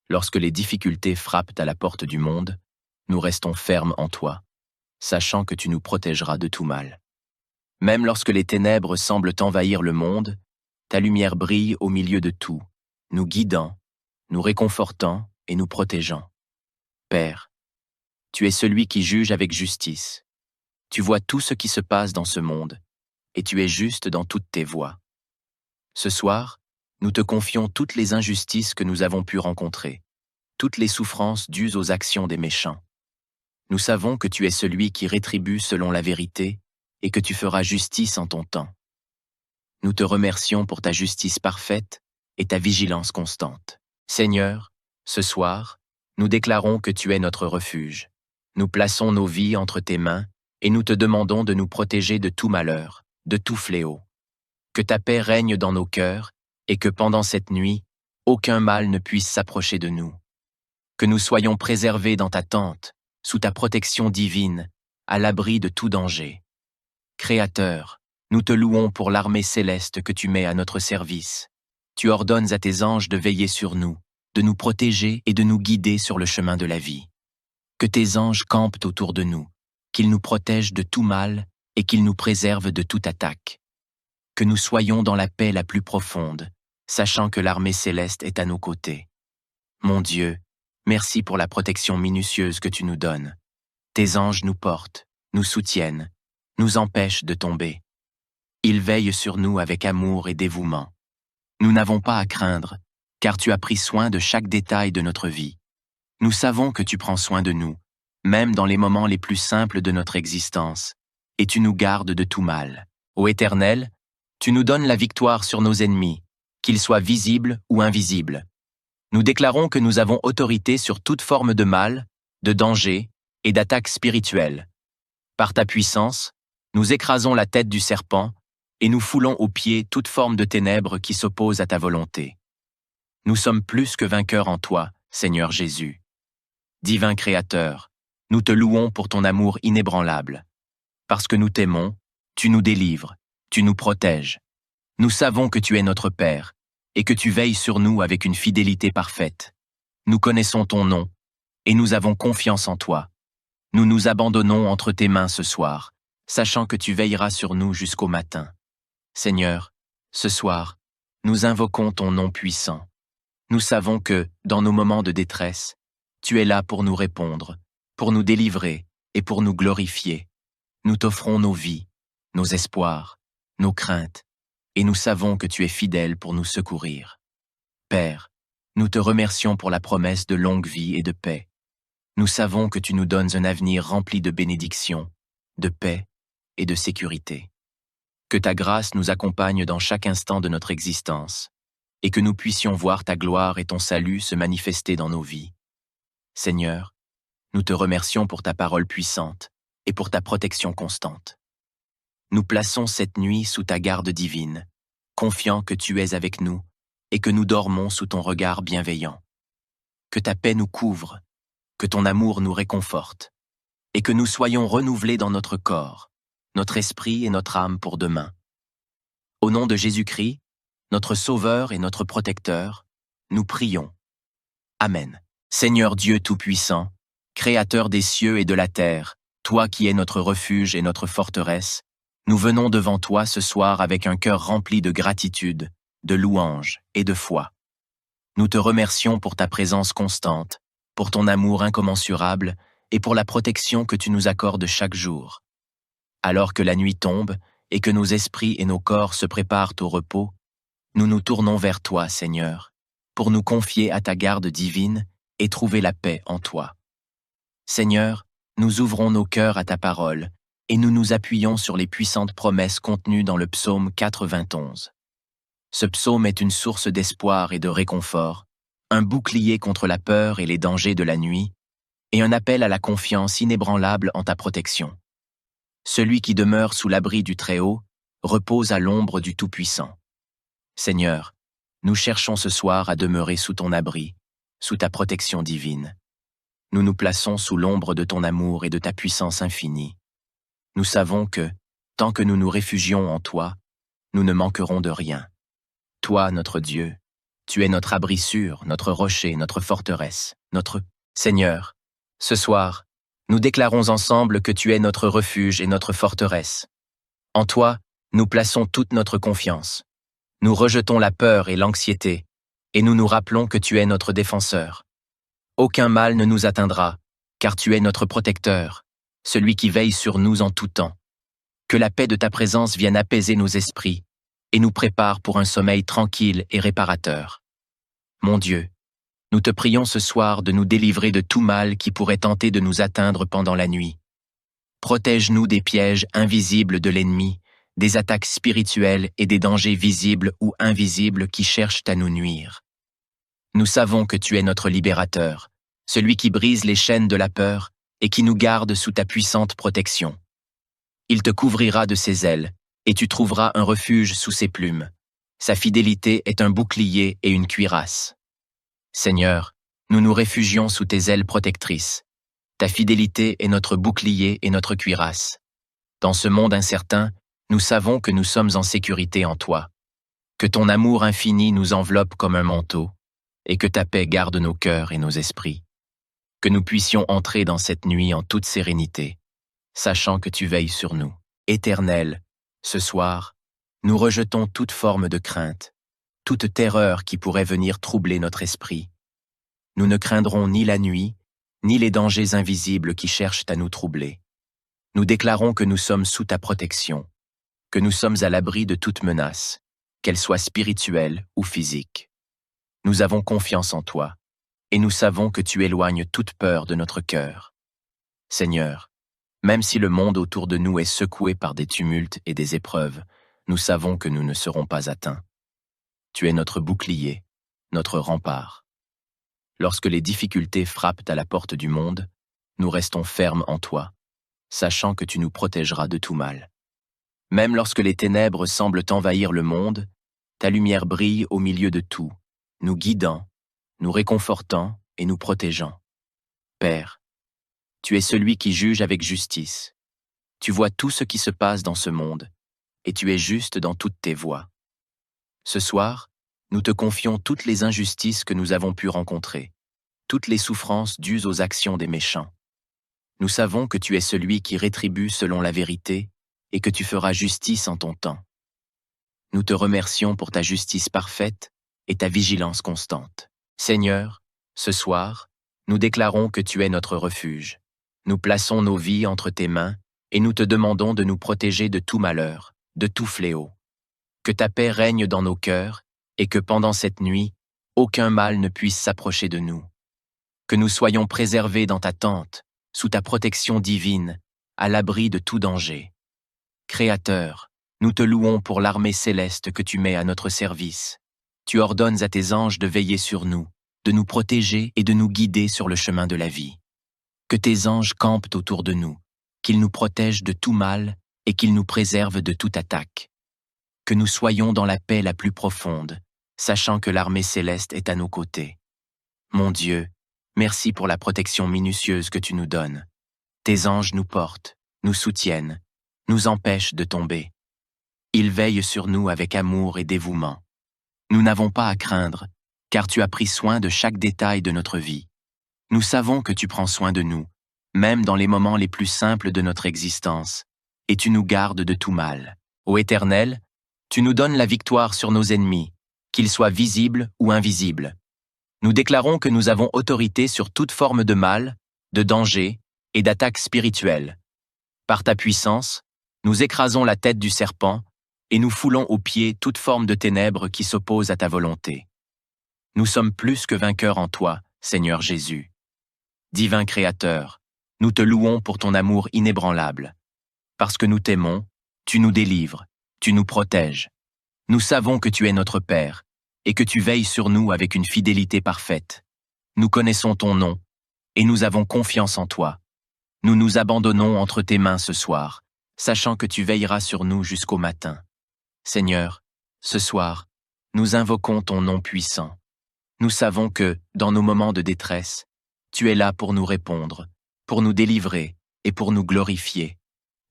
Lorsque les difficultés frappent à la porte du monde, nous restons fermes en toi, sachant que tu nous protégeras de tout mal. Même lorsque les ténèbres semblent envahir le monde, ta lumière brille au milieu de tout, nous guidant, nous réconfortant et nous protégeant. Père, tu es celui qui juge avec justice. Tu vois tout ce qui se passe dans ce monde, et tu es juste dans toutes tes voies. Ce soir, nous te confions toutes les injustices que nous avons pu rencontrer, toutes les souffrances dues aux actions des méchants. Nous savons que tu es celui qui rétribue selon la vérité et que tu feras justice en ton temps. Nous te remercions pour ta justice parfaite et ta vigilance constante. Seigneur, ce soir, nous déclarons que tu es notre refuge. Nous plaçons nos vies entre tes mains et nous te demandons de nous protéger de tout malheur, de tout fléau. Que ta paix règne dans nos cœurs et que pendant cette nuit, aucun mal ne puisse s'approcher de nous. Que nous soyons préservés dans ta tente, sous ta protection divine, à l'abri de tout danger. Créateur, nous te louons pour l'armée céleste que tu mets à notre service. Tu ordonnes à tes anges de veiller sur nous, de nous protéger et de nous guider sur le chemin de la vie. Que tes anges campent autour de nous, qu'ils nous protègent de tout mal et qu'ils nous préservent de toute attaque. Que nous soyons dans la paix la plus profonde, sachant que l'armée céleste est à nos côtés. Mon Dieu, merci pour la protection minutieuse que tu nous donnes. Tes anges nous portent, nous soutiennent, nous empêchent de tomber. Ils veillent sur nous avec amour et dévouement. Nous n'avons pas à craindre, car tu as pris soin de chaque détail de notre vie. Nous savons que tu prends soin de nous, même dans les moments les plus simples de notre existence, et tu nous gardes de tout mal. Ô Éternel, tu nous donnes la victoire sur nos ennemis, qu'ils soient visibles ou invisibles. Nous déclarons que nous avons autorité sur toute forme de mal, de danger et d'attaque spirituelle. Par ta puissance, nous écrasons la tête du serpent et nous foulons aux pieds toute forme de ténèbres qui s'oppose à ta volonté. Nous sommes plus que vainqueurs en toi, Seigneur Jésus. Divin Créateur, nous te louons pour ton amour inébranlable. Parce que nous t'aimons, tu nous délivres, tu nous protèges. Nous savons que tu es notre Père et que tu veilles sur nous avec une fidélité parfaite. Nous connaissons ton nom et nous avons confiance en toi. Nous nous abandonnons entre tes mains ce soir, sachant que tu veilleras sur nous jusqu'au matin. Seigneur, ce soir, nous invoquons ton nom puissant. Nous savons que, dans nos moments de détresse, tu es là pour nous répondre, pour nous délivrer et pour nous glorifier. Nous t'offrons nos vies, nos espoirs, nos craintes, et nous savons que tu es fidèle pour nous secourir. Père, nous te remercions pour la promesse de longue vie et de paix. Nous savons que tu nous donnes un avenir rempli de bénédictions, de paix et de sécurité. Que ta grâce nous accompagne dans chaque instant de notre existence, et que nous puissions voir ta gloire et ton salut se manifester dans nos vies. Seigneur, nous te remercions pour ta parole puissante et pour ta protection constante. Nous plaçons cette nuit sous ta garde divine, confiants que tu es avec nous et que nous dormons sous ton regard bienveillant. Que ta paix nous couvre, que ton amour nous réconforte, et que nous soyons renouvelés dans notre corps, notre esprit et notre âme pour demain. Au nom de Jésus-Christ, notre Sauveur et notre Protecteur, nous prions. Amen. Seigneur Dieu Tout-Puissant, Créateur des cieux et de la terre, toi qui es notre refuge et notre forteresse, nous venons devant toi ce soir avec un cœur rempli de gratitude, de louange et de foi. Nous te remercions pour ta présence constante, pour ton amour incommensurable et pour la protection que tu nous accordes chaque jour. Alors que la nuit tombe et que nos esprits et nos corps se préparent au repos, nous nous tournons vers toi, Seigneur, pour nous confier à ta garde divine et trouver la paix en toi. Seigneur, nous ouvrons nos cœurs à ta parole et nous nous appuyons sur les puissantes promesses contenues dans le psaume 91. Ce psaume est une source d'espoir et de réconfort, un bouclier contre la peur et les dangers de la nuit, et un appel à la confiance inébranlable en ta protection. Celui qui demeure sous l'abri du Très-Haut repose à l'ombre du Tout-Puissant. Seigneur, nous cherchons ce soir à demeurer sous ton abri, sous ta protection divine. Nous nous plaçons sous l'ombre de ton amour et de ta puissance infinie. Nous savons que, tant que nous nous réfugions en toi, nous ne manquerons de rien. Toi, notre Dieu, tu es notre abri sûr, notre rocher, notre forteresse, notre Seigneur. Ce soir, nous déclarons ensemble que tu es notre refuge et notre forteresse. En toi, nous plaçons toute notre confiance. Nous rejetons la peur et l'anxiété, et nous nous rappelons que tu es notre défenseur. Aucun mal ne nous atteindra, car tu es notre protecteur, celui qui veille sur nous en tout temps. Que la paix de ta présence vienne apaiser nos esprits et nous prépare pour un sommeil tranquille et réparateur. Mon Dieu, nous te prions ce soir de nous délivrer de tout mal qui pourrait tenter de nous atteindre pendant la nuit. Protège-nous des pièges invisibles de l'ennemi, des attaques spirituelles et des dangers visibles ou invisibles qui cherchent à nous nuire. Nous savons que tu es notre libérateur, celui qui brise les chaînes de la peur et qui nous garde sous ta puissante protection. Il te couvrira de ses ailes, et tu trouveras un refuge sous ses plumes. Sa fidélité est un bouclier et une cuirasse. Seigneur, nous nous réfugions sous tes ailes protectrices. Ta fidélité est notre bouclier et notre cuirasse. Dans ce monde incertain, nous savons que nous sommes en sécurité en toi, que ton amour infini nous enveloppe comme un manteau, et que ta paix garde nos cœurs et nos esprits. Que nous puissions entrer dans cette nuit en toute sérénité, sachant que tu veilles sur nous. Éternel, ce soir, nous rejetons toute forme de crainte, toute terreur qui pourrait venir troubler notre esprit. Nous ne craindrons ni la nuit, ni les dangers invisibles qui cherchent à nous troubler. Nous déclarons que nous sommes sous ta protection, que nous sommes à l'abri de toute menace, qu'elle soit spirituelle ou physique. Nous avons confiance en toi, et nous savons que tu éloignes toute peur de notre cœur. Seigneur, même si le monde autour de nous est secoué par des tumultes et des épreuves, nous savons que nous ne serons pas atteints. Tu es notre bouclier, notre rempart. Lorsque les difficultés frappent à la porte du monde, nous restons fermes en toi, sachant que tu nous protégeras de tout mal. Même lorsque les ténèbres semblent envahir le monde, ta lumière brille au milieu de tout, nous guidant, nous réconfortant et nous protégeant. Père, tu es celui qui juge avec justice. Tu vois tout ce qui se passe dans ce monde, et tu es juste dans toutes tes voies. Ce soir, nous te confions toutes les injustices que nous avons pu rencontrer, toutes les souffrances dues aux actions des méchants. Nous savons que tu es celui qui rétribue selon la vérité et que tu feras justice en ton temps. Nous te remercions pour ta justice parfaite et ta vigilance constante. Seigneur, ce soir, nous déclarons que tu es notre refuge. Nous plaçons nos vies entre tes mains et nous te demandons de nous protéger de tout malheur, de tout fléau. Que ta paix règne dans nos cœurs et que pendant cette nuit, aucun mal ne puisse s'approcher de nous. Que nous soyons préservés dans ta tente, sous ta protection divine, à l'abri de tout danger. Créateur, nous te louons pour l'armée céleste que tu mets à notre service. Tu ordonnes à tes anges de veiller sur nous, de nous protéger et de nous guider sur le chemin de la vie. Que tes anges campent autour de nous, qu'ils nous protègent de tout mal et qu'ils nous préservent de toute attaque. Que nous soyons dans la paix la plus profonde, sachant que l'armée céleste est à nos côtés. Mon Dieu, merci pour la protection minutieuse que tu nous donnes. Tes anges nous portent, nous soutiennent, nous empêchent de tomber. Ils veillent sur nous avec amour et dévouement. Nous n'avons pas à craindre, car tu as pris soin de chaque détail de notre vie. Nous savons que tu prends soin de nous, même dans les moments les plus simples de notre existence, et tu nous gardes de tout mal. Ô Éternel, tu nous donnes la victoire sur nos ennemis, qu'ils soient visibles ou invisibles. Nous déclarons que nous avons autorité sur toute forme de mal, de danger et d'attaque spirituelle. Par ta puissance, nous écrasons la tête du serpent et nous foulons aux pieds toute forme de ténèbres qui s'oppose à ta volonté. Nous sommes plus que vainqueurs en toi, Seigneur Jésus. Divin Créateur, nous te louons pour ton amour inébranlable. Parce que nous t'aimons, tu nous délivres, tu nous protèges. Nous savons que tu es notre Père et que tu veilles sur nous avec une fidélité parfaite. Nous connaissons ton nom et nous avons confiance en toi. Nous nous abandonnons entre tes mains ce soir, sachant que tu veilleras sur nous jusqu'au matin. Seigneur, ce soir, nous invoquons ton nom puissant. Nous savons que, dans nos moments de détresse, tu es là pour nous répondre, pour nous délivrer et pour nous glorifier.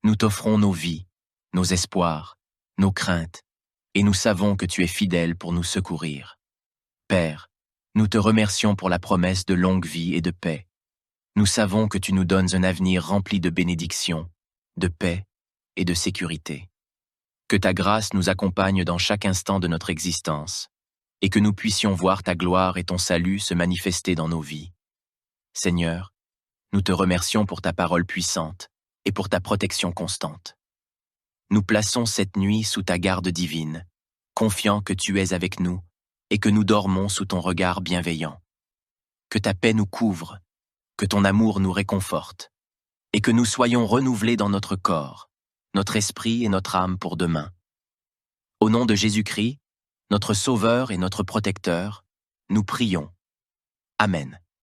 Nous t'offrons nos vies, nos espoirs, nos craintes, et nous savons que tu es fidèle pour nous secourir. Père, nous te remercions pour la promesse de longue vie et de paix. Nous savons que tu nous donnes un avenir rempli de bénédictions, de paix et de sécurité. Que ta grâce nous accompagne dans chaque instant de notre existence, et que nous puissions voir ta gloire et ton salut se manifester dans nos vies. Seigneur, nous te remercions pour ta parole puissante et pour ta protection constante. Nous plaçons cette nuit sous ta garde divine, confiants que tu es avec nous et que nous dormons sous ton regard bienveillant. Que ta paix nous couvre, que ton amour nous réconforte, et que nous soyons renouvelés dans notre corps, notre esprit et notre âme pour demain. Au nom de Jésus-Christ, notre Sauveur et notre Protecteur, nous prions. Amen.